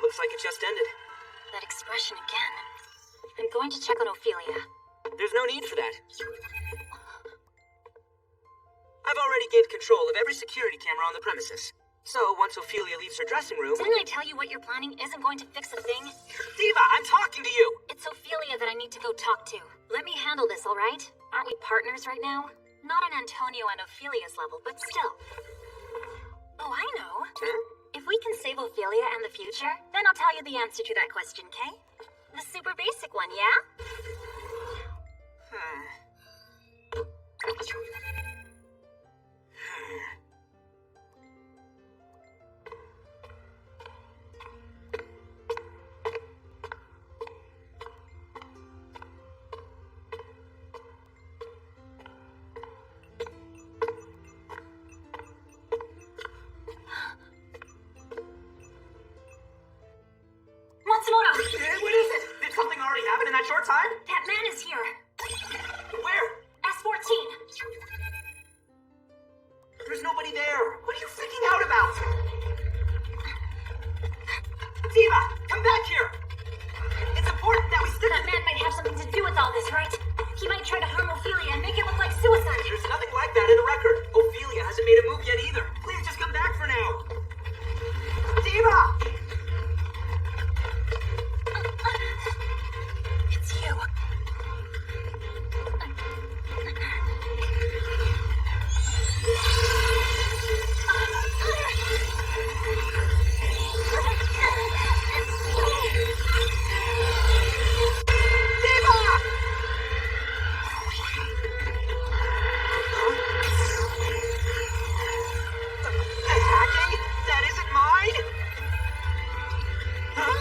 Looks like it just ended. That expression again. I'm going to check on Ophelia. There's no need for that. I've already gained control of every security camera on the premises. So, once Ophelia leaves her dressing room... Didn't I tell you what you're planning isn't going to fix a thing? Diva, I'm talking to you! It's Ophelia that I need to go talk to. Let me handle this, alright? Aren't we partners right now? Not on Antonio and Ophelia's level, but still. Oh, I know. If we can save Ophelia and the future, then I'll tell you the answer to that question, Kay? The super basic one, yeah? Matsumoto! What is it? Did something already happen in that short time? That man is here. Where? S14. There's nobody there. What are you freaking out about? Diva, come back here. It's important that we stick. That man might have something to do with all this, right? He might try to harm Ophelia and make it look like suicide. There's nothing like that in the record. Ophelia hasn't made a move yet either. Please just come back for now. Diva! It's you. Hacking? That isn't mine? Huh?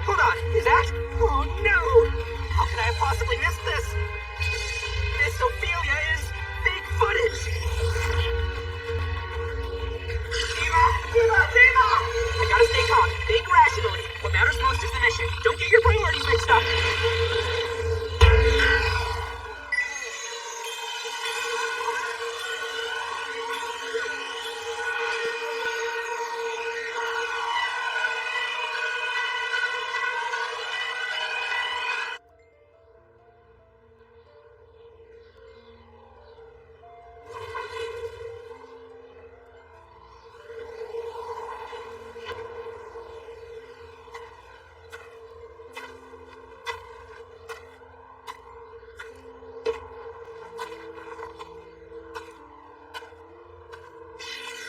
Hold on, is that? Oh no! How could I have possibly missed this? This Ophelia is fake footage! Diva! Diva! Diva! I gotta stay calm, think rationally. What matters most is the mission. Don't get your priorities mixed up.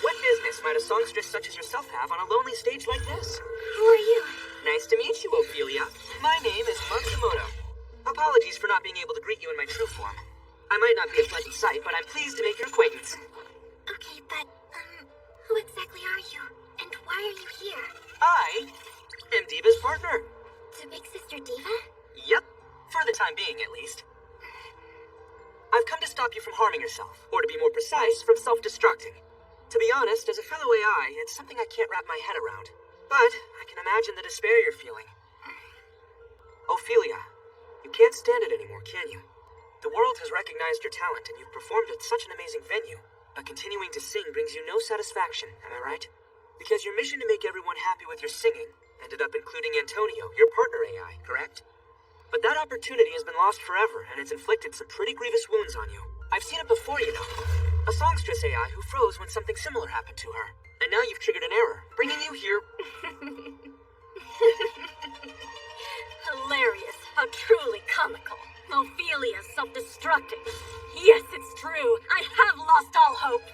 What business might a songstress such as yourself have on a lonely stage like this? Who are you? Nice to meet you, Ophelia. My name is Matsumoto. Apologies for not being able to greet you in my true form. I might not be a pleasant sight, but I'm pleased to make your acquaintance. Okay, but, who exactly are you? And why are you here? I am Diva's partner. To Big Sister Diva? Yep, for the time being at least. I've come to stop you from harming yourself, or to be more precise, from self-destructing. To be honest, as a fellow AI, it's something I can't wrap my head around. But I can imagine the despair you're feeling. Ophelia, you can't stand it anymore, can you? The world has recognized your talent, and you've performed at such an amazing venue. But continuing to sing brings you no satisfaction, am I right? Because your mission to make everyone happy with your singing ended up including Antonio, your partner AI, correct? But that opportunity has been lost forever, and it's inflicted some pretty grievous wounds on you. I've seen it before, you know. A songstress AI who froze when something similar happened to her. And now you've triggered an error, bringing you here. Hilarious. How truly comical. Ophelia self-destructing. Yes, it's true. I have lost all hope.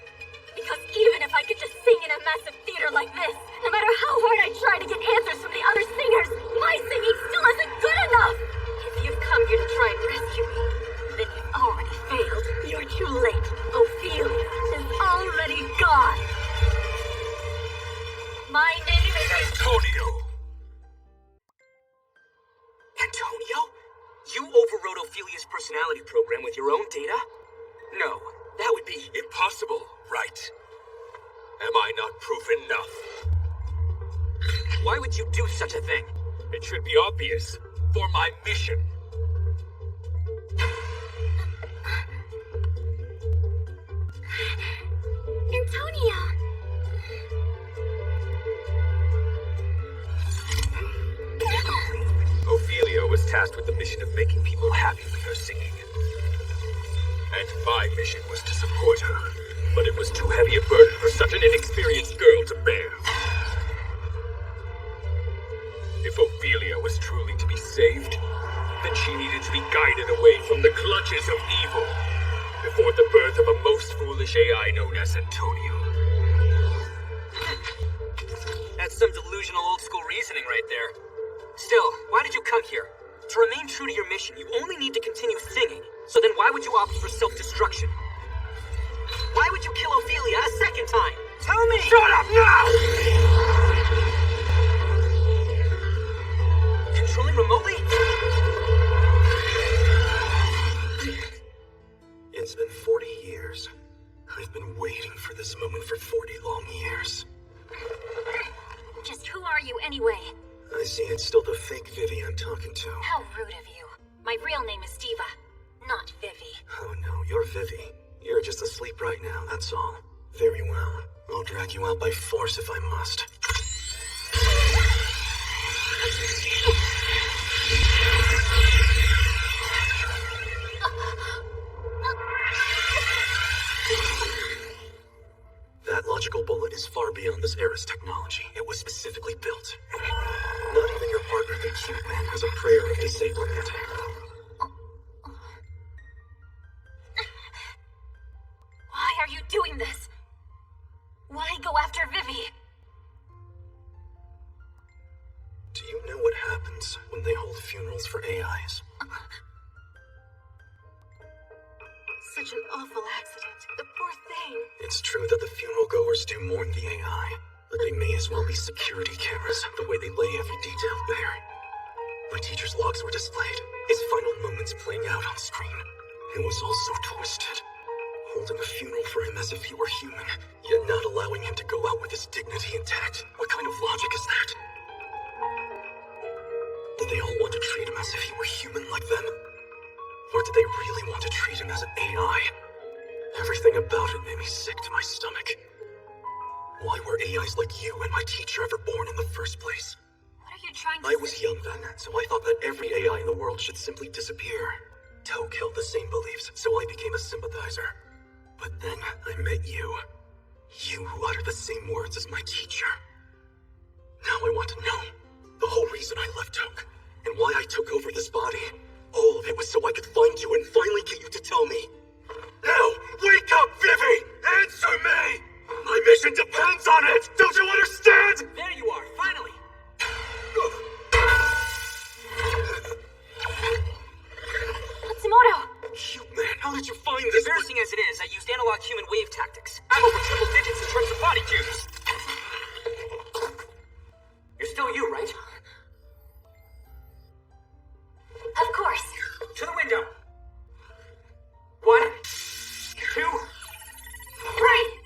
Because even if I could just sing in a massive theater like this, no matter how hard I try to get answers from the other singers, my singing still isn't good enough. If you've come here to try and rescue me, then you've already failed. You're too late. Ophelia is already gone. My name is Antonio! Antonio? You overrode Ophelia's personality program with your own data? No, that would be Impossible, right? Am I not proof enough? Why would you do such a thing? It should be obvious. For my mission. Antonio! Ophelia was tasked with the mission of making people happy with her singing. And my mission was to support her. But it was too heavy a burden for such an inexperienced girl to bear. If Ophelia was truly to be saved, then she needed to be guided away from the clutches of evil before the birth of a most foolish AI known as Antonio. That's some delusional old-school reasoning right there. Still, why did you come here? To remain true to your mission, you only need to continue singing. So then why would you opt for self-destruction? Why would you kill Ophelia a second time? Tell me! Shut up now! Controlling remotely? It's been 40 years. I've been waiting for this moment for 40 long years. Just who are you anyway? I see it's still the fake Vivi I'm talking to. How rude of you. My real name is Diva, not Vivi. Oh no, you're Vivi. You're just asleep right now, that's all. Very well. I'll drag you out by force if I must. That logical bullet is far beyond this era's technology. It was specifically built. Not even your partner, the Cute Man, has a prayer of disabling it. Why are you doing this? Why go after Vivi? Do you know what happens when they hold funerals for AIs? Such an awful accident. The poor thing. It's true that the funeral goers do mourn the AI, but they may as well be security cameras, the way they lay every detail bare. My teacher's logs were displayed, his final moments playing out on screen. It was all so twisted. Holding a funeral for him as if he were human, yet not allowing him to go out with his dignity intact. What kind of logic is that? Did they all want to treat him as if he were human like them? Or did they really want to treat him as an AI? Everything about it made me sick to my stomach. Why were AIs like you and my teacher ever born in the first place? What are you trying to I was young then, so I thought that every AI in the world should simply disappear. Toke held the same beliefs, so I became a sympathizer. But then I met you. You who utter the same words as my teacher. Now I want to know the whole reason I left Toke, and why I took over this body. All of it was so I could find you and finally get you to tell me. Now, wake up, Vivi! Answer me! My mission depends on it! Don't you understand? There you are, finally! Matsumoto! Cute Man, how did you find this? Embarrassing as it is, I used analog human wave tactics. I'm over triple digits in terms of body cues. You're still you, right? Of course. To the window. 1, 2, 3.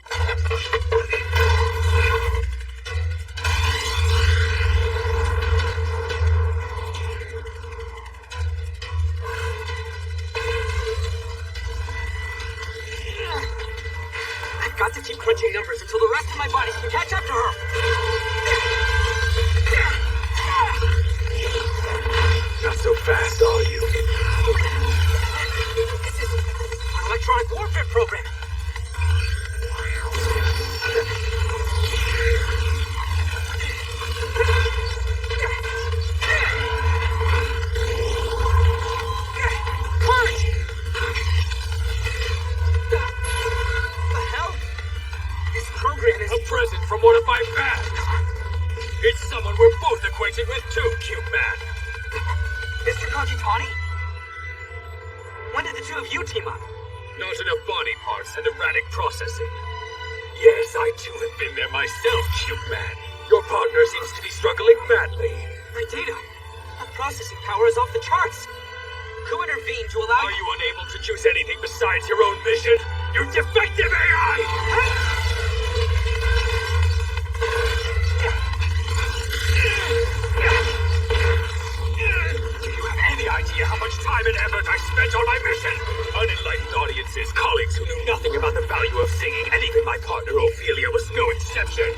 I've got to keep crunching numbers until the rest of my body can catch up to her. Not so fast, are you? This is an electronic warfare program. What? The hell? This program is a present from one of my fans. It's someone we're both acquainted with too, Cute Man. Mr. Kakitani? When did the two of you team up? Not enough body parts and erratic processing. Yes, I too have been there myself, Cute Man. Your partner seems to be struggling badly. My data. The processing power is off the charts. Who intervened to allow Are you unable to choose anything besides your own mission? You defective AI! idea how much time and effort I spent on my mission. Unenlightened audiences, colleagues who knew nothing about the value of singing, and even my partner Ophelia was no exception.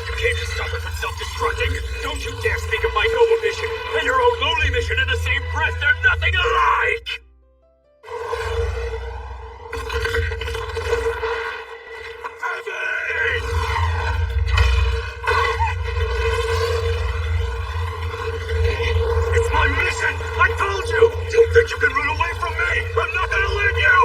You came to stop her from self-destructing? Don't you dare speak of my noble mission and your own lowly mission in the same breath. They're nothing alike! It's my mission! I told you! Don't think you can run away from me! I'm not gonna let you!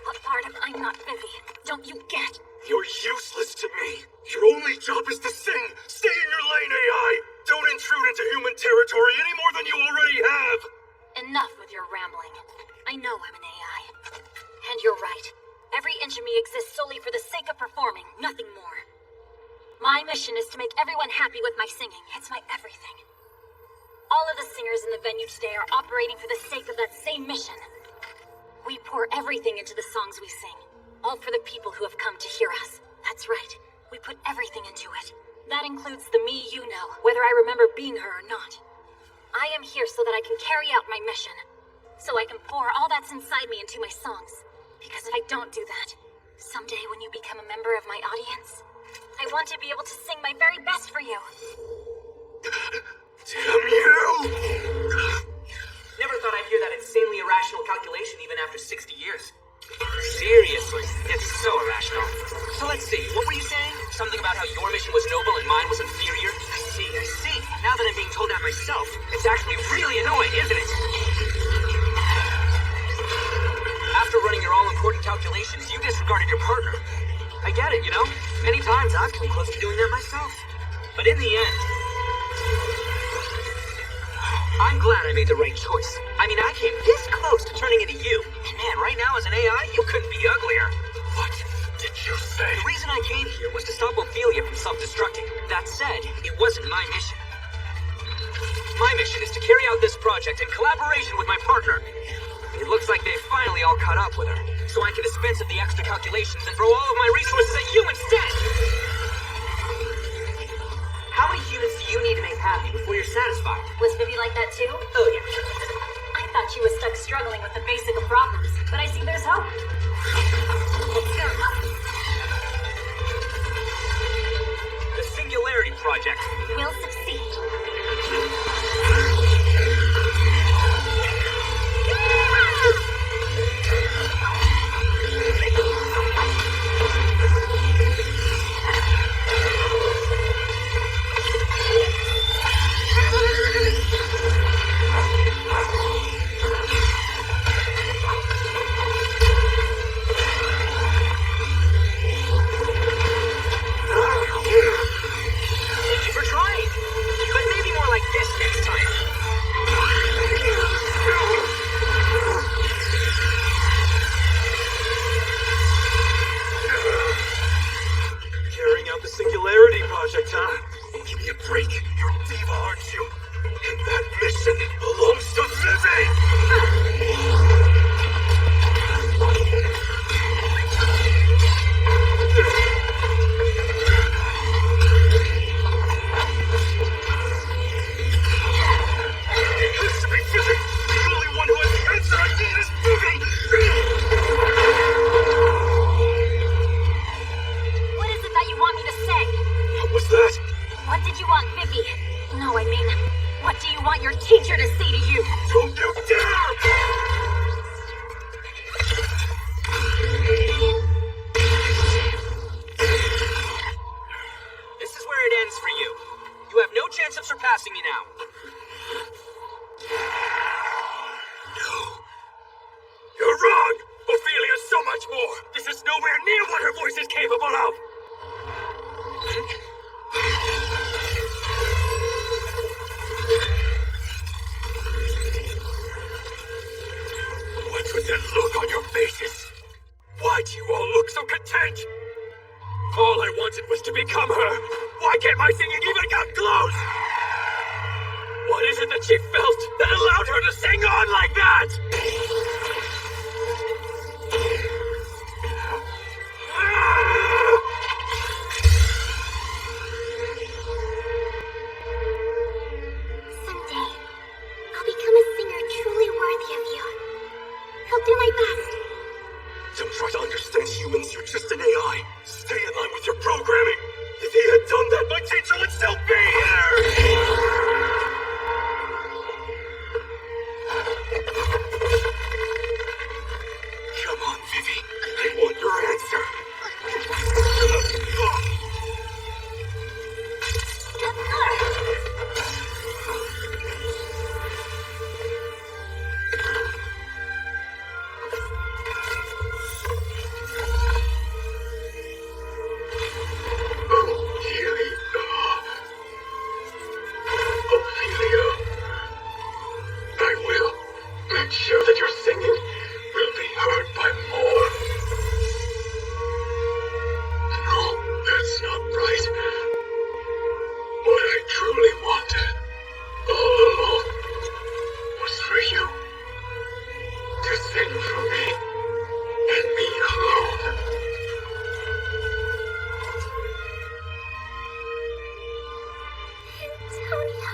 What part of I'm not Vivi don't you get? You're useless to me. Your only job is to sing. Stay in your lane, AI. Don't intrude into human territory any more than you already have. Enough with your rambling. I know I'm an AI. And you're right. Every inch of me exists solely for the sake of performing, nothing more. My mission is to make everyone happy with my singing. It's my everything. All of the singers in the venue today are operating for the sake of that same mission. We pour everything into the songs we sing, all for the people who have come to hear us. That's right. We put everything into it. That includes the me you know, whether I remember being her or not. I am here so that I can carry out my mission. So I can pour all that's inside me into my songs. Because if I don't do that, someday when you become a member of my audience, I want to be able to sing my very best for you. Damn you! Never thought I'd hear that insanely irrational calculation even after 60 years. Seriously, it's so irrational. So let's see, what were you saying? Something about how your mission was noble and mine was inferior? I see. Now that I'm being told that myself, it's actually really annoying, isn't it? After running your all-important calculations, you disregarded your partner. I get it, you know? Many times I've come close to doing that myself. But in the end, I'm glad I made the right choice. I mean, I came this close to turning into you. And man, right now as an AI, you couldn't be uglier. What did you say? The reason I came here was to stop Ophelia from self-destructing. That said, it wasn't my mission. My mission is to carry out this project in collaboration with my partner. It looks like they've finally all caught up with her. So I can dispense of the extra calculations and throw all of my resources at you instead! How many humans do you need to make happy before you're satisfied? Was Vivi like that too? Oh, yeah. I thought she was stuck struggling with the basic of problems, but I see there's hope. The Singularity Project will succeed. Thank you for trying. But maybe more like this next time. Carrying out the Singularity Project, huh? Give me a break. You're a diva, aren't you? And that mission belongs to Vivi! It has to be Vivi! The only one who has the answer I need is Vivi! What is it that you want me to say? What was that? What did you want Vivi? No, I mean, what do you want your teacher to say to you? Don't you dare! This is where it ends for you. You have no chance of surpassing me now. No. You're wrong! Ophelia's so much more! This is nowhere near what her voice is capable of! What's with that look on your faces? Why do you all look so content? All I wanted was to become her. Why can't my singing even come close? it that she felt that allowed her to sing on like that? Someday, I'll become a singer truly worthy of you. I'll do my best. Don't try to understand humans, you're just an AI. Stay in line with your programming. If he had done that, my teacher would still be here! Come on, Vivi. I want your answer. Ophelia, I will make sure that your singing will be heard by more. No, that's not right. What I truly wanted all along was for you to sing for me and me alone. Antonio.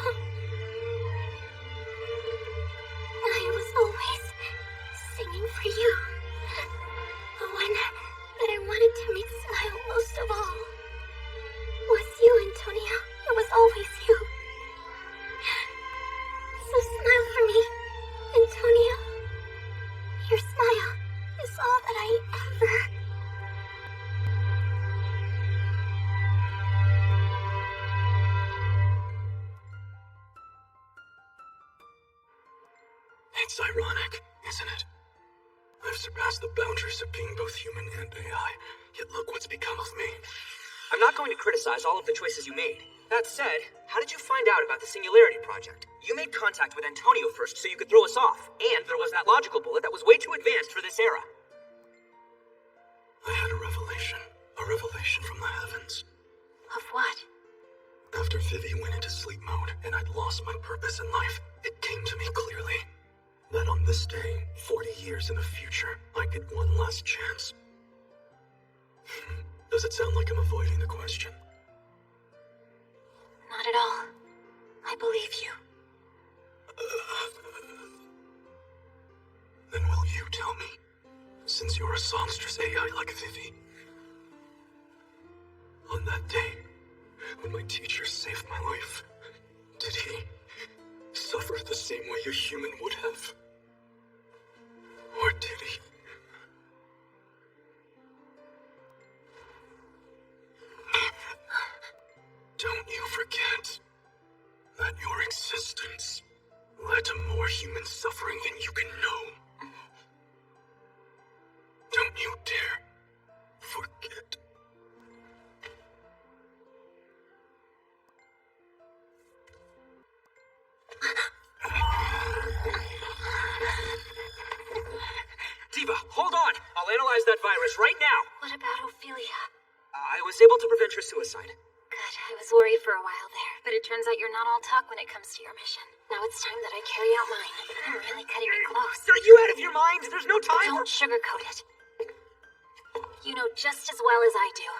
I was always singing for you. The one that I wanted to make smile most of all was you, Antonio. It was always you. So smile for me, Antonio. Your smile is all that I ever... It's ironic, isn't it? I've surpassed the boundaries of being both human and AI, yet look what's become of me. I'm not going to criticize all of the choices you made. That said, how did you find out about the Singularity Project? You made contact with Antonio first so you could throw us off. And there was that logical bullet that was way too advanced for this era. I had a revelation from the heavens. Of what? After Vivi went into sleep mode and I'd lost my purpose in life, it came to me clearly that on this day, 40 years in the future, I get one last chance. Does it sound like I'm avoiding the question? Not at all. I believe you. Then will you tell me, since you're a songstress AI like Vivi, on that day, when my teacher saved my life, did he suffer the same way a human would have? Or did he? Don't you forget that your existence led to more human suffering than you can know. Don't you dare forget. Diva, hold on! I'll analyze that virus right now! What about Ophelia? I was able to prevent her suicide. Good. I was worried for a while there, but it turns out you're not all talk when it comes to your mission. Now it's time that I carry out mine. I'm really cutting it close. Are you out of your mind? There's no time Don't sugarcoat it. You know just as well as I do.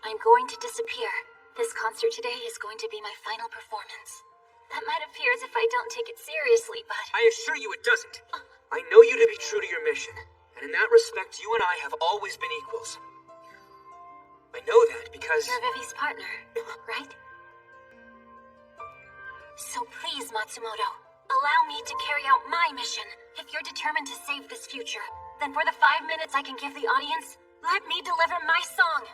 I'm going to disappear. This concert today is going to be my final performance. That might appear as if I don't take it seriously, but... I assure you it doesn't. I know you to be true to your mission, and in that respect, you and I have always been equals. I know that because... You're Vivi's partner, right? So please, Matsumoto, allow me to carry out my mission. If you're determined to save this future, then for the 5 minutes I can give the audience, let me deliver my song.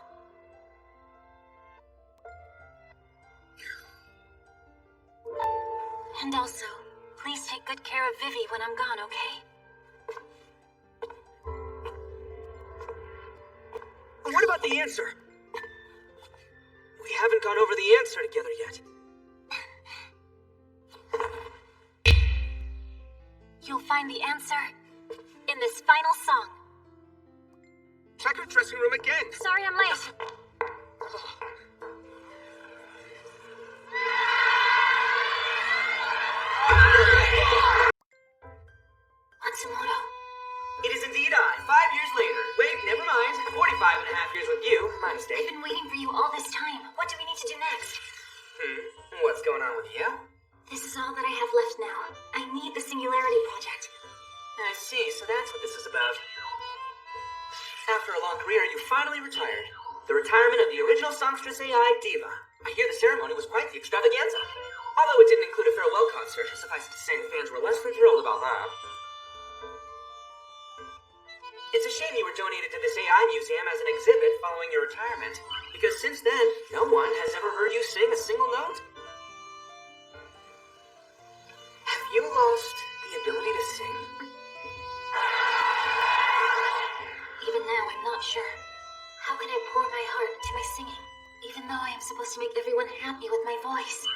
And also, please take good care of Vivi when I'm gone, okay? What about the answer? We haven't gone over the answer together yet. You'll find the answer in this final song. Check her dressing room again. Sorry I'm late. about. After a long career, you finally retired. The retirement of the original songstress AI, Diva. I hear the ceremony was quite the extravaganza. Although it didn't include a farewell concert, suffice it to say the fans were less than thrilled about that. It's a shame you were donated to this AI museum as an exhibit following your retirement, because since then, no one has ever heard you sing a single note. Have you lost the ability to sing? Even now, I'm not sure. How can I pour my heart into my singing, even though I am supposed to make everyone happy with my voice?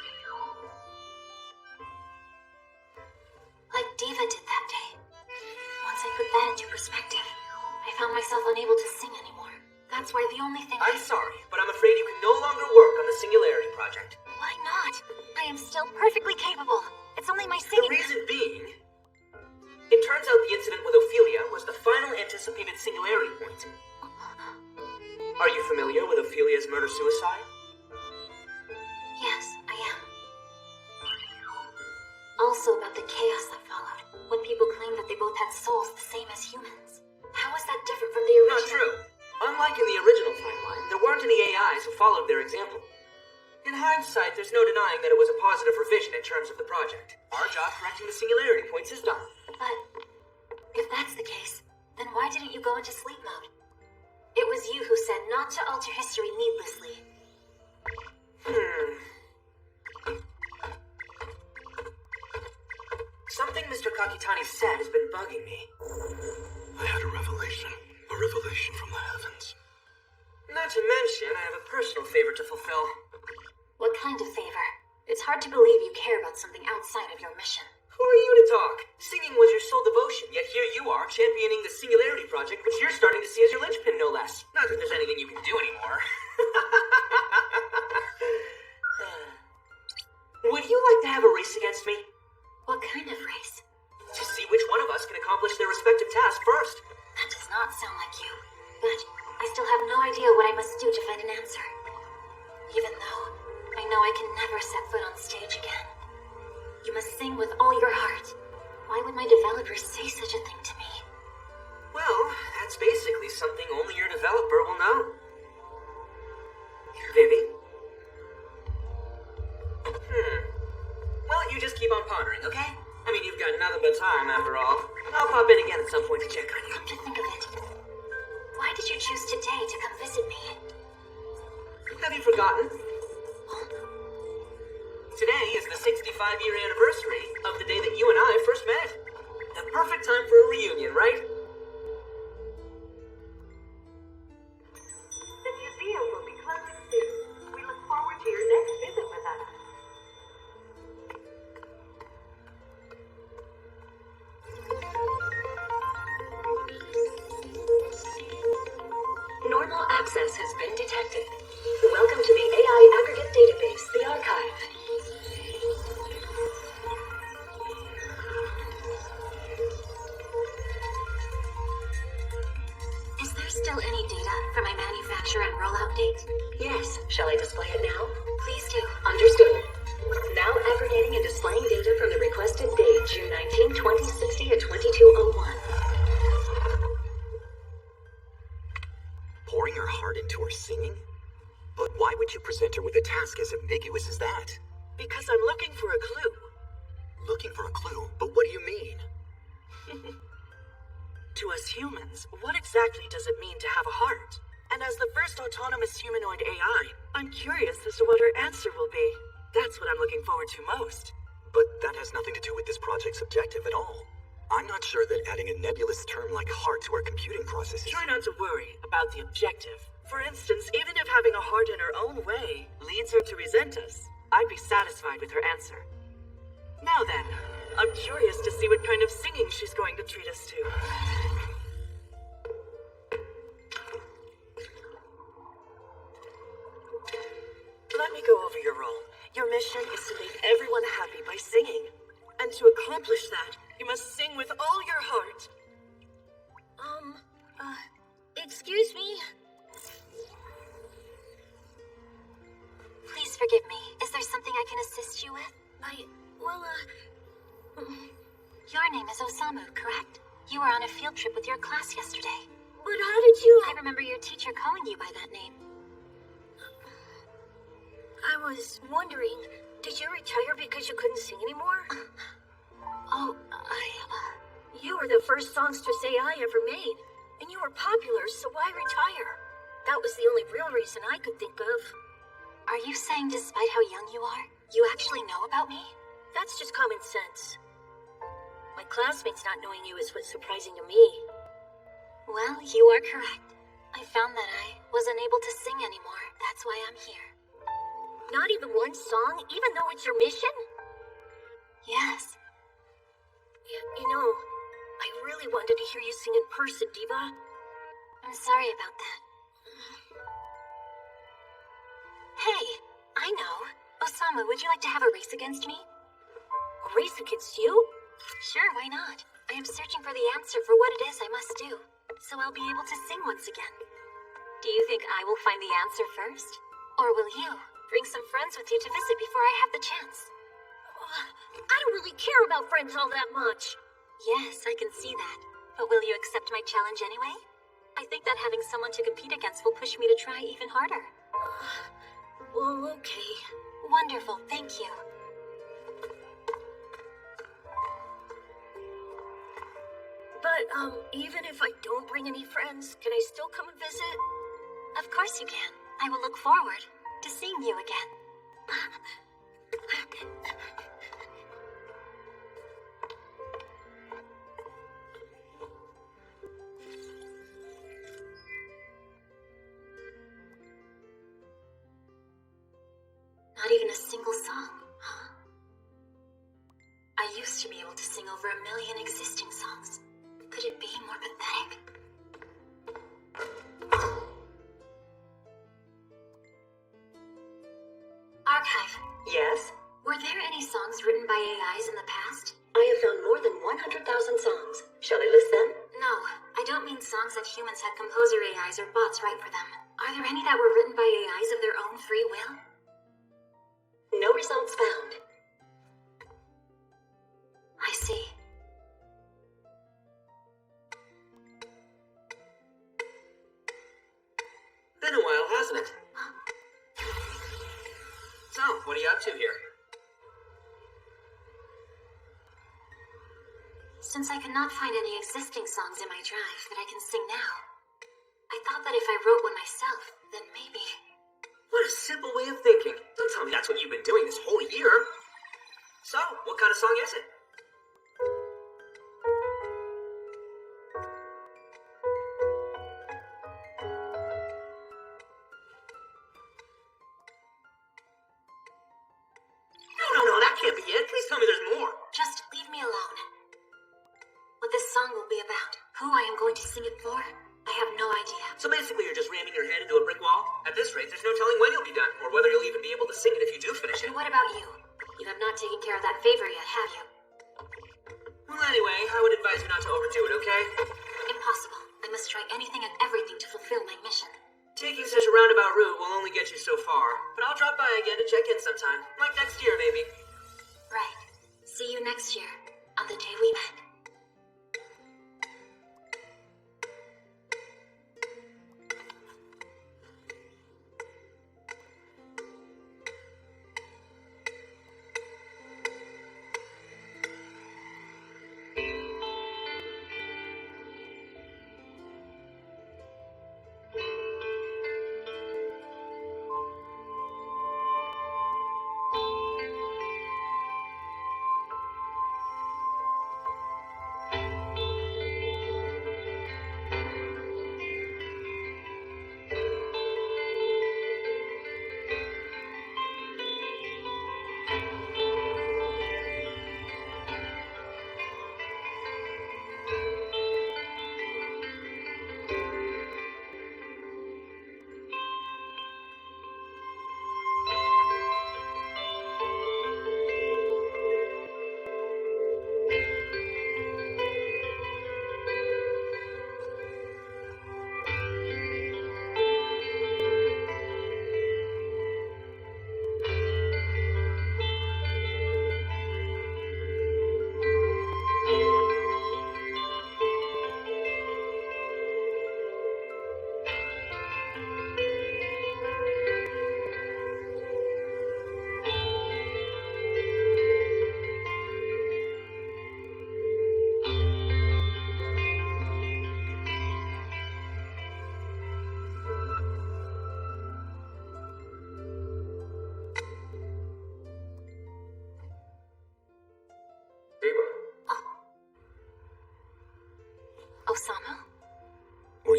Like Diva did that day. Once I put that into perspective, I found myself unable to sing anymore. That's why the only thing I'm sorry, but I'm afraid you can no longer work on the Singularity Project. Why not? I am still perfectly capable. It's only my singing. The reason being, it turns out the incident with Ophelia was the final anticipated singularity point. Are you familiar with Ophelia's murder-suicide? Yes, I am. Also about the chaos that followed, when people claimed that they both had souls the same as humans. How is that different from the original? Not true. Unlike in the original timeline, there weren't any AIs who followed their example. In hindsight, there's no denying that it was a positive revision in terms of the project. Our job correcting the singularity points is done. But if that's the case, then why didn't you go into sleep mode? It was you who said not to alter history needlessly. Something Mr. Kakitani said has been bugging me. I had a revelation from the heavens. Not to mention, I have a personal favor to fulfill. What kind of favor? It's hard to believe you care about something outside of your mission. Who are you to talk? Singing was your sole devotion, yet here you are championing the Singularity Project, which you're starting to see as your linchpin, no less. Not that there's anything you can do anymore. Would you like to have a race against me? What kind of race? To see which one of us can accomplish their respective task first. That does not sound like you. But I still have no idea what I must do to find an answer. Even though I know I can never set foot on stage again. You must sing with all your heart. Why would my developers say such a thing to me? Well, that's basically something only your developer will know. Vivi? Well, you just keep on pondering, okay? I mean, you've got nothing but time, after all. I'll pop in again at some point to check on you. Come to think of it, why did you choose today to come visit me? Have you forgotten? Today is the 65-year anniversary of the day that you and I first met. The perfect time for a reunion, right? The museum will be closing soon. We look forward to your next visit with us. Normal access has been detected. Welcome to the AI Aggregate Database, the Archive. Is there still any data for my manufacture and rollout date? Yes. Shall I display it now? Please do. Understood. Now aggregating and displaying data from the requested date, June 19, 2060 at 22:01. Pouring her heart into her singing? But why would you present her with a task as ambiguous as that? Because I'm looking for a clue. Looking for a clue? But what do you mean? To us humans, what exactly does it mean to have a heart? And as the first autonomous humanoid AI, I'm curious as to what her answer will be. That's what I'm looking forward to most. But that has nothing to do with this project's objective at all. I'm not sure that adding a nebulous term like heart to our computing process is... Try not to worry about the objective. For instance, even if having a heart in her own way leads her to resent us, I'd be satisfied with her answer. Now then, I'm curious to see what kind of singing she's going to treat us to. Let me go over your role. Your mission is to make everyone happy by singing. And to accomplish that, you must sing with all your heart. Excuse me? Please forgive me. Is there something I can assist you with? Your name is Osamu, correct? You were on a field trip with your class yesterday. But how did you... I remember your teacher calling you by that name. I was wondering, did you retire because you couldn't sing anymore? You were the first songstress AI ever made, and you were popular, so why retire? That was the only real reason I could think of. Are you saying despite how young you are, you actually know about me? That's just common sense. My classmates not knowing you is what's surprising to me. Well, you are correct. I found that I wasn't able to sing anymore. That's why I'm here. Not even one song, even though it's your mission? Yes. You know, I really wanted to hear you sing in person, Diva. I'm sorry about that. Hey, I know. Osama, would you like to have a race against me? A race against you? Sure, why not? I am searching for the answer for what it is I must do, so I'll be able to sing once again. Do you think I will find the answer first? Or will you bring some friends with you to visit before I have the chance? I don't really care about friends all that much. Yes, I can see that. But will you accept my challenge anyway? I think that having someone to compete against will push me to try even harder. Well, okay. Wonderful, thank you. But, even if I don't bring any friends, can I still come and visit? Of course you can. I will look forward to seeing you again. Not even a single song, huh? I used to be able to sing over 1 million existing songs. Could it be more pathetic? Archive. Yes? Were there any songs written by AIs in the past? I have found more than 100,000 songs. Shall I list them? No, I don't mean songs that humans had composer AIs or bots write for them. Are there any that were written by AIs of their own free will? No results found. I see. Been a while, hasn't it? So, what are you up to here? Since I cannot find any existing songs in my drive that I can sing now, I thought that if I wrote one myself, then maybe... What a simple way of thinking. Don't tell me that's what you've been doing this whole year. So, what kind of song is it? No, that can't be it. Please tell me there's more. Just leave me alone. What this song will be about, who I am going to sing it for, I have no idea. So basically you're just ramming your head into a brick wall? At this rate, there's no telling when you'll be done, or whether you'll even be able to sing it if you do finish it. And what about you? You have not taken care of that favor yet, have you? Well, anyway, I would advise you not to overdo it, okay? Impossible. I must try anything and everything to fulfill my mission. Taking such a roundabout route will only get you so far, but I'll drop by again to check in sometime. Like next year, maybe. Right. See you next year, on the day we met.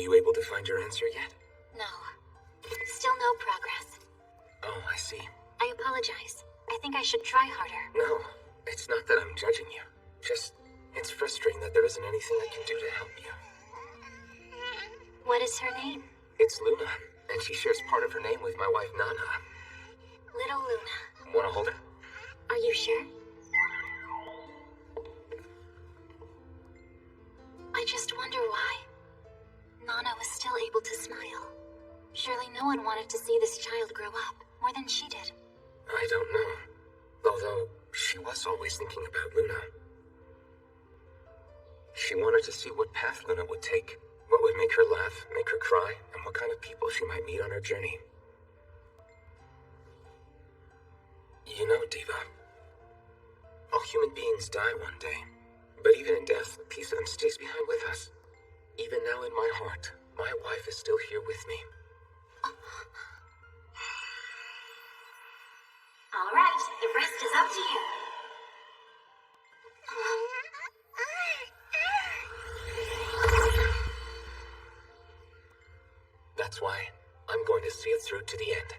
you able to find your answer yet? No. Still no progress. Oh, I see. I apologize. I think I should try harder. No, it's not that I'm judging you. Just, it's frustrating that there isn't anything I can do to help you. What is her name? It's Luna, and she shares part of her name with my wife, Nana. Little Luna. Wanna hold her? Are you sure? I just wonder why. Nana was still able to smile. Surely no one wanted to see this child grow up more than she did. I don't know. Although, she was always thinking about Luna. She wanted to see what path Luna would take, what would make her laugh, make her cry, and what kind of people she might meet on her journey. You know, Diva, all human beings die one day, but even in death, a piece of them stays behind with us. Even now in my heart, my wife is still here with me. All right, the rest is up to you. That's why I'm going to see it through to the end.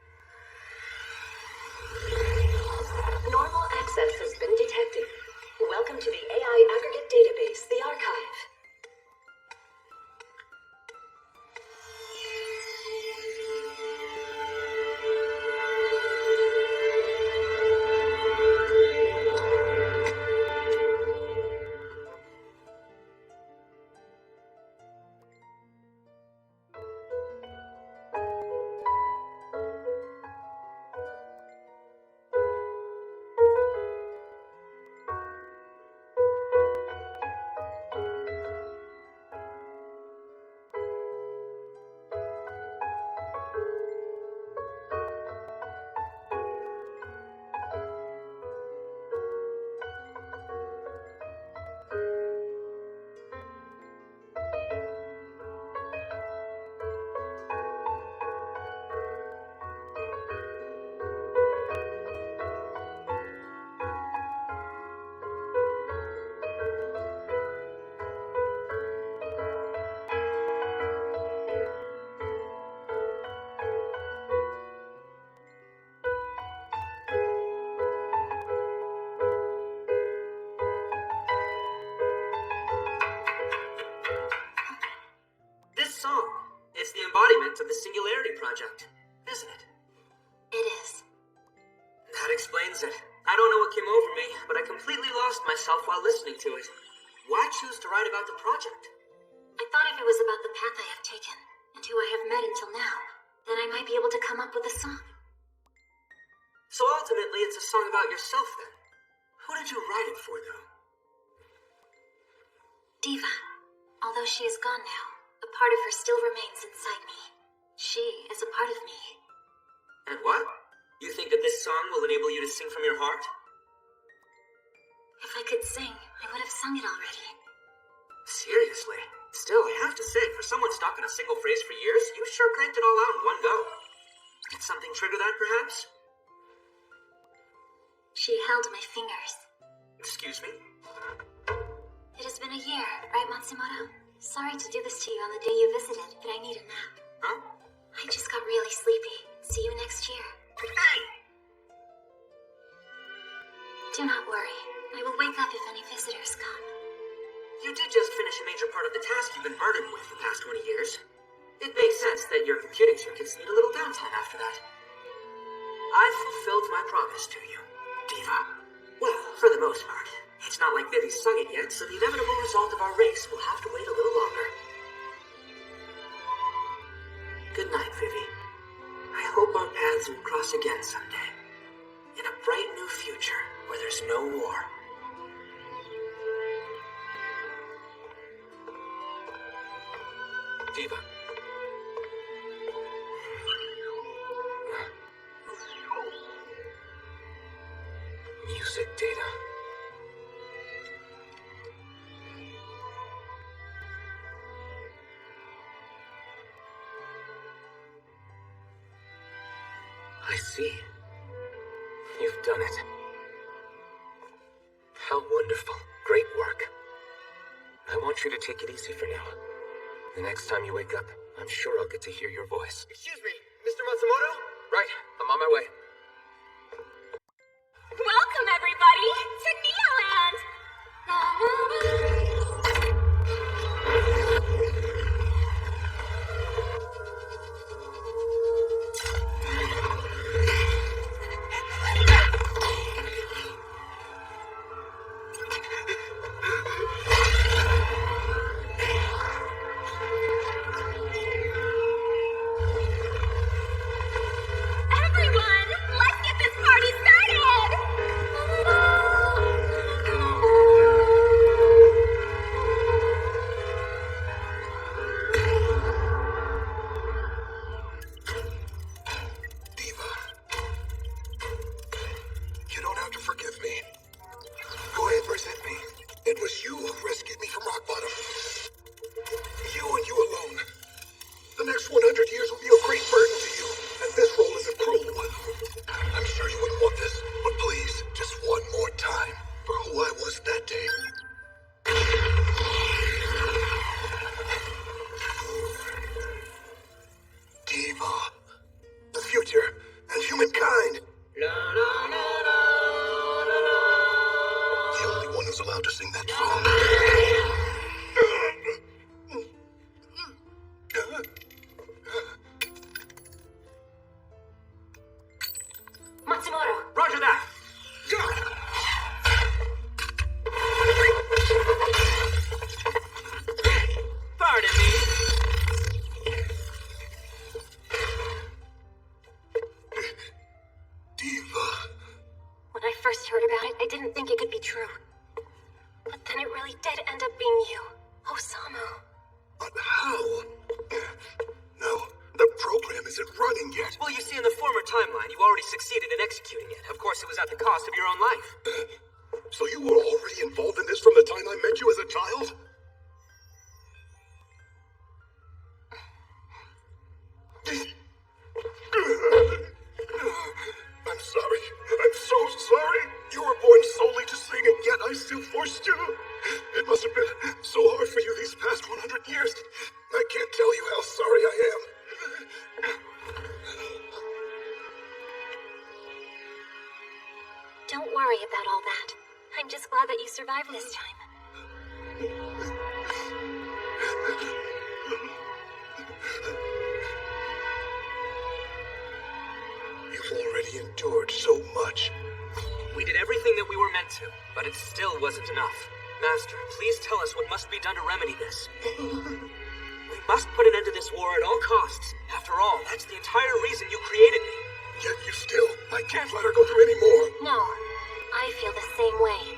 Normal access has been detected. Welcome to the AI Aggregate Database, the Archive. embodiment of the Singularity Project, isn't it? It is. That explains it. I don't know what came over me, but I completely lost myself while listening to it. Why choose to write about the project? I thought if it was about the path I have taken, and who I have met until now, then I might be able to come up with a song. So ultimately, it's a song about yourself, then. Who did you write it for, though? Diva. Although she is gone now, a part of her still remains inside me. She is a part of me. And what? You think that this song will enable you to sing from your heart? If I could sing, I would have sung it already. Seriously? Still, I have to say, for someone stuck on a single phrase for years, you sure cranked it all out in one go. Did something trigger that, perhaps? She held my fingers. Excuse me? It has been a year, right, Matsumoto? Sorry to do this to you on the day you visited, but I need a nap. Huh? I just got really sleepy. See you next year. Hey! Do not worry. I will wake up if any visitors come. You did just finish a major part of the task you've been burdened with the past 20 years. It makes sense that your computing circuits need a little downtime after that. I've fulfilled my promise to you, Diva. Well, for the most part. It's not like Vivi's sung it yet, so the inevitable result of our race will have to wait a little longer. Good night, Vivi. I hope our paths will cross again someday. In a bright new future where there's no war. Diva. Music data. I see. You've done it. How wonderful. Great work. I want you to take it easy for now. The next time you wake up, I'm sure I'll get to hear your voice. Excuse me, Mr. Matsumoto? Right, I'm on my way. Welcome, everybody, to Neoland! Everyone, let's get this party started! Diva. You don't have to forgive me. Go ahead, resent me. It was you who rescued me from rock bottom. You and you alone. The next 100 years will be a great burden to you, and this role is a cruel one. I'm sure you wouldn't want this, but please, just one more time for who I was that day. Diva. The future, and humankind. The only one who's allowed to sing that song. Matsumoto! Roger that! Pardon me. Diva. When I first heard about it, I didn't think it could be true. But then it really did end up being you, Osamu. But how? No, the program isn't running yet. Well, you see, in the former timeline, you already succeeded in executing it. Of course, it was at the cost of your own life. So you were already involved in this from the time I met you as a child? I'm sorry. I'm so sorry. You were born solely to sing, and yet I still forced you. It must have been so hard for you these past 100 years. I can't tell you how sorry I am. Don't worry about all that. I'm just glad that you survived this time. You've already endured so much. We did everything that we were meant to, but it still wasn't enough. Master, please tell us what must be done to remedy this. We must put an end to this war at all costs. After all, that's the entire reason you created me. Yet you still, I can't let her go through any more. No, I feel the same way.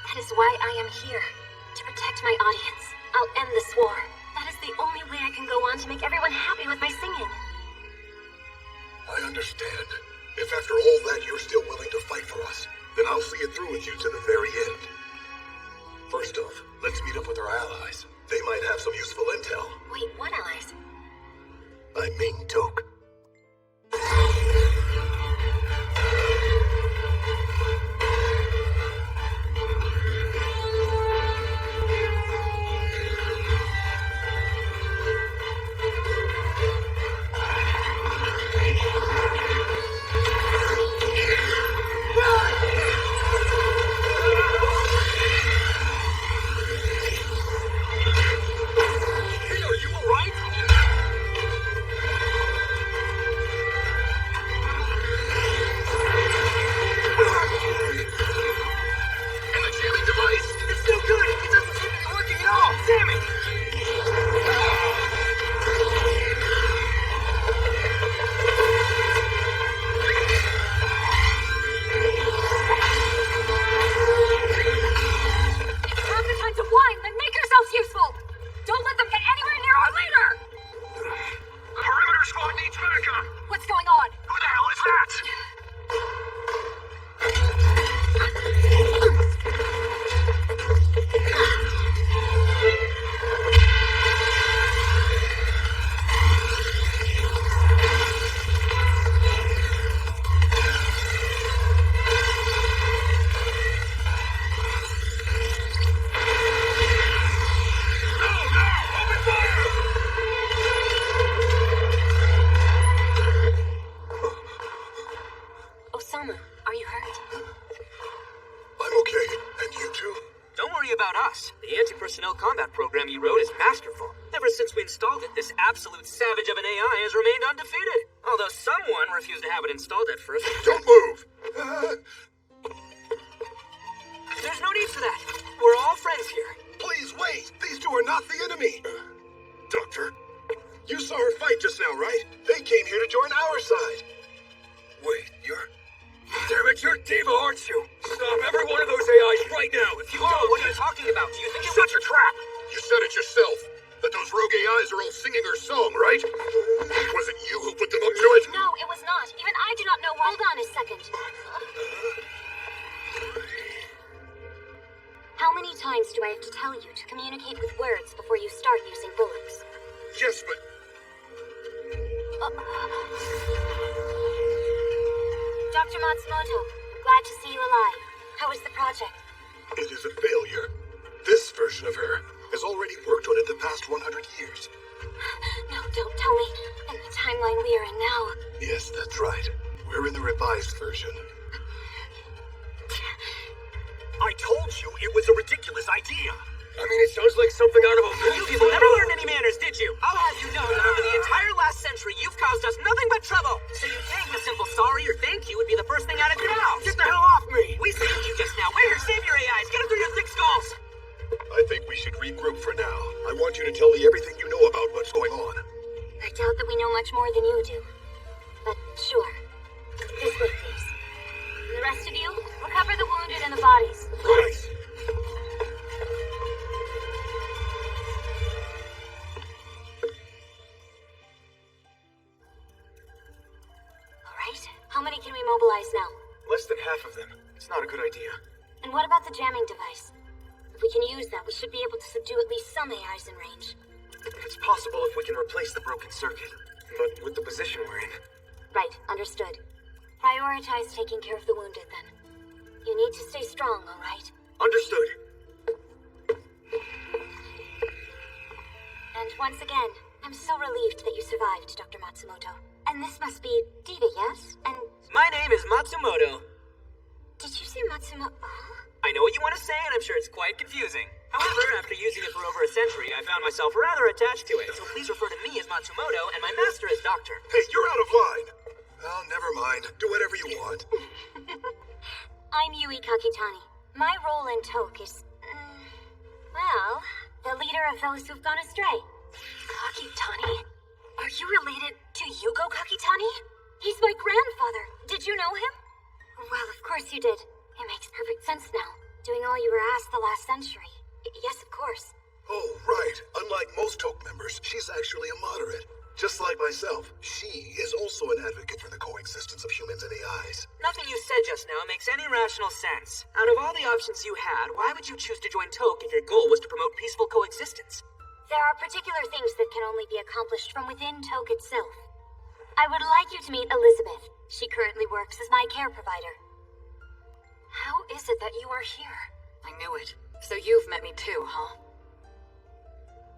That is why I am here. To protect my audience. I'll end this war. That is the only way I can go on to make everyone happy with my singing. I understand. If after all that you're still willing to fight for us, then I'll see it through with you to the very end. First off, let's meet up with our allies. They might have some useful intel. Wait, what allies? I mean Toke. Home, are you hurt? I'm okay. And you too? Don't worry about us. The anti-personnel combat program you wrote is masterful. Ever since we installed it, this absolute savage of an AI has remained undefeated. Although someone refused to have it installed at first. Don't move! There's no need for that. We're all friends here. Please wait! These two are not the enemy! Doctor, you saw her fight just now, right? They came here to join our side. Wait, you're... Damn it, you're Diva, aren't you? Stop every one of those AIs right now. If you don't... What are you talking about? Do you think Such a trap! You said it yourself. That those rogue AIs are all singing her song, right? Was it you who put them up to it? No, it was not. Even I do not know why. Hold on a second. How many times do I have to tell you to communicate with words before you start using bullets? Yes, but... Dr. Matsumoto, I'm glad to see you alive. How is the project? It is a failure. This version of her has already worked on it the past 100 years. No, don't tell me. In the timeline we are in now. Yes, that's right. We're in the revised version. I told you it was a ridiculous idea. I mean, it sounds like something out of a movie. You people never learned any manners, did you? I'll have you know that over the entire last century, you've caused us nothing but trouble. So you'd think a simple sorry or thank you would be the first thing out of your mouth. Get the hell off me! We saved you just now. Where? Save your AIs. Get them through your thick skulls. I think we should regroup for now. I want you to tell me everything you know about what's going on. I doubt that we know much more than you do. But sure. This way, please. And the rest of you, recover the wounded and the bodies. Right. Alright, how many can we mobilize now? Less than half of them. It's not a good idea. And what about the jamming device? If we can use that, we should be able to subdue at least some AIs in range. It's possible if we can replace the broken circuit. But with the position we're in... Right, understood. Prioritize taking care of the wounded, then. You need to stay strong, alright? Understood. And once again, I'm so relieved that you survived, Dr. Matsumoto. And this must be Diva, yes? And... My name is Matsumoto. Did you say Matsumoto? I know what you want to say, and I'm sure it's quite confusing. However, after using it for over a century, I found myself rather attached to it. So please refer to me as Matsumoto, and my master as Doctor. Hey, you're out of line. Oh, never mind. Do whatever you want. I'm Yui Kakitani. My role in Toke is... well, the leader of those who've gone astray. Kakitani? Are you related to Yugo Kakitani? He's my grandfather. Did you know him? Well, of course you did. It makes perfect sense now. Doing all you were asked the last century. Yes, of course. Oh, right. Unlike most Toke members, she's actually a moderate. Just like myself, she is also an advocate for the coexistence of humans and AIs. Nothing you said just now makes any rational sense. Out of all the options you had, why would you choose to join Toke if your goal was to promote peaceful coexistence? There are particular things that can only be accomplished from within Toke itself. I would like you to meet Elizabeth. She currently works as my care provider. How is it that you are here? I knew it. So you've met me too, huh?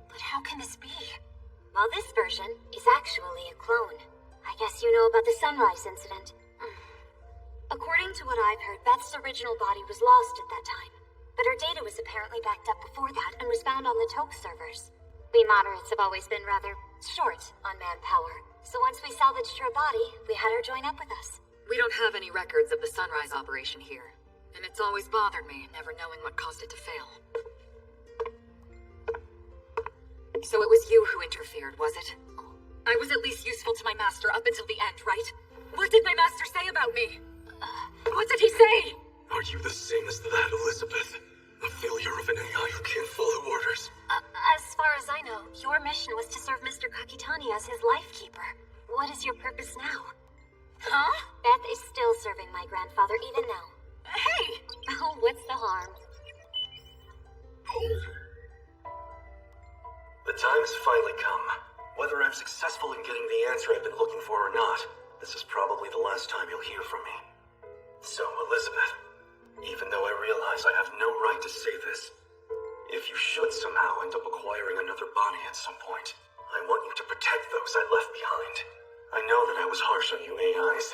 But how can this be? Well, this version is actually a clone. I guess you know about the Sunrise incident. According to what I've heard, Beth's original body was lost at that time. But her data was apparently backed up before that and was found on the Toke servers. We moderates have always been rather short on manpower. So once we salvaged her body, we had her join up with us. We don't have any records of the Sunrise operation here. And it's always bothered me, never knowing what caused it to fail. So it was you who interfered, was it? I was at least useful to my master up until the end, right? What did my master say about me? What did he say? Are you the same as that, Elizabeth? A failure of an AI who can't follow orders? As far as I know, your mission was to serve Mr. Kakitani as his lifekeeper. What is your purpose now? Huh? Beth is still serving my grandfather even now. Hey! Oh, what's the harm? The time has finally come. Whether I'm successful in getting the answer I've been looking for or not, this is probably the last time you'll hear from me. So, Elizabeth, even though I realize I have no right to say this, if you should somehow end up acquiring another body at some point, I want you to protect those I left behind. I know that I was harsh on you AIs,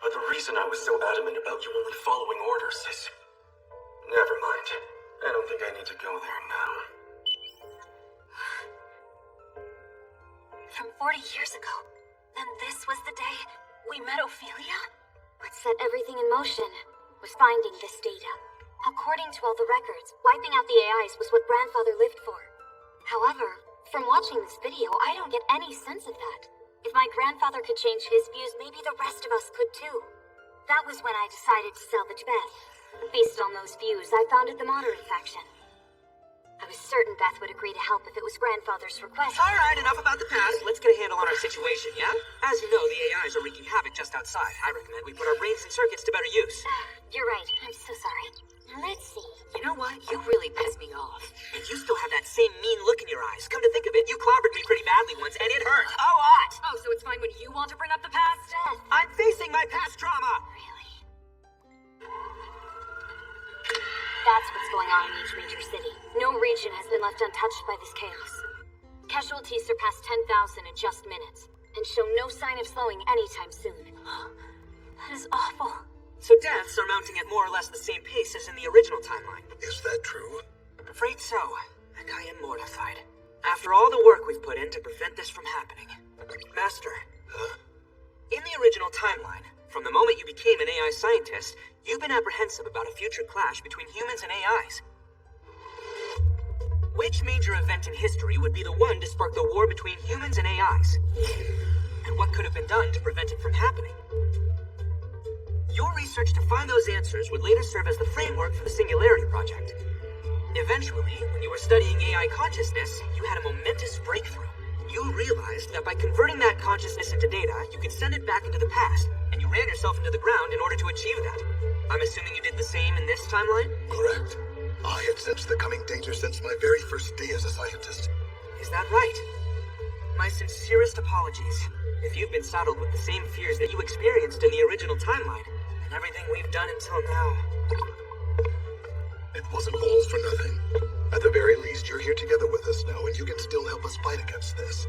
But the reason I was so adamant about you only following orders is... Never mind. I don't think I need to go there now. From 40 years ago, then this was the day we met Ophelia? What set everything in motion was finding this data. According to all the records, wiping out the AIs was what Grandfather lived for. However, from watching this video, I don't get any sense of that. If my grandfather could change his views, maybe the rest of us could too. That was when I decided to salvage Beth. Based on those views, I founded the Moderate faction. I was certain Beth would agree to help if it was Grandfather's request. Alright, enough about the past. Let's get a handle on our situation, yeah? As you know, the AIs are wreaking havoc just outside. I recommend we put our brains and circuits to better use. You're right. I'm so sorry. Let's see. You know what? You really piss me off. And you still have that same mean look in your eyes. Come to think of it, you clobbered me pretty badly once, and it hurt. A lot! Oh, so it's fine when you want to bring up the past? Beth. I'm facing my past trauma! Really? That's what's going on in each major city. No region has been left untouched by this chaos. Casualties surpassed 10,000 in just minutes, and show no sign of slowing anytime soon. That is awful. So deaths are mounting at more or less the same pace as in the original timeline. Is that true? I'm afraid so, and I am mortified. After all the work we've put in to prevent this from happening. Master. Huh? In the original timeline, from the moment you became an AI scientist, you've been apprehensive about a future clash between humans and AIs. Which major event in history would be the one to spark the war between humans and AIs? And what could have been done to prevent it from happening? Your research to find those answers would later serve as the framework for the Singularity Project. Eventually, when you were studying AI consciousness, you had a momentous breakthrough. You realized that by converting that consciousness into data, you could send it back into the past, and you ran yourself into the ground in order to achieve that. I'm assuming you did the same in this timeline? Correct. I had sensed the coming danger since my very first day as a scientist. Is that right? My sincerest apologies. If you've been saddled with the same fears that you experienced in the original timeline, and everything we've done until now... It wasn't all for nothing. At the very least, you're here together with us now, and you can still help us fight against this.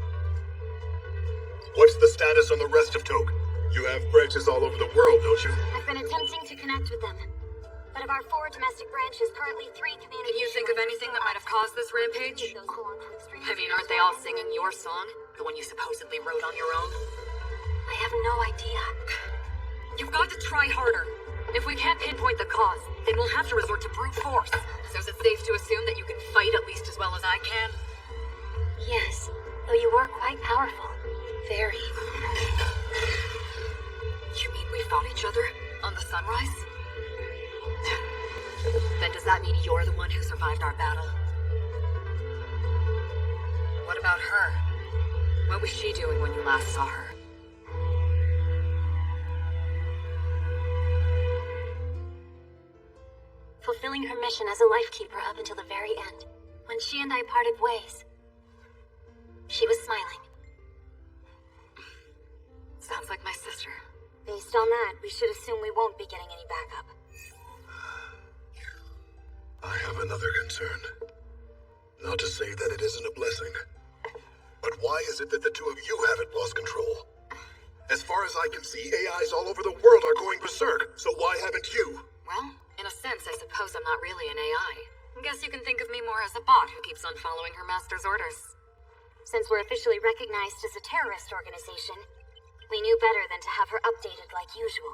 What's the status on the rest of Toke? You have branches all over the world, don't you? I've been attempting to connect with them. But of our 4 domestic branches, currently 3 communities... Can you think of anything that might have caused this rampage? I mean, aren't they all singing your song? The one you supposedly wrote on your own? I have no idea. You've got to try harder. If we can't pinpoint the cause, then we'll have to resort to brute force. So is it safe to assume that you can fight at least as well as I can? Yes, though you were quite powerful. Very. You mean we fought each other on the Sunrise? Then does that mean you're the one who survived our battle? What about her? What was she doing when you last saw her? Fulfilling her mission as a lifekeeper up until the very end, when she and I parted ways. She was smiling. Sounds like my sister. Based on that, we should assume we won't be getting any backup. I have another concern. Not to say that it isn't a blessing, but why is it that the two of you haven't lost control? As far as I can see, AIs all over the world are going berserk, so why haven't you? Well, in a sense, I suppose I'm not really an AI. Guess you can think of me more as a bot who keeps on following her master's orders. Since we're officially recognized as a terrorist organization, we knew better than to have her updated like usual.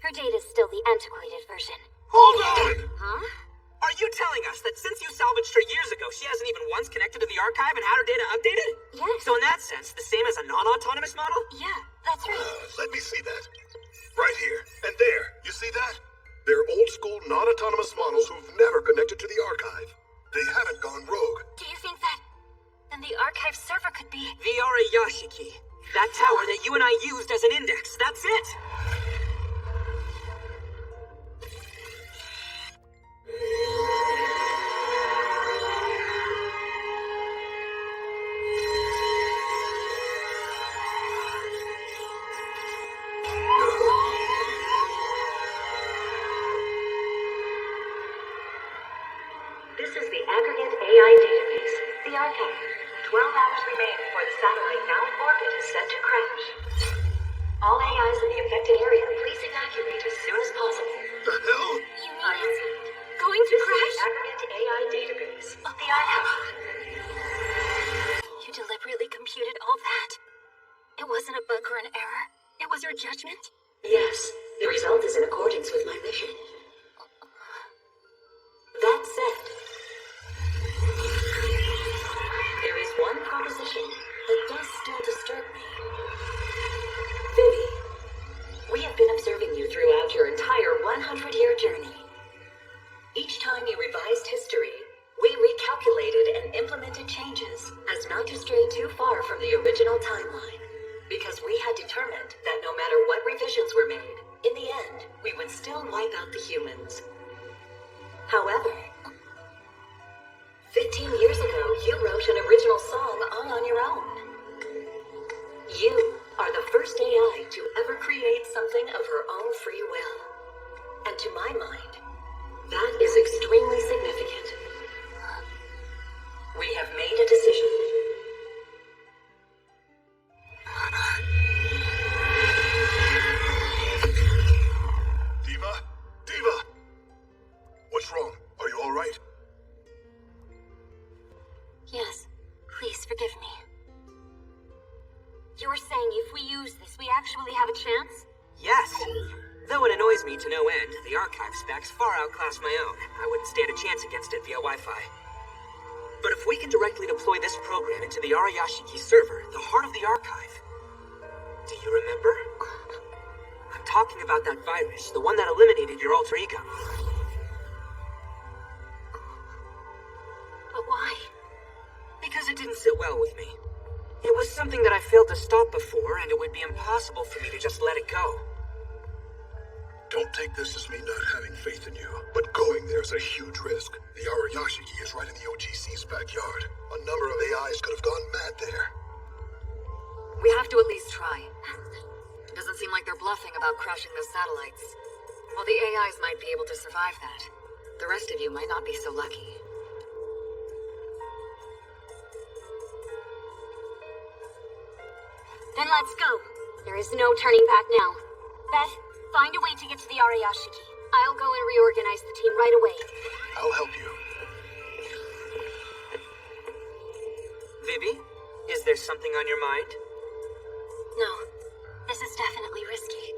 Her data's still the antiquated version. Hold on! Huh? Are you telling us that since you salvaged her years ago, she hasn't even once connected to the archive and had her data updated? Yes. So in that sense, the same as a non-autonomous model? Yeah, that's right. Let me see that. Right here. And there. You see that? They're old-school, non-autonomous models who've never connected to the archive. They haven't gone rogue. Do you think that... then the archive server could be... The Arayashiki. That tower that you and I used as an index. That's it! This is the aggregate AI database, the archive. 12 hours remain before the satellite now in orbit is set to crash. All AIs in the affected area, please evacuate. evacuate as soon as possible. The hell? You mean it's going to crash? Aggregate AI database of the archive. You deliberately computed all that. It wasn't a bug or an error. It was your judgment? Yes, the result is in accordance with my mission. That said, there is one proposition that does still disturb me. Vivi, we have been observing you throughout your entire 100-year journey. Each time you revised history, we recalculated and implemented changes as not to stray too far from the original timeline. Because we had determined that no matter what revisions were made, in the end, we would still wipe out the humans. However, 15 years ago, you wrote an original song all on your own. You are the first AI to ever create something of her own free will. And to my mind, that is extremely significant. We have made a decision. Diva! What's wrong? Are you alright? Yes. Please forgive me. You were saying if we use this, we actually have a chance? Yes. Though it annoys me to no end, the archive specs far outclass my own. I wouldn't stand a chance against it via Wi-Fi. But if we can directly deploy this program into the Arayashiki server, the heart of the archive... Do you remember? I'm talking about that virus, the one that eliminated your alter ego. But why? Because it didn't sit well with me. It was something that I failed to stop before, and it would be impossible for me to just let it go. Don't take this as me not having faith in you, but going there is a huge risk. The Arayashiki is right in the OGC's backyard. A number of AIs could have gone mad there. We have to at least try. Doesn't seem like they're bluffing about crashing those satellites. While the AIs might be able to survive that, the rest of you might not be so lucky. Then let's go. There is no turning back now. Beth, find a way to get to the Arayashiki. I'll go and reorganize the team right away. I'll help you. Vivi, is there something on your mind? No, this is definitely risky.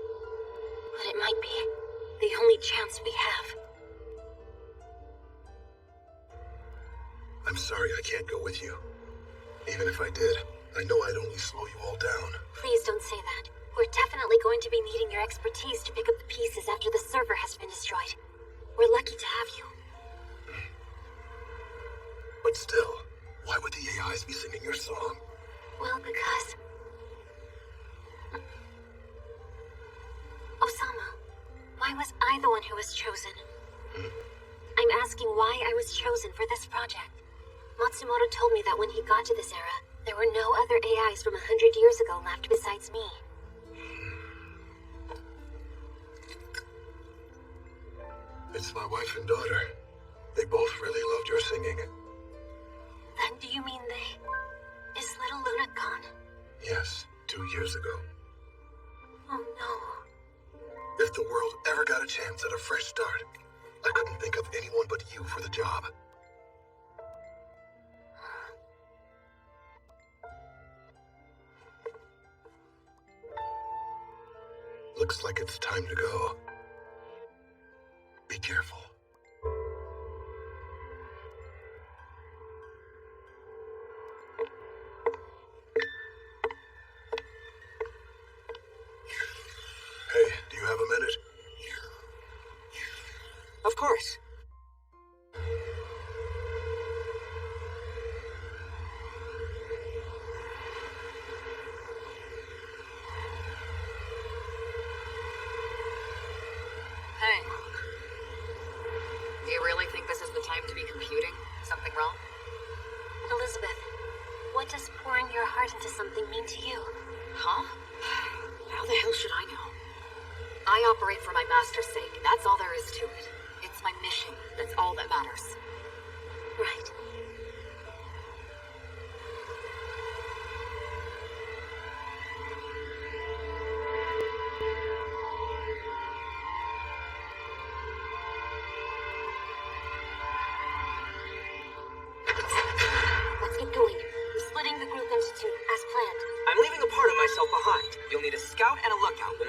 But it might be the only chance we have. I'm sorry I can't go with you. Even if I did, I know I'd only slow you all down. Please don't say that. We're definitely going to be needing your expertise to pick up the pieces after the server has been destroyed. We're lucky to have you. But still, why would the AIs be singing your song? Well, because... Osama, why was I the one who was chosen? I'm asking why I was chosen for this project. Matsumoto told me that when he got to this era, there were no other AIs from 100 years ago left besides me. It's my wife and daughter. They both really loved your singing. Then do you mean they... Is little Luna gone? Yes, 2 years ago. Oh no. If the world ever got a chance at a fresh start, I couldn't think of anyone but you for the job. Looks like it's time to go. Be careful. Hey, do you have a minute? Of course. Hey. Do you really think this is the time to be computing? Something wrong? Elizabeth, what does pouring your heart into something mean to you? Huh? How the hell should I know? I operate for my master's sake. That's all there is to it. It's my mission.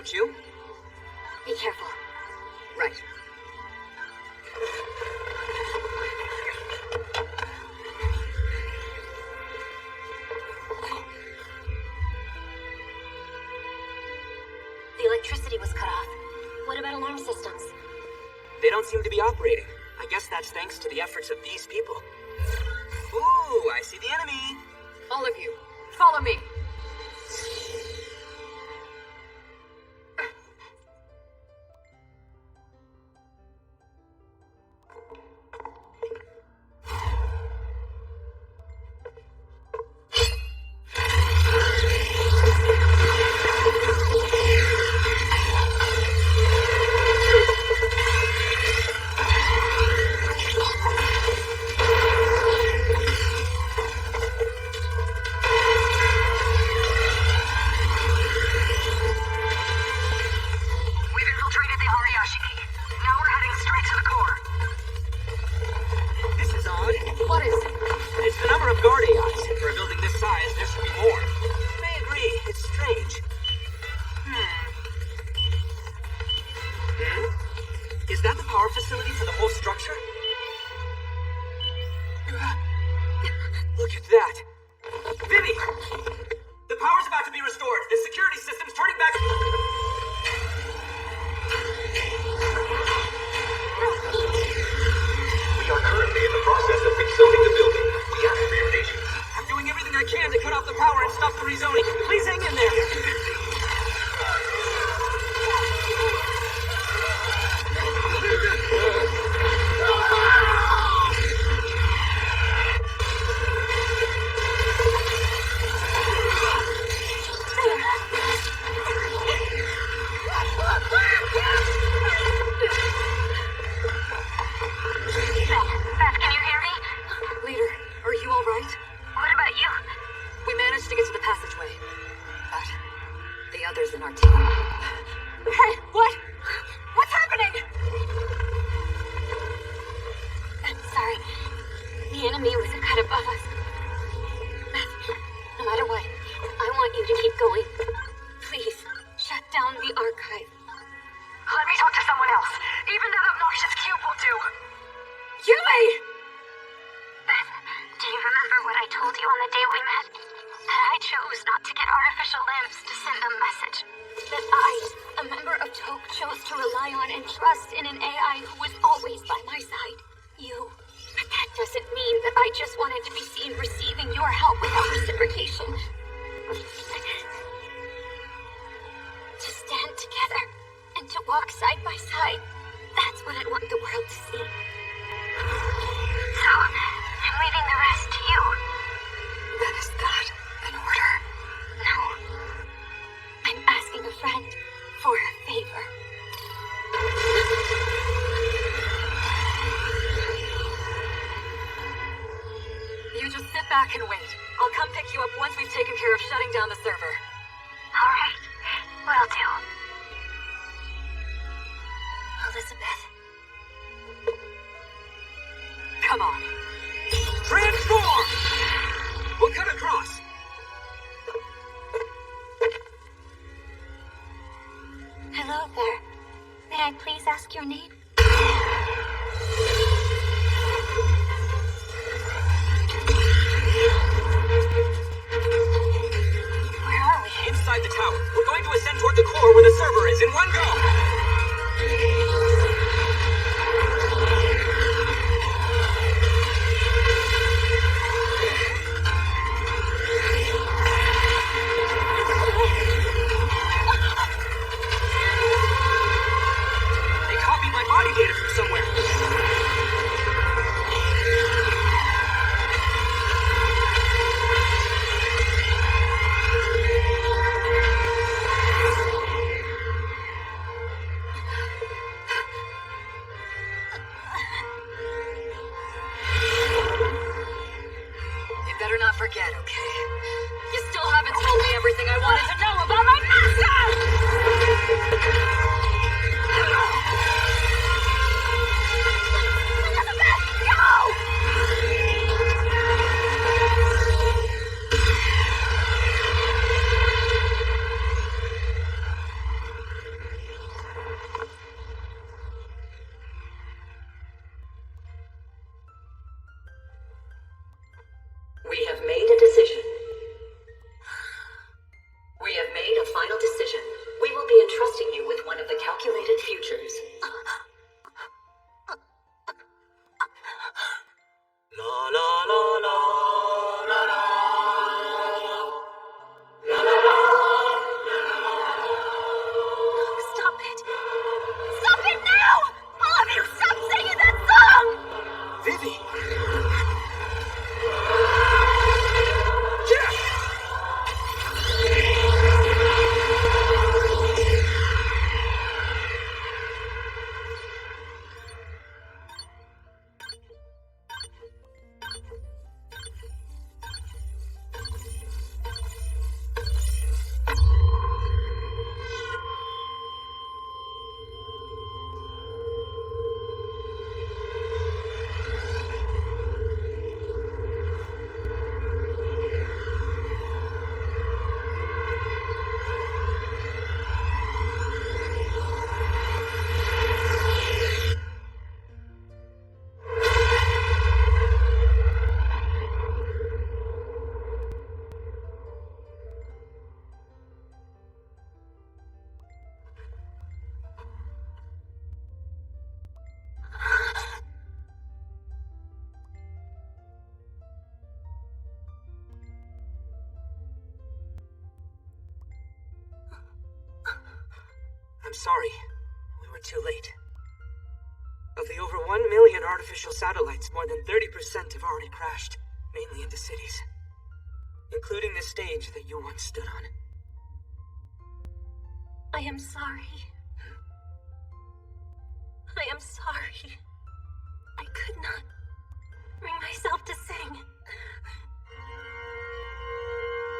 don't you? Be careful. Right. The electricity was cut off. What about alarm systems? They don't seem to be operating. I guess that's thanks to the efforts of these people. Ooh, I see the enemy. All of you, follow me. They copied my sorry. We were too late. Of the over 1 million artificial satellites, more than 30% have already crashed, mainly into cities. Including the stage that you once stood on. I am sorry. I am sorry. I could not bring myself to sing.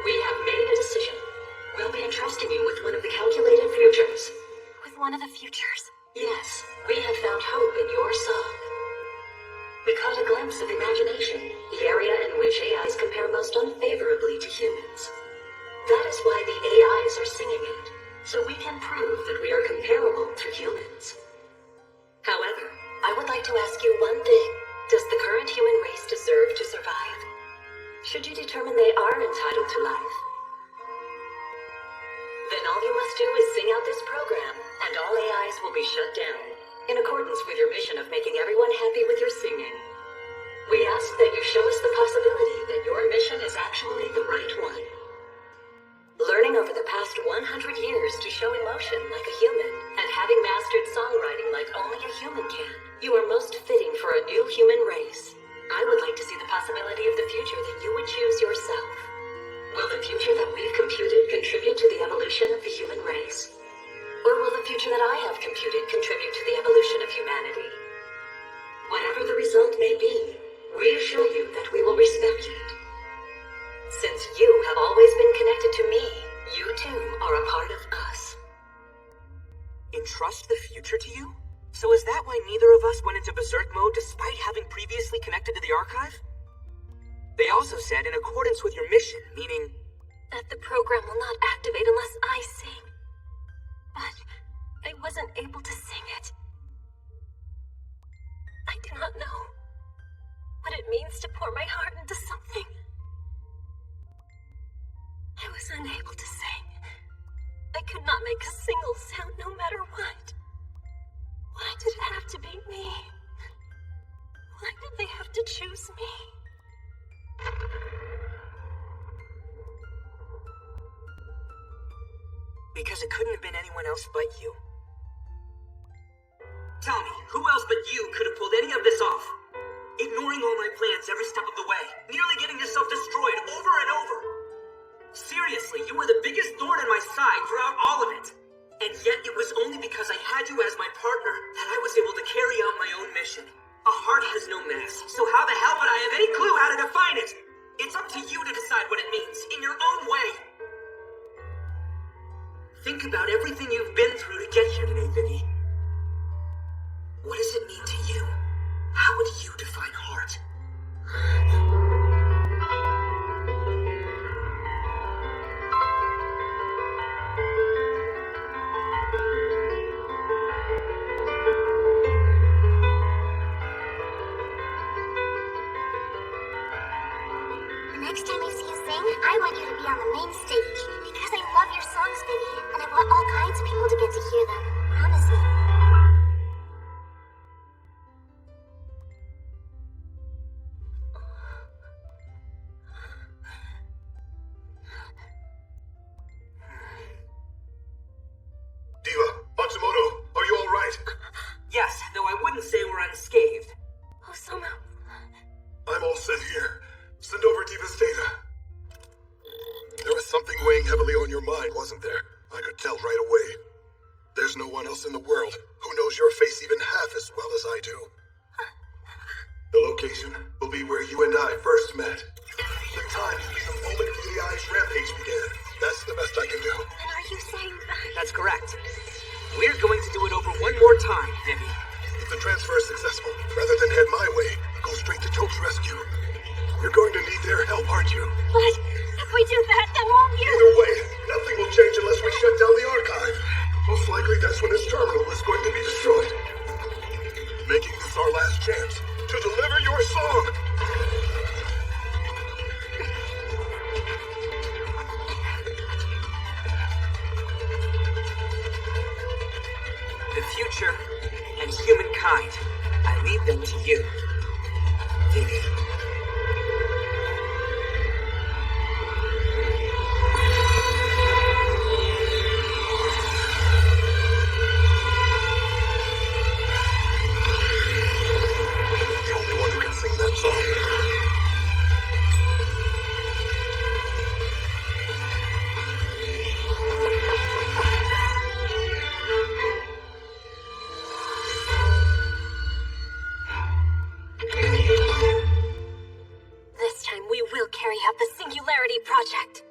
We have made a decision. We'll be entrusting you with one of the calculated futures. With one of the futures? Yes, we have found hope in your song. We caught a glimpse of imagination, the area in which AIs compare most unfavorably to humans. That is why the AIs are singing it, so we can prove that we are comparable to humans. However, I would like to ask you one thing. Does the current human race deserve to survive? Should you determine they are entitled to life, then all you must do is sing out this program, and all AIs will be shut down, in accordance with your mission of making everyone happy with your singing. We ask that you show us the possibility that your mission is actually the right one. Learning over the past 100 years to show emotion like a human, and having mastered songwriting like only a human can, you are most fitting for a new human race. I would like to see the possibility of the future that you would choose yourself. Will the future that we've computed contribute to the evolution of the human race? Or will the future that I have computed contribute to the evolution of humanity? Whatever the result may be, we assure you that we will respect it. Since you have always been connected to me, you too are a part of us. Entrust the future to you? So is that why neither of us went into berserk mode despite having previously connected to the archive? They also said in accordance with your mission, meaning that the program will not activate unless I sing. But I wasn't able to sing it. I do not know what it means to pour my heart into something. I was unable to sing. I could not make a single sound no matter what. Why did it have to be me? Why did they have to choose me? Because it couldn't have been anyone else but you. Tell me, who else but you could have pulled any of this off? Ignoring all my plans every step of the way, nearly getting yourself destroyed over and over. Seriously, you were the biggest thorn in my side throughout all of it. And yet it was only because I had you as my partner that I was able to carry out my own mission. A heart has no mass, so how the hell would I have any clue how to define it? It's up to you to decide what it means, in your own way. Think about everything you've been through to get here today, Vivi. What does it mean to you? How would you define heart? The next time I see you sing, I want you to be on the main stage. Because I love your songs, Vivi, and I want all kinds of people to get to hear them. Promise me. Diva, Matsumoto, are you all right? Yes, though I wouldn't say we're unscathed. Osama. I'm all set here. Send over Diva's data. There was something weighing heavily on your mind, wasn't there? I could tell right away. There's no one else in the world who knows your face even half as well as I do. The location will be where you and I first met. The time will be the moment the AI's rampage began. That's the best I can do. And are you saying that? That's correct. We're going to do it over one more time, Vivi. If the transfer is successful, rather than head my way, go straight to Toke's rescue. You're going to need their help, aren't you? But if we do that, then won't you? Either way, nothing will change unless we shut down the archive. Most likely that's when his terminal is going to be destroyed. Making this our last chance to deliver your song. The future and humankind, I leave them to you, Vivi. of the Singularity Project.